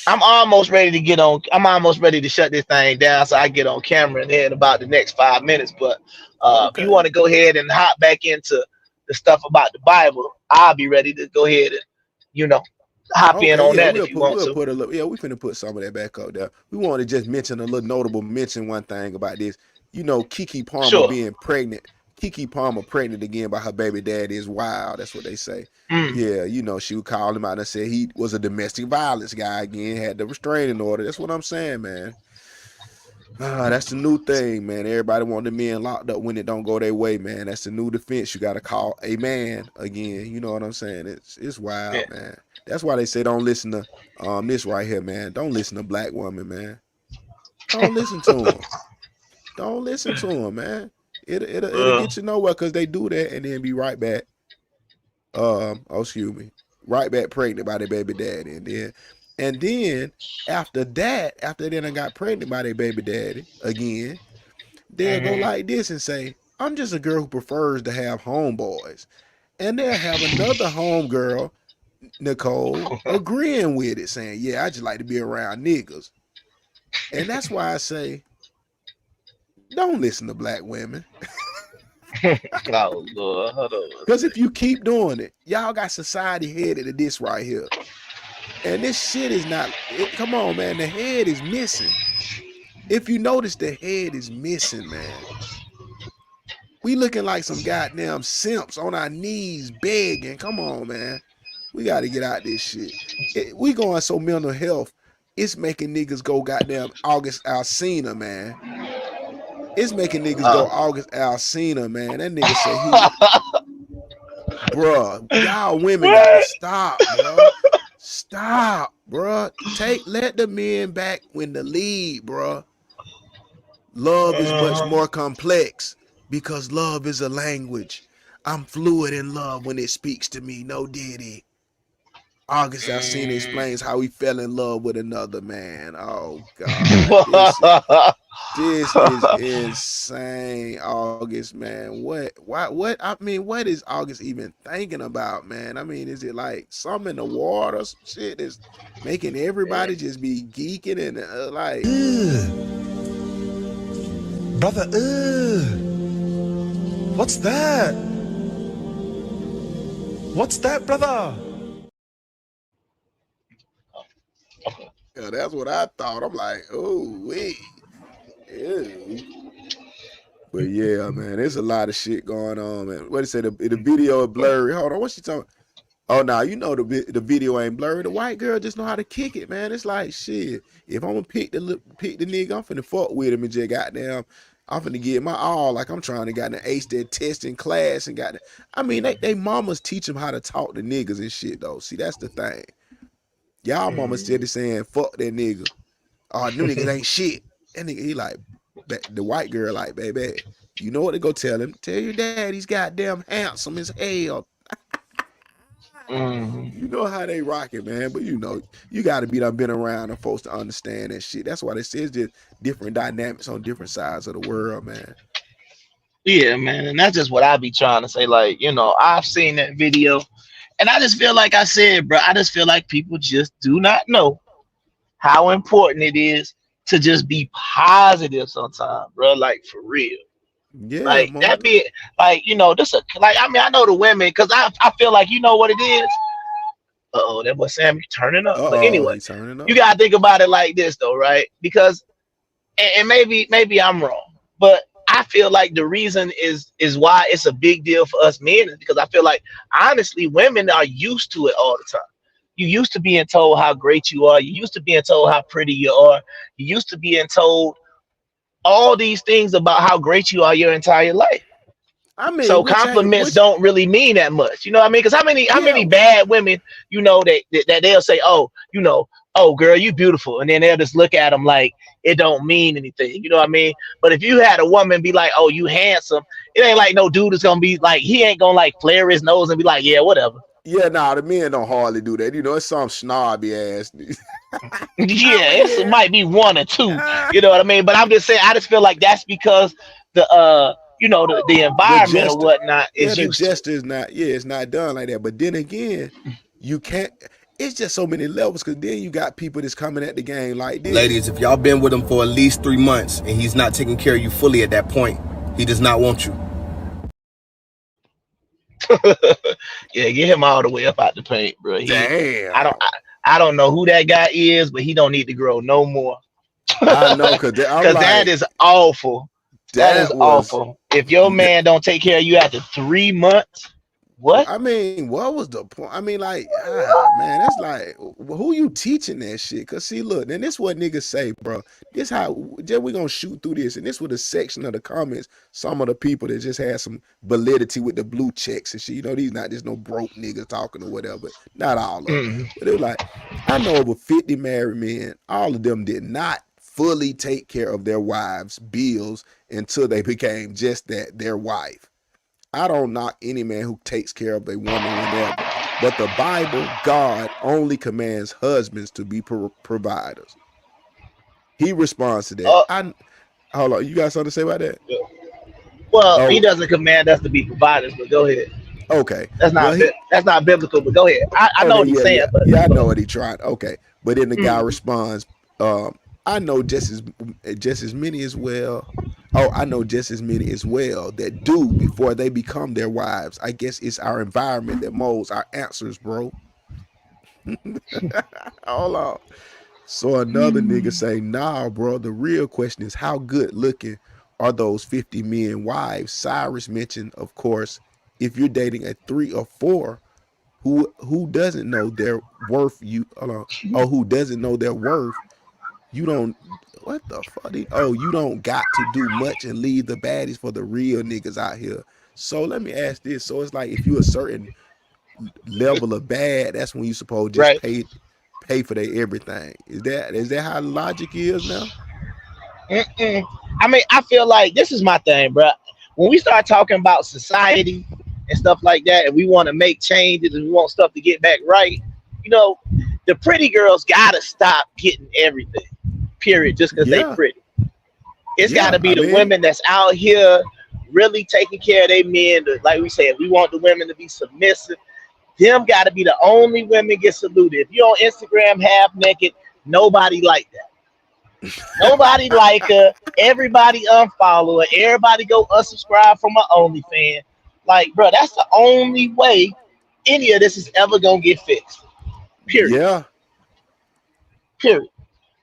I'm almost ready to get on. I'm almost ready to shut this thing down so I get on camera in about the next 5 minutes. But if you want to go ahead and hop back into the stuff about the Bible, I'll be ready to go ahead and, hop in on that if you want to. We finna put some of that back up there. We want to just mention a little notable mention one thing about this. Keke Palmer being pregnant. Keke Palmer pregnant again by her baby daddy is wild. That's what they say. Yeah, she would call him out and say he was a domestic violence guy again, had the restraining order. That's what I'm saying, man. That's the new thing, man. Everybody want the men locked up when it don't go their way, man. That's the new defense. You got to call a man again. You know what I'm saying? It's wild, man. That's why they say don't listen to this right here, man. Don't listen to black woman, man. Don't listen to him. Don't listen to him, man. It'll get you nowhere, because they do that and then be right back. Right back pregnant by their baby daddy, and then after that, after they done got pregnant by their baby daddy again, they'll go like this and say, I'm just a girl who prefers to have homeboys. And they'll have another homegirl, Nicole, agreeing with it, saying, yeah, I just like to be around niggas. And that's why I say, don't listen to black women. Oh, Lord, hold on. Because if you keep doing it, y'all got society headed to this right here. And this shit is not, come on, man, the head is missing. If you notice, the head is missing, man. We looking like some goddamn simps on our knees begging. Come on, man. We got to get out this shit. We going so mental health, it's making niggas go goddamn August Alsina, man. It's making niggas go August Alsina, man. That nigga say he, bruh, y'all women gotta stop, bro. Stop, bro. Let the men back in the lead, bro. Love is much more complex because love is a language. I'm fluid in love when it speaks to me. No Diddy. August Alsina explains how he fell in love with another man. Oh God, this is insane, August, man. What? I mean, what is August even thinking about, man? I mean, is it like something in the water, some shit that's making everybody just be geeking and like, brother? What's that? What's that, brother? Yeah, that's what I thought. I'm like, oh wait. Ew. But yeah, man, there's a lot of shit going on, man. What it say? The video is blurry. Hold on, what's she talking? Oh, nah, you know the video ain't blurry. The white girl just know how to kick it, man. It's like shit. If I'm gonna pick the nigga, I'm finna fuck with him and just goddamn. I'm finna give my all, like I'm trying to goddamn ace that test in class and goddamn. I mean, they mamas teach them how to talk to niggas and shit though. See, that's the thing. Y'all mama steady saying fuck that nigga. Oh, them niggas ain't shit. That nigga, he like, the white girl like, baby, you know what to go tell him. Tell your dad he's goddamn handsome as hell. You know how they rock it, man. But you know, you gotta be done been around and folks to understand that shit. That's why they say it's just different dynamics on different sides of the world, man. Yeah, man. And that's just what I be trying to say. Like, you know, I've seen that video. And I just feel like I said, bro, I just feel like people just do not know how important it is to just be positive sometimes, bro. Like, for real. Yeah. Like, that be, like, you know, this, like, I mean, I know the women, because I feel like, you know what it is? Uh-oh, that boy Sam, you turning up. But anyway, you got to think about it like this, though, right? Because, and maybe I'm wrong, but I feel like the reason is why it's a big deal for us men is because I feel like, honestly, women are used to it all the time. You used to being told how great you are. You used to being told how pretty you are. You used to being told all these things about how great you are your entire life. I mean, so compliments don't really mean that much. You know what I mean? Because how many bad women, you know, that they'll say, oh, you know, oh, girl, you beautiful. And then they'll just look at them like it don't mean anything. You know what I mean? But if you had a woman be like, oh, you handsome, it ain't like no dude is going to be like, he ain't going to like flare his nose and be like, yeah, whatever. Yeah, nah, the men don't hardly do that. You know, it's some snobby ass. It might be one or two. You know what I mean? But I'm just saying, I just feel like that's because the you know, the environment or whatnot is the gesture is not, it's not done like that. But then again, you can't. It's just so many levels because then you got people that's coming at the game like this. Ladies, if y'all been with him for at least 3 months and he's not taking care of you fully at that point, he does not want you. Yeah, get him all the way up out the paint, bro. Damn. I don't know who that guy is, but he don't need to grow no more. I know, because like, that is awful. That is awful. If your man don't take care of you after 3 months, what? I mean, what was the point? I mean, like, man, that's like, who you teaching that shit? Because see, look, and this what niggas say, bro. This how we gonna shoot through this, and this was a section of the comments. Some of the people that just had some validity with the blue checks and shit. You know, these not just no broke niggas talking or whatever. Not all of them. But it was like, I know over 50 married men. All of them did not fully take care of their wives' bills until they became just that, their wife. I don't knock any man who takes care of a woman whenever, but the Bible, God only commands husbands to be providers. He responds to that. Hold on, you got something to say about that? Well, he doesn't command us to be providers, but go ahead. Okay, that's not biblical, but go ahead. I know what he's saying. I know what he tried. Okay, but then the guy responds, I know just as many as well. Oh, I know just as many as well that do before they become their wives. I guess it's our environment that molds our answers, bro. Hold on. So another nigga say, nah, bro, the real question is how good looking are those 50 men wives? Cyrus mentioned, of course, if you're dating a 3 or 4, who doesn't know their worth, who doesn't know their worth, you don't, what the fuck? You don't got to do much and leave the baddies for the real niggas out here. So let me ask this. So it's like if you a certain level of bad, that's when you supposed to just pay for their everything. Is that how logic is now? I mean, I feel like this is my thing, bro. When we start talking about society and stuff like that, and we want to make changes and we want stuff to get back right, you know, the pretty girls gotta stop getting everything. Period. Just because they pretty. It's gotta be the women that's out here really taking care of their men. Like we said, we want the women to be submissive. Them gotta be the only women get saluted. If you're on Instagram half naked, nobody like that. Nobody like her. Everybody unfollow her. Everybody go unsubscribe from my OnlyFans. Like, bro, that's the only way any of this is ever gonna get fixed. Period. Yeah. Period.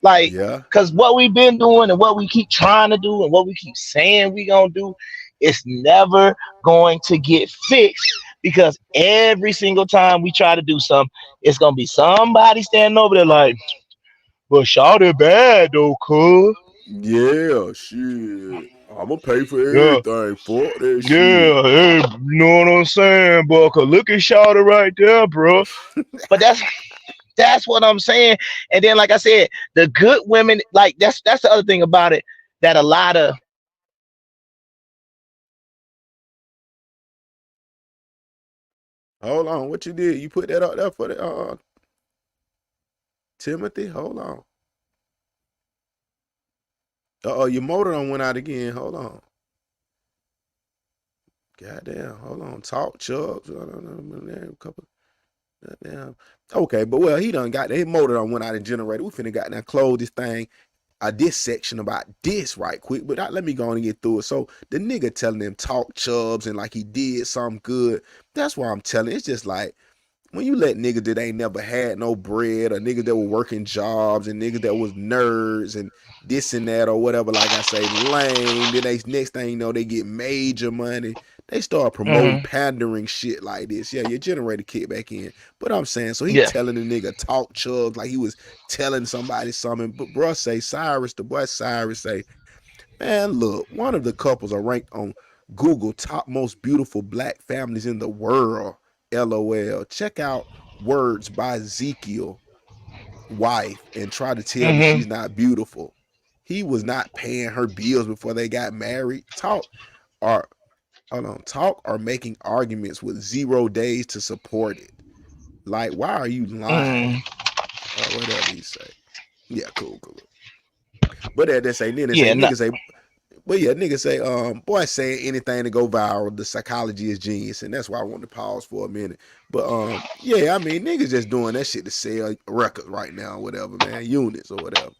Like, because what we've been doing and what we keep trying to do and what we keep saying we gonna do, it's never going to get fixed. Because every single time we try to do something, it's gonna be somebody standing over there like, well, shawty bad though, cuz. Yeah, shit. I'm gonna pay for everything. Fuck that shit. Yeah, hey, you know what I'm saying, bro? Cause look at shawty right there, bro. But that's what I'm saying. And then, like I said, the good women, like that's the other thing about it, that a lot of Hold on, what you did? You put that up there for the Timothy? Hold on. Your motor done went out again. Hold on. Goddamn, hold on. Talk, Chubbs. Couple. Goddamn. Okay, but well, he done got his motor done went out and generator. We finna got now close this thing. This section about this right quick, but let me go on and get through it. So the nigga telling them talk Chubbs and like he did something good. That's why I'm telling. It's just like when you let niggas that ain't never had no bread, or niggas that were working jobs, and niggas that was nerds and this and that or whatever, like I say, lame. Then they next thing you know, they get major money. They start promoting pandering shit like this. Yeah, your generator kick back in. But I'm saying, so he telling the nigga talk Chubbs like he was telling somebody something. But bruh say the boy Cyrus say, man, look, one of the couples are ranked on Google top most beautiful black families in the world. LOL. Check out words by Ezekiel wife and try to tell me she's not beautiful. He was not paying her bills before they got married. Talk or making arguments with 0 days to support it. Like, why are you lying? Or whatever you say. Yeah, cool. But they say, niggas say, boy, saying anything to go viral, the psychology is genius, and that's why I wanted to pause for a minute. But yeah, I mean, niggas just doing that shit to sell records right now, or whatever, man, units or whatever.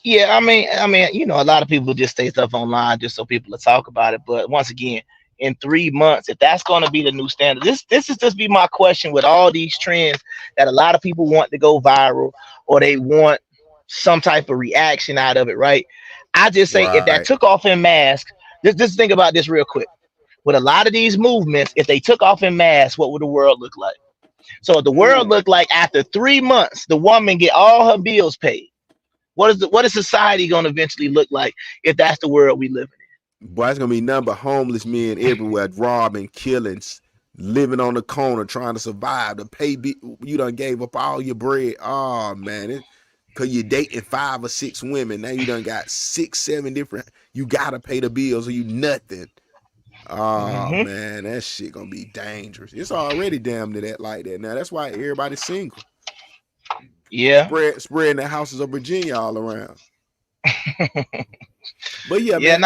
Yeah, I mean, you know, a lot of people just say stuff online just so people to talk about it. But once again, in 3 months, if that's going to be the new standard, this is just be my question with all these trends that a lot of people want to go viral or they want some type of reaction out of it, right? I just say if that took off in mass, just think about this real quick. With a lot of these movements, if they took off in mass, what would the world look like? So if the world looked like after 3 months, the woman get all her bills paid, what is society going to eventually look like if that's the world we live in? Boy, it's going to be nothing but homeless men everywhere, robbing, killing, living on the corner, trying to survive. To pay, you done gave up all your bread. Oh, man. Because you're dating 5 or 6 women. Now you done got 6, 7 different. You got to pay the bills or you nothing. Oh, man. That shit going to be dangerous. It's already damn to that like that. Now, that's why everybody's single. Yeah. Spreading the houses of Virginia all around. But yeah, man.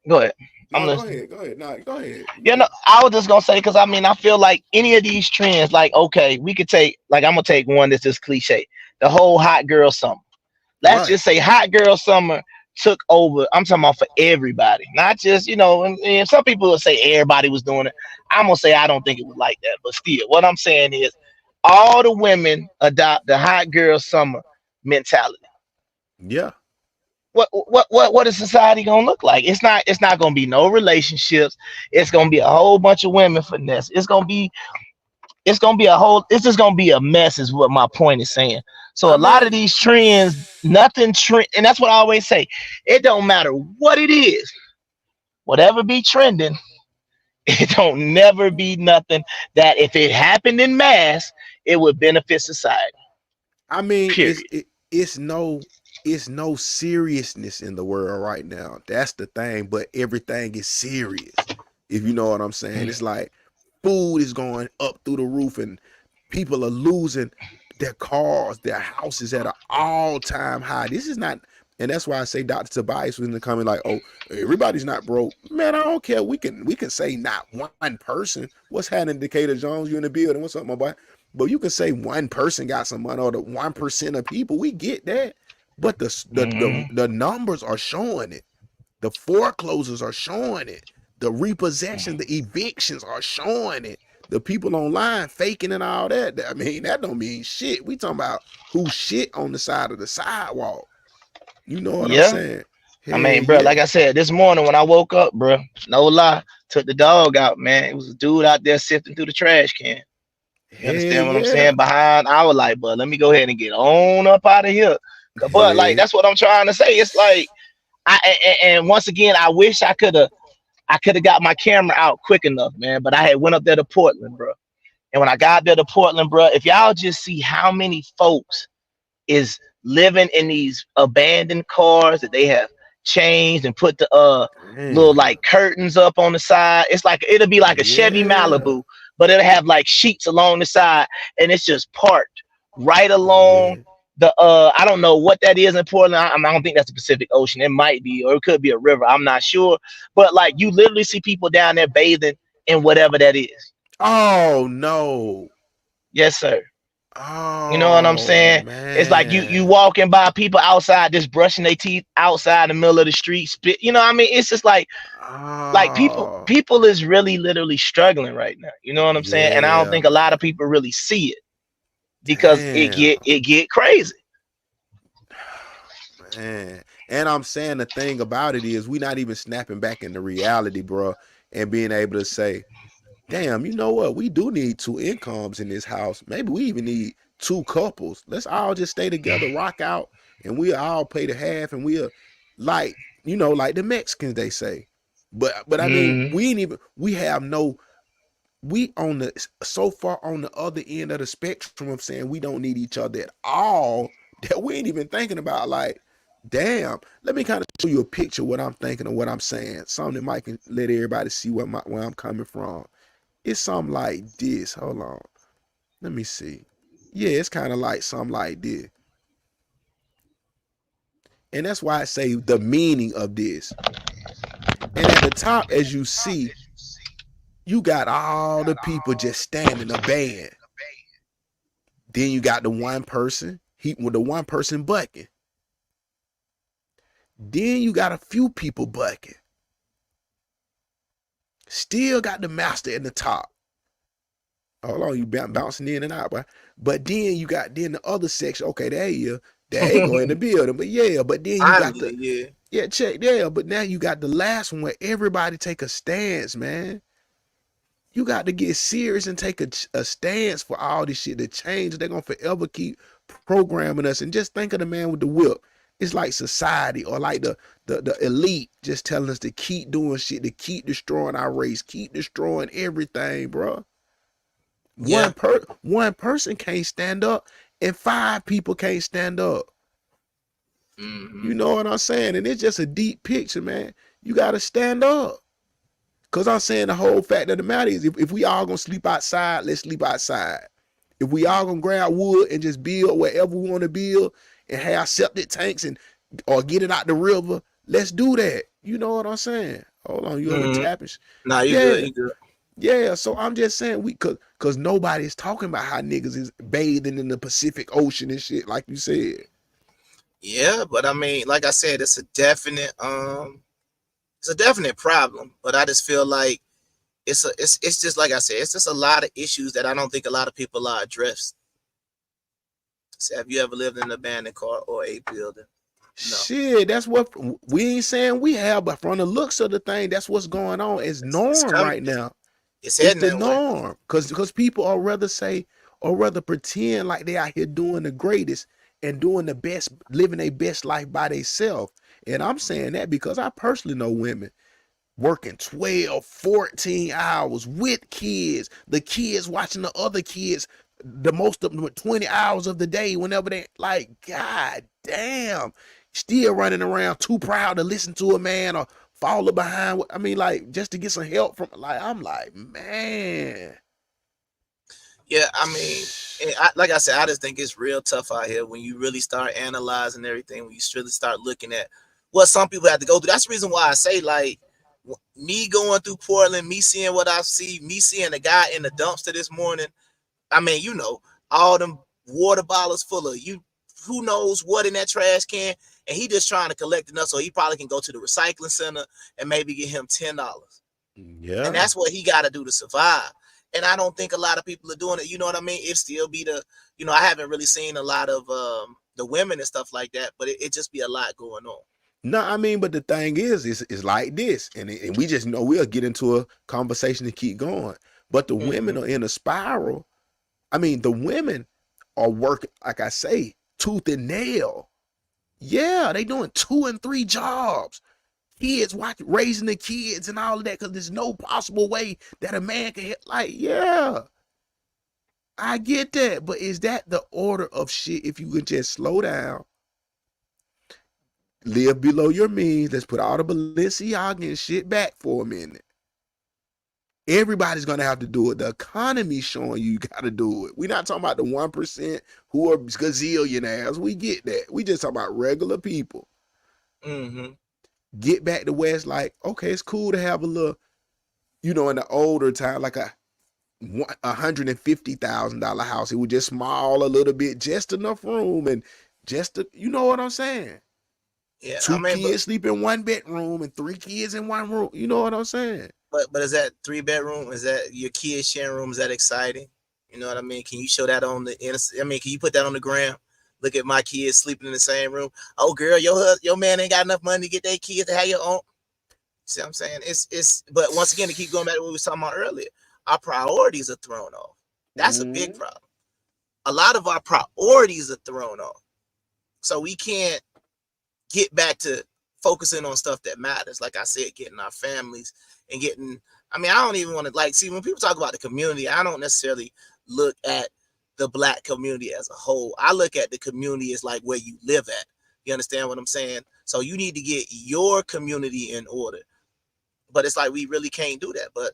Go ahead. Go ahead. No, go ahead. Yeah, no, I was just gonna say, because I mean, I feel like any of these trends, like, okay, we could take, like, I'm gonna take one that's just cliche, the whole hot girl summer. Let's just say hot girl summer took over. I'm talking about for everybody, not just, you know, and some people will say everybody was doing it. I'm gonna say I don't think it was like that, but still, what I'm saying is all the women adopt the hot girl summer mentality. Yeah. What is society gonna look like? It's not gonna be no relationships. It's gonna be a whole bunch of women finesse. It's just gonna be a mess, is what my point is saying. So a lot of these trends, and that's what I always say. It don't matter what it is, whatever be trending, it don't never be nothing that if it happened in mass, it would benefit society. I mean, it's no seriousness in the world right now. That's the thing. But everything is serious, if you know what I'm saying. It's like food is going up through the roof, and People are losing their cars, their houses at an all-time high. This is not, and that's why I say Dr. Tobias was in the comment like, oh, everybody's not broke. Man, I don't care. We can say not one person. What's happening, Decatur Jones? You in the building? What's up, my boy? But you can say one person got some money, or the 1% of people. We get that. But the numbers are showing it. The foreclosures are showing it. The repossession, the evictions are showing it. The people online faking and all that. I mean, that don't mean shit. We talking about who shit on the side of the sidewalk. You know what I'm saying? I mean, bro, like I said, this morning when I woke up, bro, no lie, took the dog out, man. It was a dude out there sifting through the trash can. You understand what I'm saying? Behind, I was like, but let me go ahead and get on up out of here. But like, that's what I'm trying to say. It's like, and once again, I wish I could have got my camera out quick enough, man. But I had went up there to Portland, bro. And when I got there to Portland, bro, if y'all just see how many folks is living in these abandoned cars that they have changed and put the little like curtains up on the side. It's like, it'll be like a Chevy Malibu, but it'll have like sheets along the side, and it's just parked right along the I don't know what that is in Portland. I don't think that's the Pacific Ocean. It might be, or it could be a river. I'm not sure. But like, you literally see people down there bathing in whatever that is. Oh no. Yes, sir. Oh, you know what I'm saying? Man. It's like you walking by people outside just brushing their teeth outside in the middle of the street, spit. You know what I mean? It's just like people is really literally struggling right now. You know what I'm saying? And I don't think a lot of people really see it because it get crazy. Man. And I'm saying the thing about it is we not even snapping back into reality, bro, and being able to say, damn, you know what? We do need 2 incomes in this house. Maybe we even need 2 couples. Let's all just stay together, rock out, and we'll all pay the half, and we'll like, you know, like the Mexicans, they say. But I mean, we on the so far on the other end of the spectrum of saying we don't need each other at all that we ain't even thinking about, like, damn, let me kind of show you a picture of what I'm thinking and what I'm saying. Something that might can let everybody see where I'm coming from. It's something like this. Hold on. Let me see. Yeah, it's kind of like something like this. And that's why I say the meaning of this. And at the top, as you see, you got all the people just standing a band. Then you got the one person, with the one person bucking. Then you got a few people bucking. Still got the master in the top. Hold on, you bouncing in and out, boy. But then you got the other section. Okay, there you go in the building. But yeah, but then you got but now you got the last one where everybody take a stance, man. You got to get serious and take a stance for all this shit to change. They're gonna forever keep programming us. And just think of the man with the whip. It's like society or like the elite just telling us to keep doing shit, to keep destroying our race, keep destroying everything, bro. Yeah. One person can't stand up and 5 people can't stand up. You know what I'm saying? And it's just a deep picture, man. You got to stand up. Because I'm saying the whole fact of the matter is if we all going to sleep outside, let's sleep outside. If we all going to grab wood and just build wherever we want to build, and have septic tanks or get it out the river, let's do that. You know what I'm saying? Hold on, you over tapping? Nah, you good. Yeah, so I'm just saying cause nobody's talking about how niggas is bathing in the Pacific Ocean and shit, like you said. Yeah, but I mean, like I said, it's a definite problem. But I just feel like it's just like I said, it's just a lot of issues that I don't think a lot of people are addressed. So have you ever lived in an abandoned car or a building? No. Shit, that's what we ain't saying we have, but from the looks of the thing, that's what's going on. It's norm right now. It's the norm. Because people are rather say or rather pretend like they out here doing the greatest and doing the best, living their best life by themselves. And I'm saying that because I personally know women working 12, 14 hours with kids, the kids watching the other kids the most of them 20 hours of the day whenever they like, god damn, still running around too proud to listen to a man or follow behind. I mean, like, just to get some help from, like, I'm like, man. Yeah, I mean, And like I said, I just think it's real tough out here when you really start analyzing everything, when you really start looking at what some people have to go through. That's the reason why I say, like, me going through Portland, me seeing what I see, me seeing the guy in the dumpster this morning. I mean, you know, all them water bottles full of who knows what in that trash can, and he just trying to collect enough so he probably can go to the recycling center and maybe get him $10. Yeah. And that's what he got to do to survive. And I don't think a lot of people are doing it. You know what I mean? It still be I haven't really seen a lot of the women and stuff like that, but it just be a lot going on. No, I mean, but the thing is like this, and we just know we'll get into a conversation to keep going. But the women are in a spiral. I mean, the women are working, like I say, tooth and nail. Yeah, they doing 2 and 3 jobs. Kids raising the kids and all of that, because there's no possible way that a man can hit. Like, yeah, I get that, but is that the order of shit? If you could just slow down, live below your means, let's put all the Balenciaga and shit back for a minute. Everybody's gonna have to do it. The economy's showing you gotta do it. We're not talking about the 1% who are gazillionaires. We get that. We just talking about regular people. Get back to where it's like, okay, it's cool to have a little, in the older time, like a $150,000 house. It was just small a little bit, just enough room, and you know what I'm saying? Yeah, 2 kids sleep in 1 bedroom and 3 kids in 1 room. You know what I'm saying? But is that 3-bedroom? Is that your kids sharing room? Is that exciting? You know what I mean? Can you show that on the can you put that on the gram? Look at my kids sleeping in the same room. Oh, girl, your man ain't got enough money to get their kids to have your own. See what I'm saying? But once again, to keep going back to what we were talking about earlier, our priorities are thrown off. That's a big problem. A lot of our priorities are thrown off. So we can't get back to focusing on stuff that matters. Like I said, getting our families and I don't even want to see when people talk about the community, I don't necessarily look at the Black community as a whole. I look at the community as like where you live at. You understand what I'm saying? So you need to get your community in order. But it's like we really can't do that. But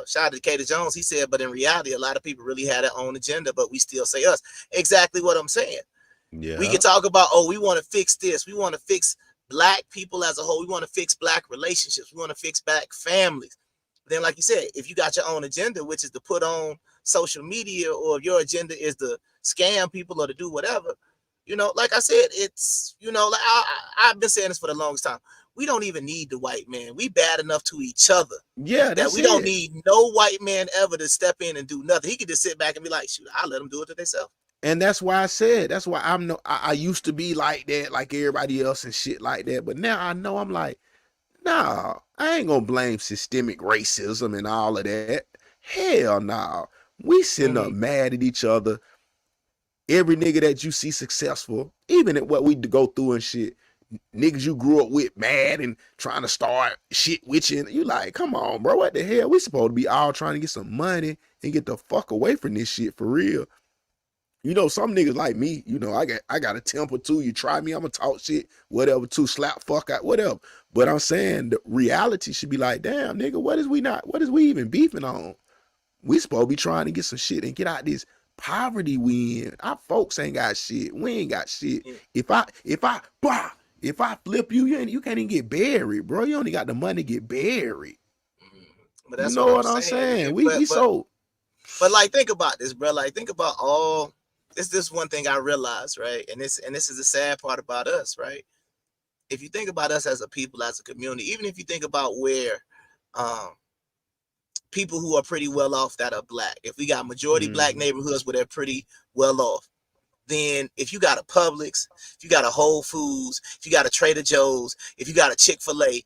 shout out to Katie Jones. He said, but in reality, a lot of people really had their own agenda, but we still say us. Exactly what I'm saying. Yeah. We can talk about, we want to fix this. We want to fix Black people as a whole. We want to fix Black relationships. We want to fix Black families. Then, like you said, if you got your own agenda, which is to put on social media, or if your agenda is to scam people or to do whatever, like I said, it's, like I've been saying this for the longest time. We don't even need the white man. We bad enough to each other. Yeah, that we don't need no white man ever to step in and do nothing. He could just sit back and be like, shoot, I'll let them do it to themselves. And that's why I used to be like that, like everybody else and shit like that. But now I know I'm like, nah, I ain't gonna blame systemic racism and all of that. Hell no. We sitting up mad at each other. Every nigga that you see successful, even at what we go through and shit, niggas you grew up with mad and trying to start shit with you. And you like, come on, bro, what the hell? We supposed to be all trying to get some money and get the fuck away from this shit for real. Some niggas like me, I got a temper too. You try me, I'm gonna talk shit, whatever, too, slap, fuck out, whatever. But I'm saying the reality should be like, damn, nigga, what is we even beefing on? We supposed to be trying to get some shit and get out this poverty we in. Our folks ain't got shit. We ain't got shit. If I flip you, you can't even get buried, bro. You only got the money to get buried. But that's you know what I'm saying? But like, think about this, bro. Like, think about all. This one thing I realized, right? And this is the sad part about us, right? If you think about us as a people, as a community, even if you think about where people who are pretty well off that are Black, if we got majority Black neighborhoods where they're pretty well off, then if you got a Publix, if you got a Whole Foods, if you got a Trader Joe's, if you got a Chick-fil-A,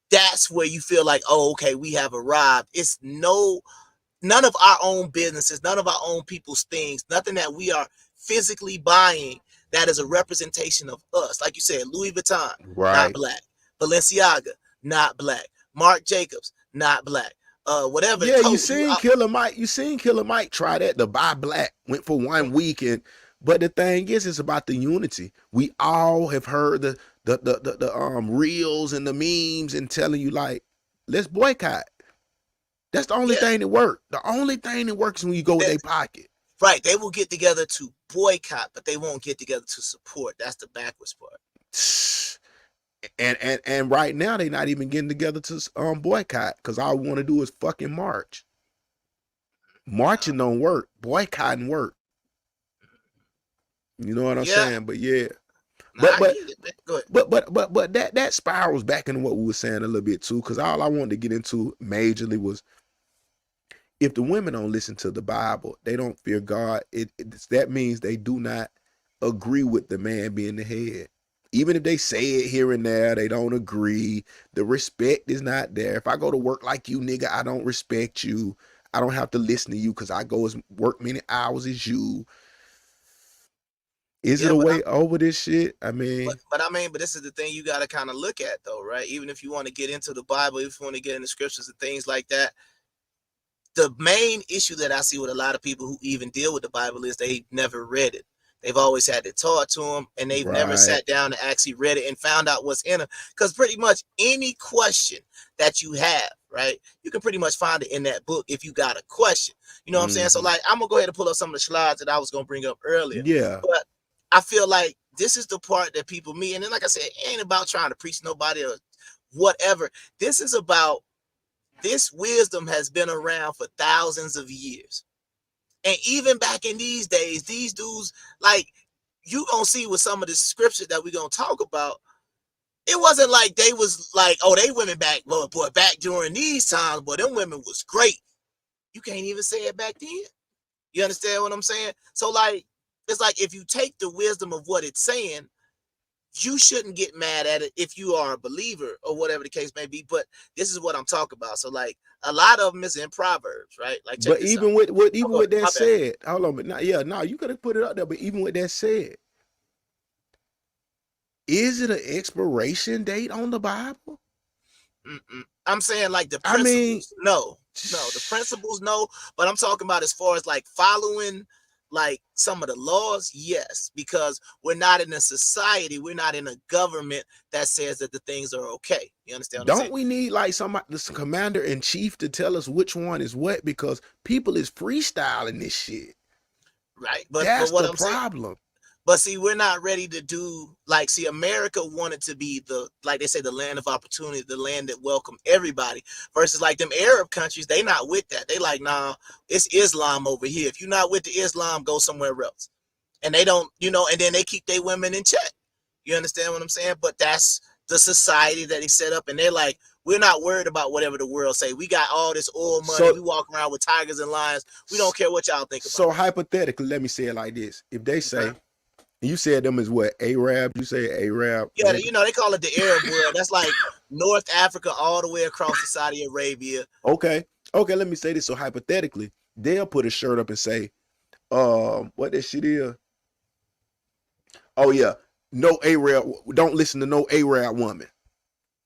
that's where you feel like, oh, okay, we have arrived. It's none of our own businesses, none of our own people's things, nothing that we are physically buying that is a representation of us. Like you said, Louis Vuitton, not Black. Balenciaga, not Black. Marc Jacobs, not Black. Whatever. Yeah, you seen Killer Mike. You seen Killer Mike try that to buy Black. Went for 1 week, but the thing is, it's about the unity. We all have heard the reels and the memes and telling you like, let's boycott. That's the only thing that works. The only thing that works when you go with their pocket. Right. They will get together to boycott, but they won't get together to support. That's the backwards part. And right now they're not even getting together to boycott, because all we want to do is fucking march. Marching don't work. Boycotting work. You know what I'm saying? But yeah. But that spirals back into what we were saying a little bit too, because all I wanted to get into majorly was, if the women don't listen to the Bible, they don't fear God, that means they do not agree with the man being the head. Even if they say it here and there, they don't agree. The respect is not there. If I go to work like you, nigga, I don't respect you. I don't have to listen to you because I go as work many hours as you. Is it a way over this shit? I mean, but this is the thing you got to kind of look at though, right? Even if you want to get into the Bible, if you want to get into scriptures and things like that, the main issue that I see with a lot of people who even deal with the Bible is they never read it. They've always had it taught to them, and they've never sat down and actually read it and found out what's in it. Because pretty much any question that you have, right, you can pretty much find it in that book if you got a question. You know what I'm saying? So like, I'm gonna go ahead and pull up some of the slides that I was gonna bring up earlier. Yeah. But I feel like this is the part that people meet. And then, like I said, it ain't about trying to preach nobody or whatever. This is about, this wisdom has been around for thousands of years. And even back in these days, these dudes, like, you gonna see with some of the scriptures that we're gonna talk about, it wasn't like they was like, oh, they women back, boy, back during these times, but them women was great. You can't even say it back then. You understand what I'm saying? So like, it's like, if you take the wisdom of what it's saying, you shouldn't get mad at it if you are a believer or whatever the case may be. But this is what I'm talking about. So like, a lot of them is in Proverbs, right? Like, but even with that said, hold on, but you could have put it up there. But even with that said, is it an expiration date on the Bible? I'm saying like the principles, no, the principles, no. But I'm talking about as far as like following like some of the laws, yes, because we're not in a society, we're not in a government that says that the things are okay. You understand what I'm saying? Don't we need like somebody, the commander in chief, to tell us which one is what? Because people is freestyling this shit. Right. But that's what the I'm problem. Saying, but see, we're not ready to do, like, see, America wanted to be the, like they say, the land of opportunity, the land that welcomed everybody, versus like them Arab countries, they not with that. They like, nah, it's Islam over here. If you're not with the Islam, go somewhere else. And they don't, you know, and then they keep their women in check. You understand what I'm saying? But that's the society that he set up. And they're like, we're not worried about whatever the world say. We got all this oil money. So, we walk around with tigers and lions. We don't care what y'all think about. So hypothetically, let me say it like this. If they say, you said them is what, Arab? You say Arab? Yeah, you know, they call it the Arab world. That's like North Africa all the way across to Saudi Arabia. Okay, let me say this. So hypothetically, they'll put a shirt up and say, what that shit is? Oh yeah, no Arab, don't listen to no Arab woman.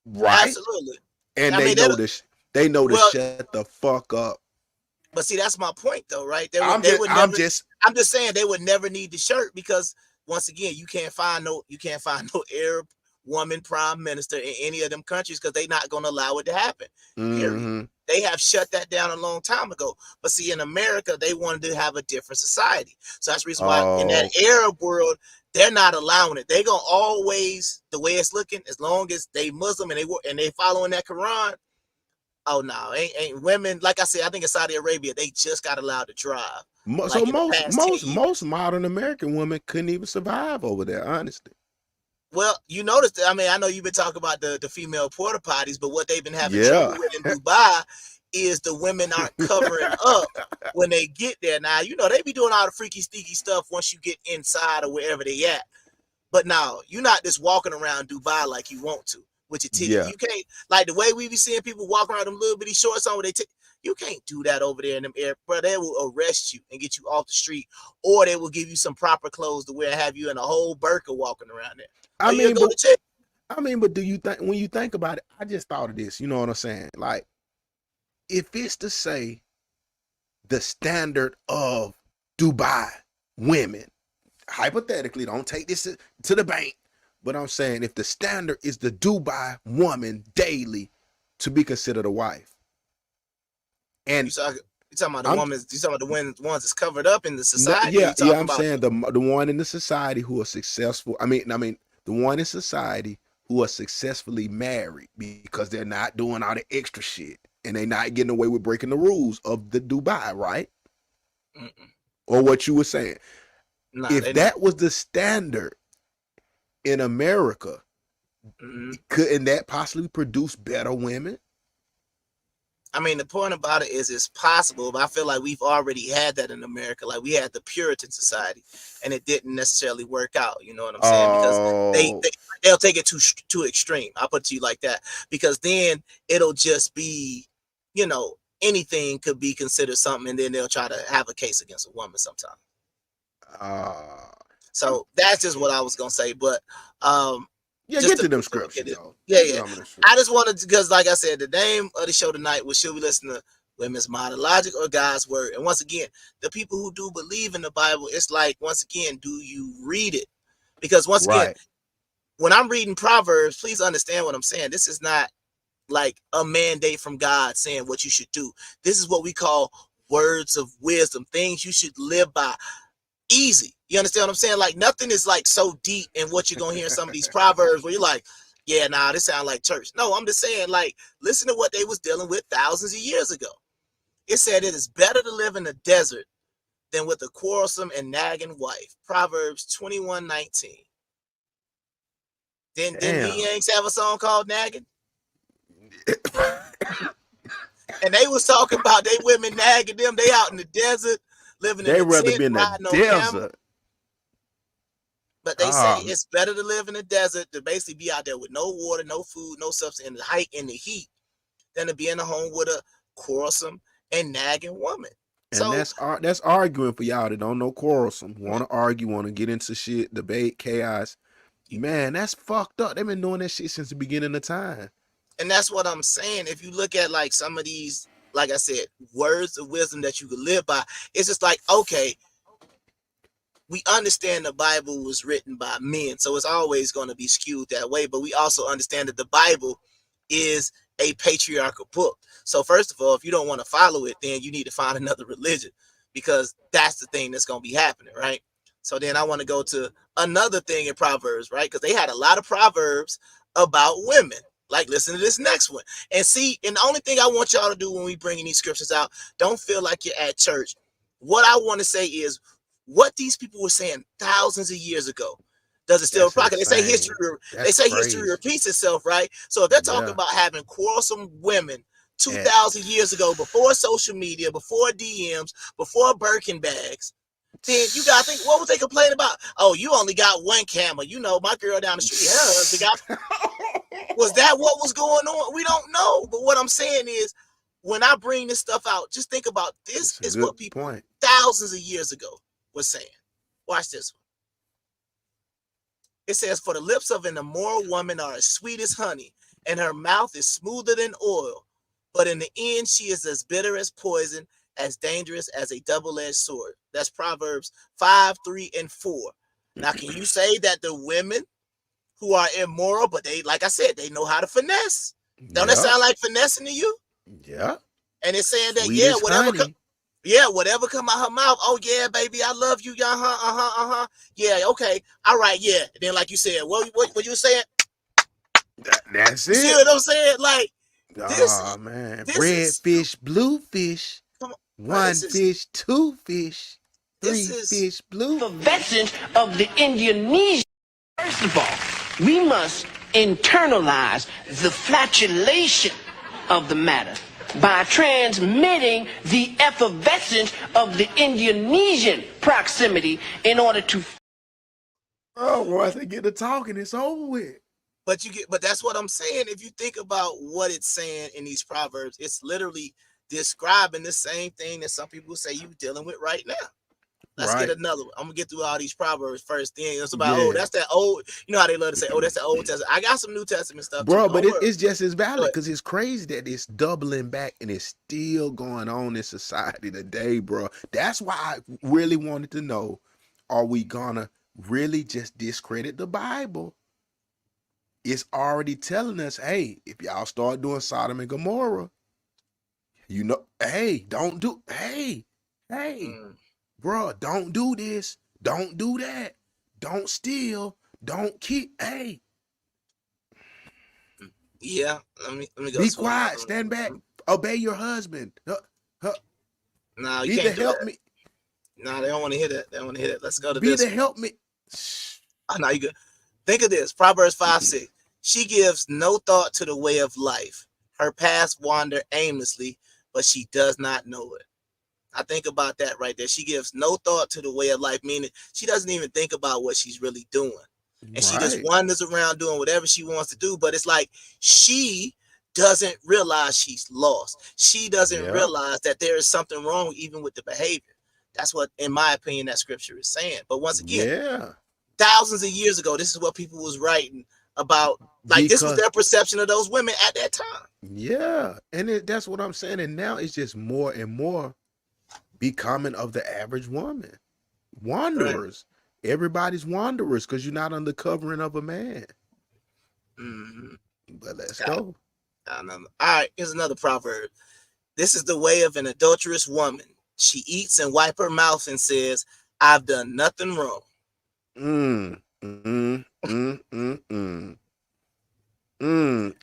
Right? Absolutely. And they know this. They know to shut the fuck up. But see, that's my point though, right? I'm just saying they would never need the shirt, because once again, you can't find no Arab woman prime minister in any of them countries, because they're not going to allow it to happen. Mm-hmm. They have shut that down a long time ago. But see, in America, they wanted to have a different society. So that's the reason why in that Arab world, they're not allowing it. They're going to always, the way it's looking, as long as they Muslim and they following that Quran, oh no, ain't women, like I said, I think in Saudi Arabia, they just got allowed to drive. So most modern American women couldn't even survive over there, honestly. Well, you noticed, I mean, I know you've been talking about the female porta potties, but what they've been having trouble with in Dubai is the women aren't covering up when they get there. Now, you know, they be doing all the freaky, sneaky stuff once you get inside or wherever they at. But now, you're not just walking around Dubai like you want to with your titty. You can't, like the way we be seeing people walk around them little bitty shorts on with their you can't do that over there in them air, bro. They will arrest you and get you off the street, or they will give you some proper clothes to wear and have you in a whole burqa walking around there. But do you think, when you think about it, I just thought of this, you know what I'm saying? Like, if it's to say the standard of Dubai women, hypothetically, don't take this to the bank, but I'm saying if the standard is the Dubai woman daily to be considered a wife, and You talking about the women? You talking about the ones that's covered up in the society? I'm saying the one in the society who are successful. I mean, the one in society who are successfully married because they're not doing all the extra shit and they're not getting away with breaking the rules of the Dubai, right? Or what you were saying. Nah, if that was the standard in America, couldn't that possibly produce better women? I mean, the point about it is it's possible, but I feel like we've already had that in America. Like we had the Puritan society, and it didn't necessarily work out. You know what I'm saying? Because they'll take it too extreme. I'll put it to you like that. Because then it'll just be, you know, anything could be considered something, and then they'll try to have a case against a woman sometime. So that's just what I was gonna say. But get to them scriptures. Yeah. I just wanted to, because like I said, the name of the show tonight was Should We Listen to Women's Modern Logic or God's Word? And once again, the people who do believe in the Bible, it's like, once again, do you read it? Because once again, when I'm reading Proverbs, please understand what I'm saying. This is not like a mandate from God saying what you should do. This is what we call words of wisdom, things you should live by. Easy. You understand what I'm saying? Like nothing is like so deep in what you're gonna hear in some of these proverbs where you're like, yeah, nah, this sounds like church. No, I'm just saying, like, listen to what they was dealing with thousands of years ago. It said it is better to live in the desert than with a quarrelsome and nagging wife. Proverbs 21:19. Didn't the Yanks have a song called Nagging? And they was talking about they women nagging them. They out in the desert living in the tent, in riding the on desert. camel. But they say it's better to live in the desert, to basically be out there with no water, no food, no substance, in the height, in the heat, than to be in a home with a quarrelsome and nagging woman. And so that's arguing for y'all that don't know quarrelsome, want to argue, want to get into shit, debate, chaos. Man, that's fucked up. They've been doing that shit since the beginning of time. And that's what I'm saying. If you look at like some of these, like I said, words of wisdom that you could live by, it's just like, okay, we understand the Bible was written by men, so it's always going to be skewed that way. But we also understand that the Bible is a patriarchal book. So first of all, if you don't want to follow it, then you need to find another religion, because that's the thing that's going to be happening, right? So then I want to go to another thing in Proverbs, right? Because they had a lot of Proverbs about women. Like, listen to this next one. And see, and the only thing I want y'all to do when we bringing these scriptures out, don't feel like you're at church. What I want to say is, what these people were saying thousands of years ago, does it still apply? They say history. History repeats itself, right? So if they're talking about having quarrelsome women 2,000 years ago, before social media, before DMs, before Birkin bags, then you gotta think, what was they complaining about? Oh, you only got one camera. You know, my girl down the street, her husband got. Was that what was going on? We don't know. But what I'm saying is, when I bring this stuff out, just think about this is what people thousands of years ago was saying. Watch this one. It says, for the lips of an immoral woman are as sweet as honey, and her mouth is smoother than oil. But in the end, she is as bitter as poison, as dangerous as a double-edged sword. That's Proverbs 5, 3, and 4. Now, can you say that the women who are immoral, but they, like I said, they know how to finesse? Don't that sound like finessing to you? Yeah. And it's saying that, Sweet whatever come out her mouth. Oh yeah, baby, I love you. Yeah, okay, all right, yeah. And then, like you said, what you saying? That's it. You see what I'm saying? Like, man, red fish, blue fish, one fish, two fish, three fish, blue. Effervescence of the Indonesian. First of all, we must internalize the flatulation of the matter by transmitting the effervescence of the Indonesian proximity in order to. Oh, once they get to talking, it's over with. But that's what I'm saying. If you think about what it's saying in these proverbs, it's literally describing the same thing that some people say you're dealing with right now. Let's get another one. I'm gonna get through all these proverbs first. Then it's about that's that old. You know how they love to say, that's the Old Testament. I got some New Testament stuff, bro. But it's just as valid, because it's crazy that it's doubling back and it's still going on in society today, bro. That's why I really wanted to know: are we gonna really just discredit the Bible? It's already telling us, hey, if y'all start doing Sodom and Gomorrah, You know, hey, don't do, hey, bro, don't do this. Don't do that. Don't steal. Don't keep, hey. Yeah, let me go. Be quiet. Stand back. Obey your husband. No, you can't help me. No, they don't want to hear that. They don't want to hear that. Let's go to Be this. the help me. Oh, no, you good. Think of this. Proverbs 5:6. She gives no thought to the way of life. Her paths wander aimlessly, but she does not know it. I think about that right there. She gives no thought to the way of life, meaning she doesn't even think about what she's really doing. And she just wanders around doing whatever she wants to do. But it's like she doesn't realize she's lost. She doesn't realize that there is something wrong even with the behavior. That's what, in my opinion, that scripture is saying. But once again, thousands of years ago, this is what people was writing about. Like, this was their perception of those women at that time. Yeah. And that's what I'm saying. And now it's just more and more becoming of the average woman. Wanderers. Right. Everybody's wanderers because you're not under covering of a man. But let's go. All right, here's another proverb. This is the way of an adulterous woman. She eats and wipes her mouth and says, I've done nothing wrong.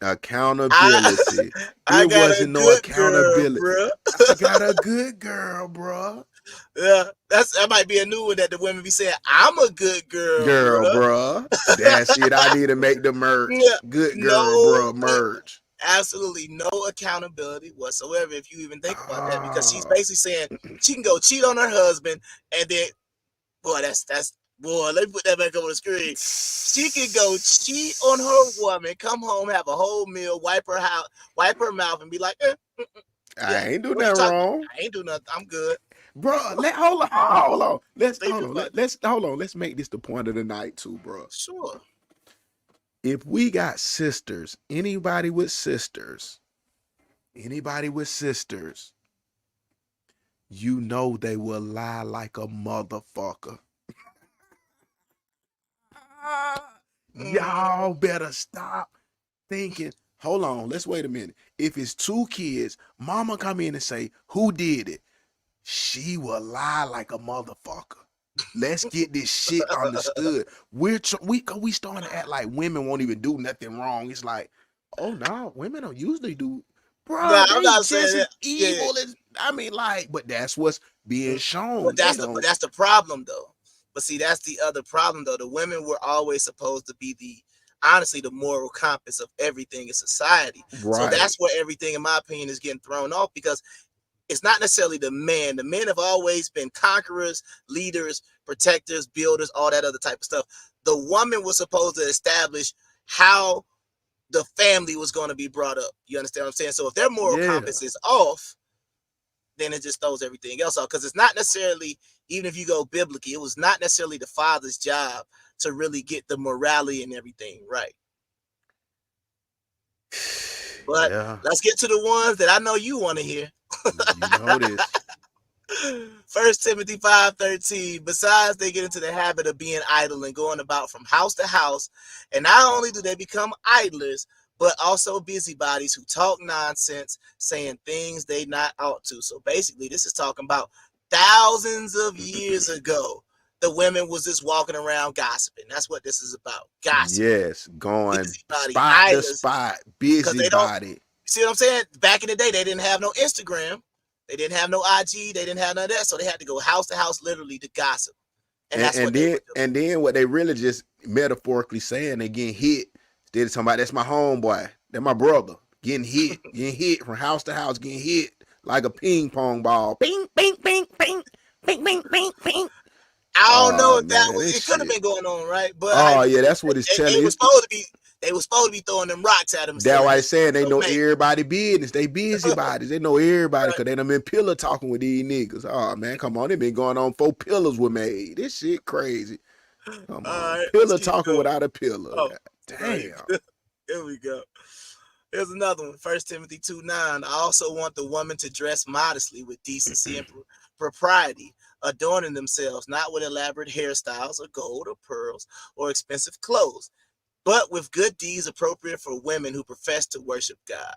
Accountability. It wasn't no accountability. Girl, I got a good girl, bro. Yeah, that might be a new one that the women be saying. I'm a good girl, bro. That's it. I need to make the merch. Good girl, bro. Merch. Absolutely no accountability whatsoever, if you even think about that, because she's basically saying she can go cheat on her husband, and then, boy, that's boy. Let me put that back on the screen. She can go cheat on her woman, come home, have a whole meal, wipe her mouth, and be like, I ain't do nothing wrong. I ain't do nothing. I'm good. Bro, hold on. Let's make this the point of the night too, bro. Sure. If we got sisters, anybody with sisters, you know they will lie like a motherfucker. Y'all better stop thinking. Hold on, let's wait a minute. If it's 2 kids, mama come in and say, who did it? She will lie like a motherfucker. Let's get this shit understood. We starting to act like women won't even do nothing wrong. It's like, oh no, women don't usually do. Bro, I'm not saying that. Evil as, I mean, like, but that's what's being shown. But that's the problem, though. But see, that's the other problem, though. The women were always supposed to be honestly the moral compass of everything in society. Right. So that's where everything, in my opinion, is getting thrown off, because it's not necessarily the men. The men have always been conquerors, leaders, protectors, builders, all that other type of stuff. The woman was supposed to establish how the family was going to be brought up. You understand what I'm saying? So if their moral compass is off, then it just throws everything else off. Because it's not necessarily, even if you go biblically, it was not necessarily the father's job to really get the morality and everything right. But let's get to the ones that I know you want to hear. You know this. 1 Timothy 5:13. Besides, they get into the habit of being idle and going about from house to house. And not only do they become idlers, but also busybodies who talk nonsense, saying things they not ought to. So basically, this is talking about thousands of years ago. The women was just walking around gossiping. That's what this is about. Gossip. Yes, going spot to spot, busybody. See what I'm saying? Back in the day, they didn't have no Instagram. They didn't have no IG. They didn't have none of that. So they had to go house to house, literally, to gossip. And that's what they were doing. And then what they really just metaphorically saying, they getting hit. They're talking about, that's my homeboy. That's my brother. Getting hit from house to house, getting hit like a ping pong ball. Ping, ping, ping, ping, ping, ping, ping, ping. I don't know if that was, it could have been going on, right? But that's what it's telling you. They were supposed to be throwing them rocks at them. That's why I'm saying they know everybody business. They busybodies. They know everybody because they done been pillar talking with these niggas. Oh man, come on. They been going on 4 pillars were made. This shit crazy. Come on. Right, pillar talking without a pillar. Oh, damn. Right. Here we go. Here's another one. 1 Timothy 2:9. I also want the woman to dress modestly with decency and propriety, adorning themselves not with elaborate hairstyles or gold or pearls or expensive clothes, but with good deeds appropriate for women who profess to worship God.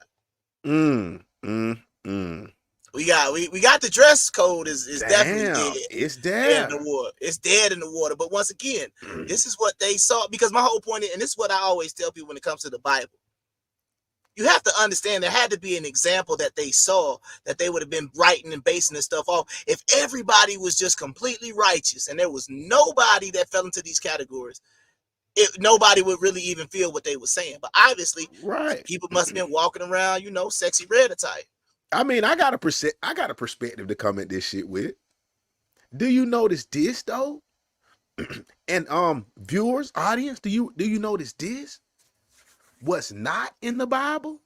We got the dress code is definitely dead. It's dead in the water. It's dead in the water. But once again, this is what they saw, because my whole point is, and this is what I always tell people when it comes to the Bible. You have to understand there had to be an example that they saw that they would have been writing and basing this stuff off. If everybody was just completely righteous and there was nobody that fell into these categories, nobody would really even feel what they were saying. But obviously, people must have been walking around, sexy red attire. I mean, I got a perspective to come at this shit with. Do you notice this though? And viewers, audience, do you notice this? What's not in the Bible?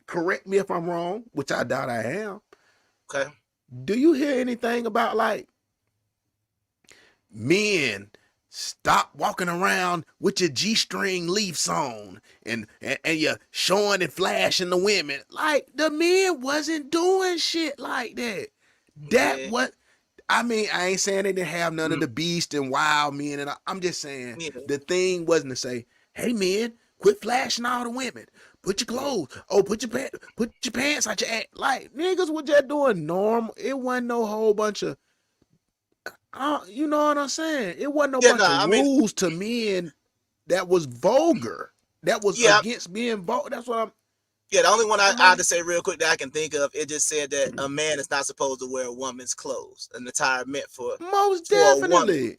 Correct me if I'm wrong, which I doubt I am. Okay. Do you hear anything about like men stop walking around with your G-string leafs on and you're showing and flashing the women? Like, the men wasn't doing shit like that. I mean, I ain't saying they didn't have none of the beast and wild men, and I'm just saying the thing wasn't to say, hey men, quit flashing all the women. Put your clothes. Oh, put your pants out your ass. Like, niggas were just doing normal. It wasn't no whole bunch of you know what I'm saying? It wasn't no bunch of rules to men that was vulgar. That was against being vulgar. That's what I'm. Yeah, the only one I had to say real quick that I can think of, it just said that a man is not supposed to wear a woman's clothes, an attire meant for most definitely.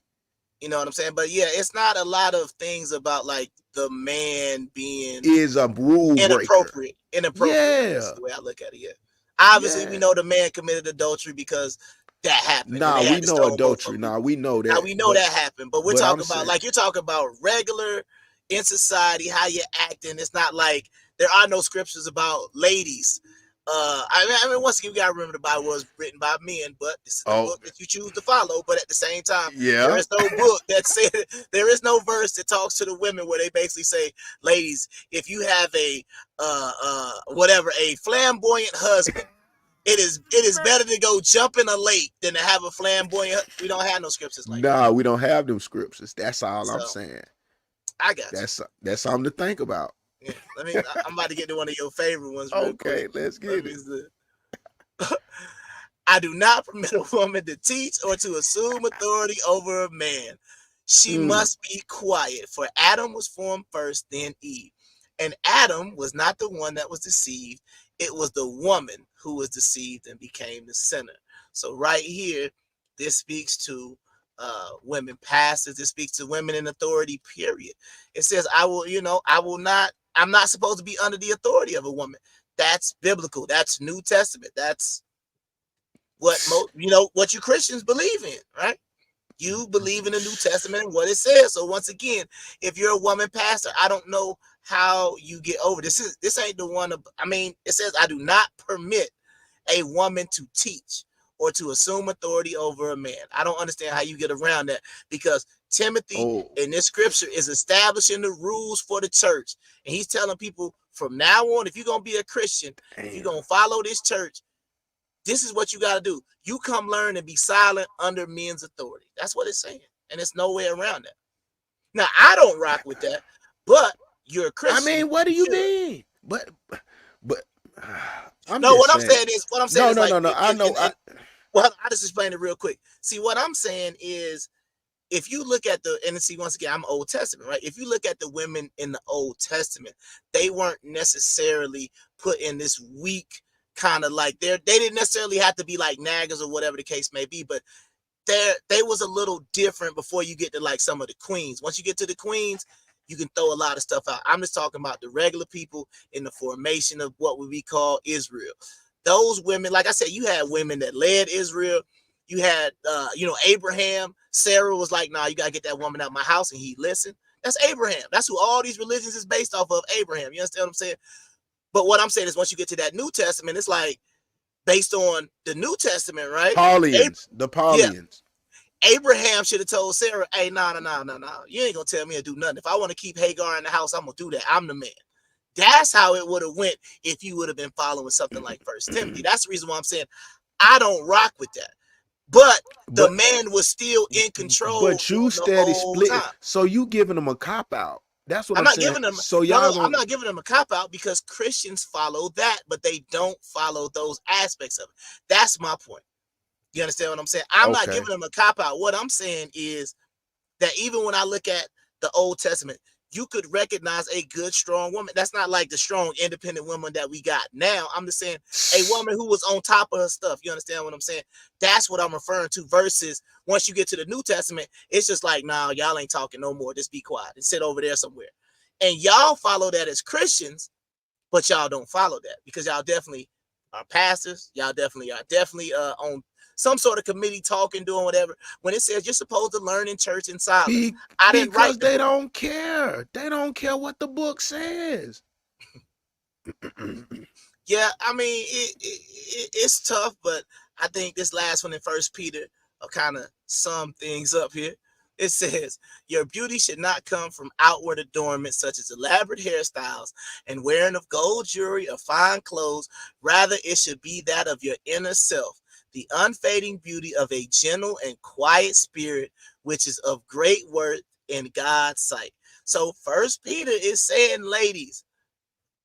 You know what I'm saying? But yeah, it's not a lot of things about like the man being is a rule inappropriate. breaker. Yeah, that's the way I look at it. Yeah, obviously we know the man committed adultery because that happened. Nah, we know adultery. Nah, we know that. Now we know that happened, but we're talking about like you're talking about regular in society, how you're acting. It's not like there are no scriptures about ladies. I mean, once again, we gotta remember the Bible was written by men, but this is the book that you choose to follow. But at the same time, there is no book that said there is no verse that talks to the women where they basically say, ladies, if you have a flamboyant husband, it is better to go jump in a lake than to have a flamboyant. We don't have no scriptures like that. Nah, we don't have them scriptures. That's all I'm saying. I got that's something to think about. Yeah, I'm about to get to one of your favorite ones. Okay, let's get it. I do not permit a woman to teach or to assume authority over a man. She must be quiet, for Adam was formed first, then Eve. And Adam was not the one that was deceived. It was the woman who was deceived and became the sinner. So right here, this speaks to women pastors. This speaks to women in authority, period. It says, I'm not supposed to be under the authority of a woman. That's biblical. That's New Testament. That's what what you Christians believe in, right? You believe in the New Testament and what it says. So once again, if you're a woman pastor, I don't know how you get over this. This ain't the one. It says, I do not permit a woman to teach or to assume authority over a man. I don't understand how you get around that, because Timothy in this scripture is establishing the rules for the church. And he's telling people from now on, if you're going to be a Christian, if you're going to follow this church, this is what you got to do. You come learn and be silent under men's authority. That's what it's saying. And there's no way around that. Now, I don't rock with that, but you're a Christian. I mean, what do you mean? But I'm saying is no. I know. Well, I'll just explain it real quick. See, what I'm saying is, if you look at once again, I'm Old Testament, right? If you look at the women in the Old Testament, they weren't necessarily put in this weak kind of like they didn't necessarily have to be like naggers or whatever the case may be, but they was a little different before you get to like some of the queens. Once you get to the queens, you can throw a lot of stuff out. I'm just talking about the regular people in the formation of what we call Israel. Those women, like I said, you had women that led Israel. You had, Abraham. Sarah was like, nah, you got to get that woman out of my house. And he listened. That's Abraham. That's who all these religions is based off of, Abraham. You understand what I'm saying? But what I'm saying is once you get to that New Testament, it's like based on the New Testament, right? The Paulians. Yeah. Abraham should have told Sarah, hey, no. You ain't going to tell me to do nothing. If I want to keep Hagar in the house, I'm going to do that. I'm the man. That's how it would have went if you would have been following something like First Timothy. That's the reason why I'm saying I don't rock with that. But the man was still in control. But you steady splitting. So you giving them a cop out. That's what I'm I'm not saying. giving them. So y'all I'm not giving them a cop out because Christians follow that, but they don't follow those aspects of it. That's my point. You understand what I'm saying? I'm not giving them a cop out. What I'm saying is that even when I look at the Old Testament, you could recognize a good, strong woman. That's not like the strong, independent woman that we got now. I'm just saying a woman who was on top of her stuff. You understand what I'm saying? That's what I'm referring to. Versus once you get to the New Testament, it's just like, nah, y'all ain't talking no more. Just be quiet and sit over there somewhere. And y'all follow that as Christians, but y'all don't follow that because y'all definitely are pastors. Y'all definitely are on some sort of committee talking, doing whatever. When it says you're supposed to learn in church in silence, I didn't write because they don't care. They don't care what the book says. Yeah, I mean it's tough, but I think this last one in 1 Peter will kind of sum things up here. It says, your beauty should not come from outward adornments such as elaborate hairstyles and wearing of gold jewelry or fine clothes. Rather, it should be that of your inner self, the unfading beauty of a gentle and quiet spirit, which is of great worth in God's sight. So 1 Peter is saying, ladies,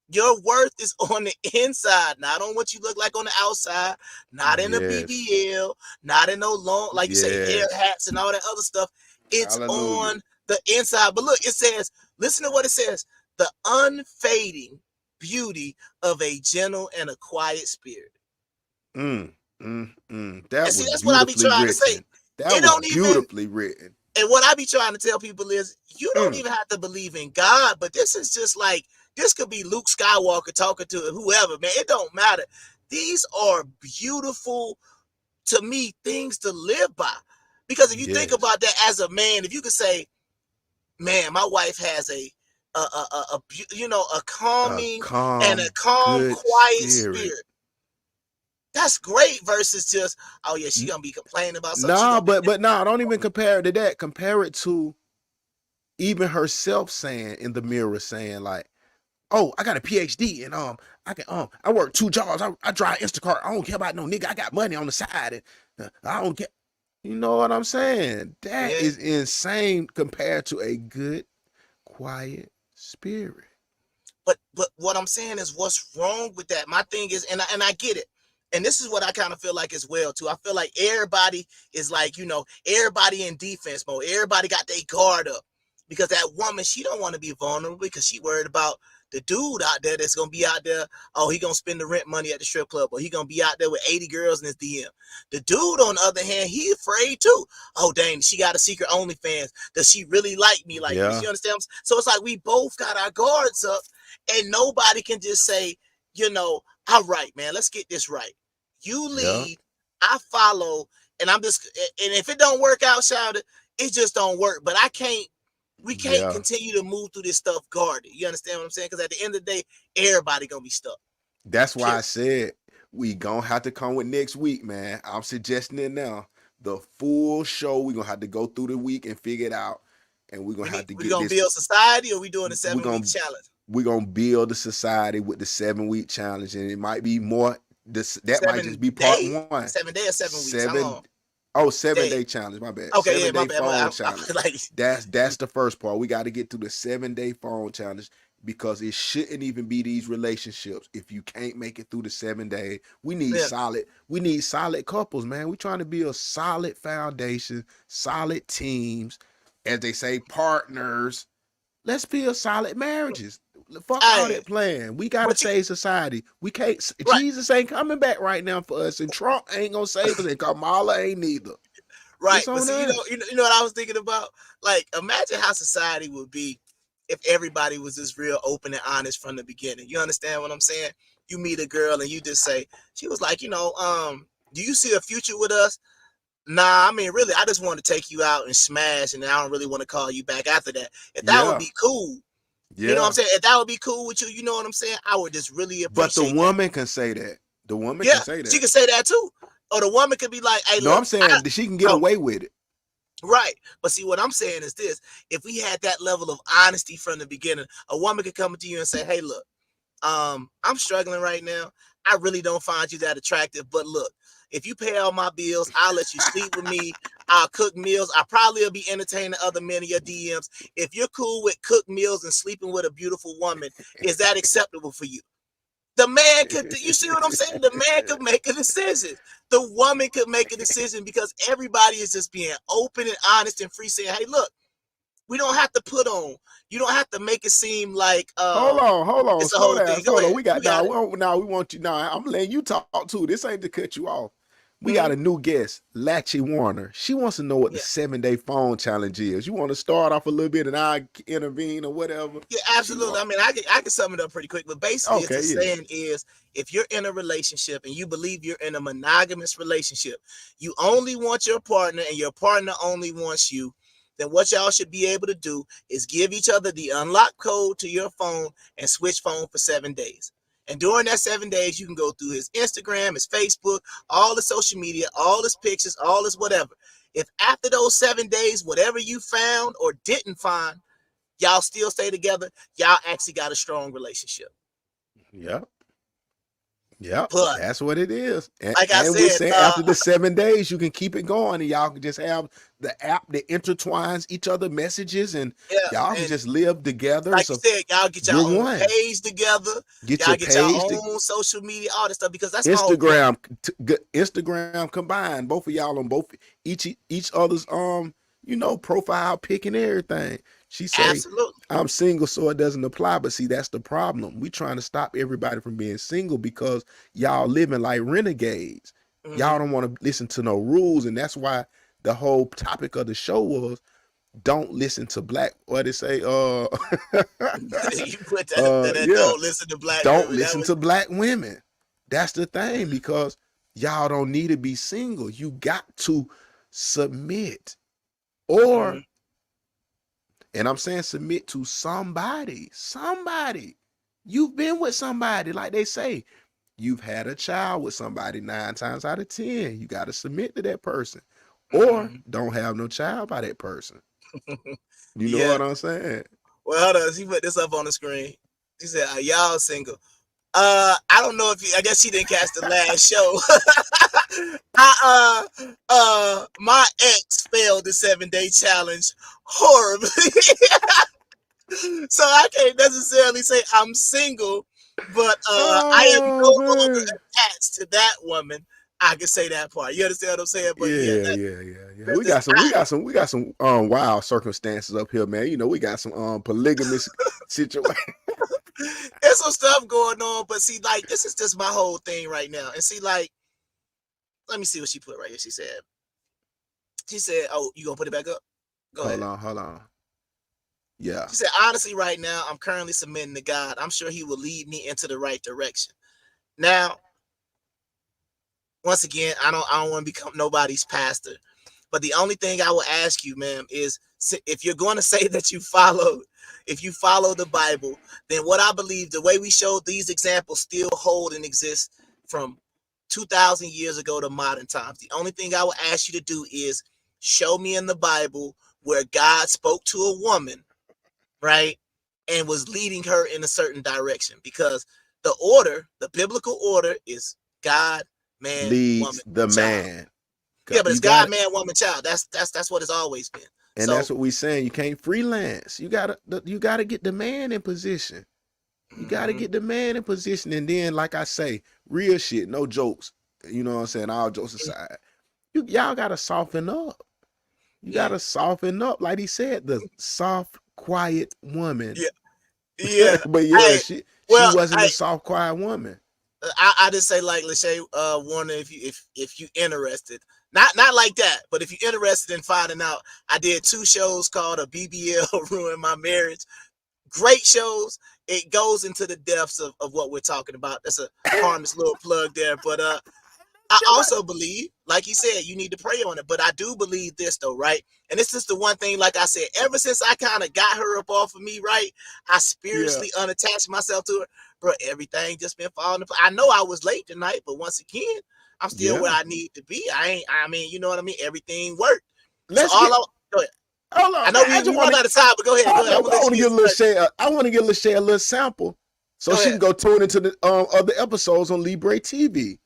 your worth is on the inside, not on what you look like on the outside, not in the BBL, not in no long, like you say, hair hats and all that other stuff. It's on the inside. But look, it says, listen to what it says, the unfading beauty of a gentle and a quiet spirit. That's what I be trying to say. That was beautifully written. And what I be trying to tell people is, you don't even have to believe in God, but this is just like, this could be Luke Skywalker talking to whoever, man. It don't matter. These are beautiful, to me, things to live by. Because if you think about that as a man, if you could say, man, my wife has a calming and a calm, quiet spirit. That's great versus just, oh yeah, she gonna be complaining about something. Nah, but don't even compare it to that. Compare it to even herself saying in the mirror, saying like, oh, I got a PhD and I work 2 jobs. I drive Instacart. I don't care about no nigga. I got money on the side and I don't care. You know what I'm saying? That is insane compared to a good, quiet spirit. But what I'm saying is, what's wrong with that? My thing is, and I get it. And this is what I kind of feel like as well, too. I feel like everybody is like, everybody in defense mode. Everybody got their guard up. Because that woman, she don't want to be vulnerable because she worried about the dude out there that's going to be out there. Oh, he going to spend the rent money at the strip club. Or he going to be out there with 80 girls in his DM. The dude, on the other hand, he afraid too. Oh, dang, she got a secret OnlyFans. Does she really like me? Like, you understand? So it's like we both got our guards up and nobody can just say, all right, man, let's get this right. You lead, I follow, and and if it don't work out, shout it just don't work. But we can't continue to move through this stuff guarded. You understand what I'm saying? Because at the end of the day, everybody gonna be stuck. That's why I said we gonna have to come with next week, man. I'm suggesting it now. The full show, we're gonna have to go through the week and figure it out. And we're gonna have to get this. We gonna build society, or we doing a 7-week challenge? We're gonna build a society with the 7-week challenge, and it might be more. That might just be part 1. 7 days or 7 weeks. 7-day challenge. My bad. Okay, 7-day phone challenge. Like, that's the first part. We got to get through the 7-day phone challenge because it shouldn't even be these relationships if you can't make it through the 7 days. We need solid. We need solid couples, man. We're trying to build solid foundation, solid teams, as they say, partners. Let's build solid marriages. Fuck all that plan. We gotta save society. We can't. Jesus ain't coming back right now for us, and Trump ain't gonna save us, and Kamala ain't neither. Right, but see, you know what I was thinking about? Like, imagine how society would be if everybody was just real open and honest from the beginning. You understand what I'm saying? You meet a girl and you just say, she was like, do you see a future with us? Nah, I mean, really, I just want to take you out and smash, and I don't really want to call you back after that. If that would be cool. Yeah. You know what I'm saying? If that would be cool with you, you know what I'm saying? I would just really appreciate But the woman can say that. The woman can say that. She can say that too. Or the woman could be like, hey, no, I'm saying she can get away with it. Right. But see, what I'm saying is this. If we had that level of honesty from the beginning, a woman could come to you and say, hey, look, I'm struggling right now. I really don't find you that attractive. But look, If you pay all my bills, I'll let you sleep with me. I'll cook meals. I probably will be entertaining other men in your DMs. If you're cool with cooked meals and sleeping with a beautiful woman, is that acceptable for you? The man could, you see what I'm saying? The man could make a decision. The woman could make a decision because everybody is just being open and honest and free, saying, hey, look, we don't have to put on. You don't have to make it seem like hold on. It's a whole thing. Go ahead. We got now we want you now. I'm letting you talk too. This ain't to cut you off. We got a new guest, Latchy Warner. She wants to know what the 7-day phone challenge is. You want to start off a little bit and I intervene or whatever? Yeah, absolutely. I mean, I can sum it up pretty quick, but basically what it's saying is if you're in a relationship and you believe you're in a monogamous relationship, you only want your partner and your partner only wants you, then what y'all should be able to do is give each other the unlock code to your phone and switch phone for 7 days. And during that 7 days, you can go through his Instagram, his Facebook, all the social media, all his pictures, all his whatever. If after those 7 days, whatever you found or didn't find, y'all still stay together, y'all actually got a strong relationship. Yep. Yep, but that's what it is. And, like I said, after the 7 days, you can keep it going, and y'all can just have the app that intertwines each other messages, and y'all can just live together. Like you said, y'all get your own page together. Y'all get your own social media, all that stuff, because that's Instagram. Instagram combined, both of y'all on both each other's profile pic and everything. She said, I'm single, so it doesn't apply. But see, that's the problem. We trying to stop everybody from being single because y'all living like renegades. Y'all don't want to listen to no rules. And that's why the whole topic of the show was don't listen to black, what they say, you put that, don't listen to black don't women. Listen to black women. That's the thing, because y'all don't need to be single. You got to submit. Or and I'm saying submit to somebody. You've been with somebody, like they say. You've had a child with somebody 9 times out of 10. You got to submit to that person. Or don't have no child by that person. You know what I'm saying? Well, hold on. She put this up on the screen. She said, are y'all single? I don't know if I guess she didn't catch the last show. My ex failed the 7-day challenge horribly. So I can't necessarily say I'm single, but I am no longer attached to that woman. I can say that part. You understand what I'm saying? But yeah. We got some wild circumstances up here, man. You know, we got some polygamous situation. There's some stuff going on, but see, like, this is just my whole thing right now. And see, like, let me see what she put right here. She said, oh, you gonna put it back up? Go ahead. Hold on. Yeah. She said, honestly, right now, I'm currently submitting to God. I'm sure he will lead me into the right direction. Now, once again, I don't want to become nobody's pastor. But the only thing I will ask you, ma'am, is if you're going to say that you follow the Bible, then what I believe, the way we showed these examples still hold and exist from 2,000 years ago to modern times. The only thing I will ask you to do is show me in the Bible where God spoke to a woman, right, and was leading her in a certain direction. Because the biblical order is God, man, leads woman, the child. Man. Yeah, but it's God, man, woman, child. That's what it's always been. And that's what we're saying. You can't freelance. You gotta get the man in position. You gotta get the man in position. And then, like I say, real shit, no jokes. You know what I'm saying? All jokes aside. Y'all gotta soften up. You gotta soften up. Like he said, the soft, quiet woman. Yeah. But she wasn't a soft, quiet woman. I just say, like, Lachey Warner, if you interested, not like that, but if you're interested in finding out, I did 2 shows called A BBL Ruined My Marriage. Great shows. It goes into the depths of what we're talking about. That's a harmless little plug there. But I also believe, like you said, you need to pray on it. But I do believe this, though, right? And this is the one thing, like I said, ever since I kind of got her up off of me, right, I spiritually unattached myself to her. Bro, everything just been falling apart. I know I was late tonight, but once again, I'm still where I need to be. I mean, you know what I mean? Everything worked. Go ahead. Hold on. I know we run out of time, but go ahead. I want to give Lachey a little sample so she can go tune into the other episodes on Libre TV.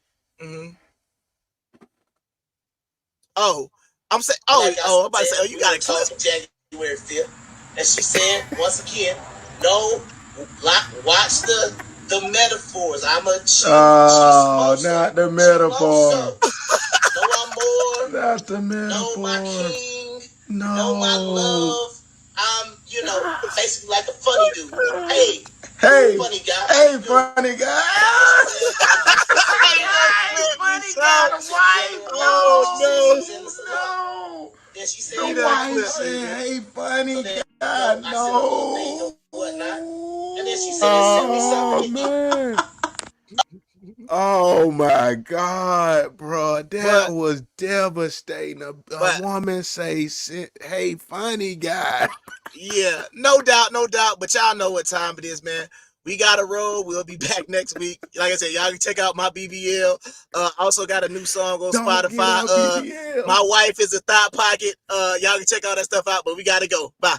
Oh, I'm saying. I'm about to say. Oh, you got a clip. January 5th, and she said once again, no, watch the metaphors. I'm a cheat. Oh, not the metaphor. No, I'm more. Not the metaphor. No, my king. No. No, my love. I'm, basically like a funny dude. Hey, funny guy. Hey, funny guy. Funny guy. The wife. No. Then she said, The wife said, hey, funny guy. No. And then she said, send me something. Man. Oh my God, bro, that was devastating. A woman say, "Hey, funny guy." Yeah, no doubt. But y'all know what time it is, man. We got to roll. We'll be back next week. Like I said, y'all can check out my BBL. Also got a new song on Spotify. My wife is a thought pocket. Y'all can check all that stuff out. But we got to go. Bye.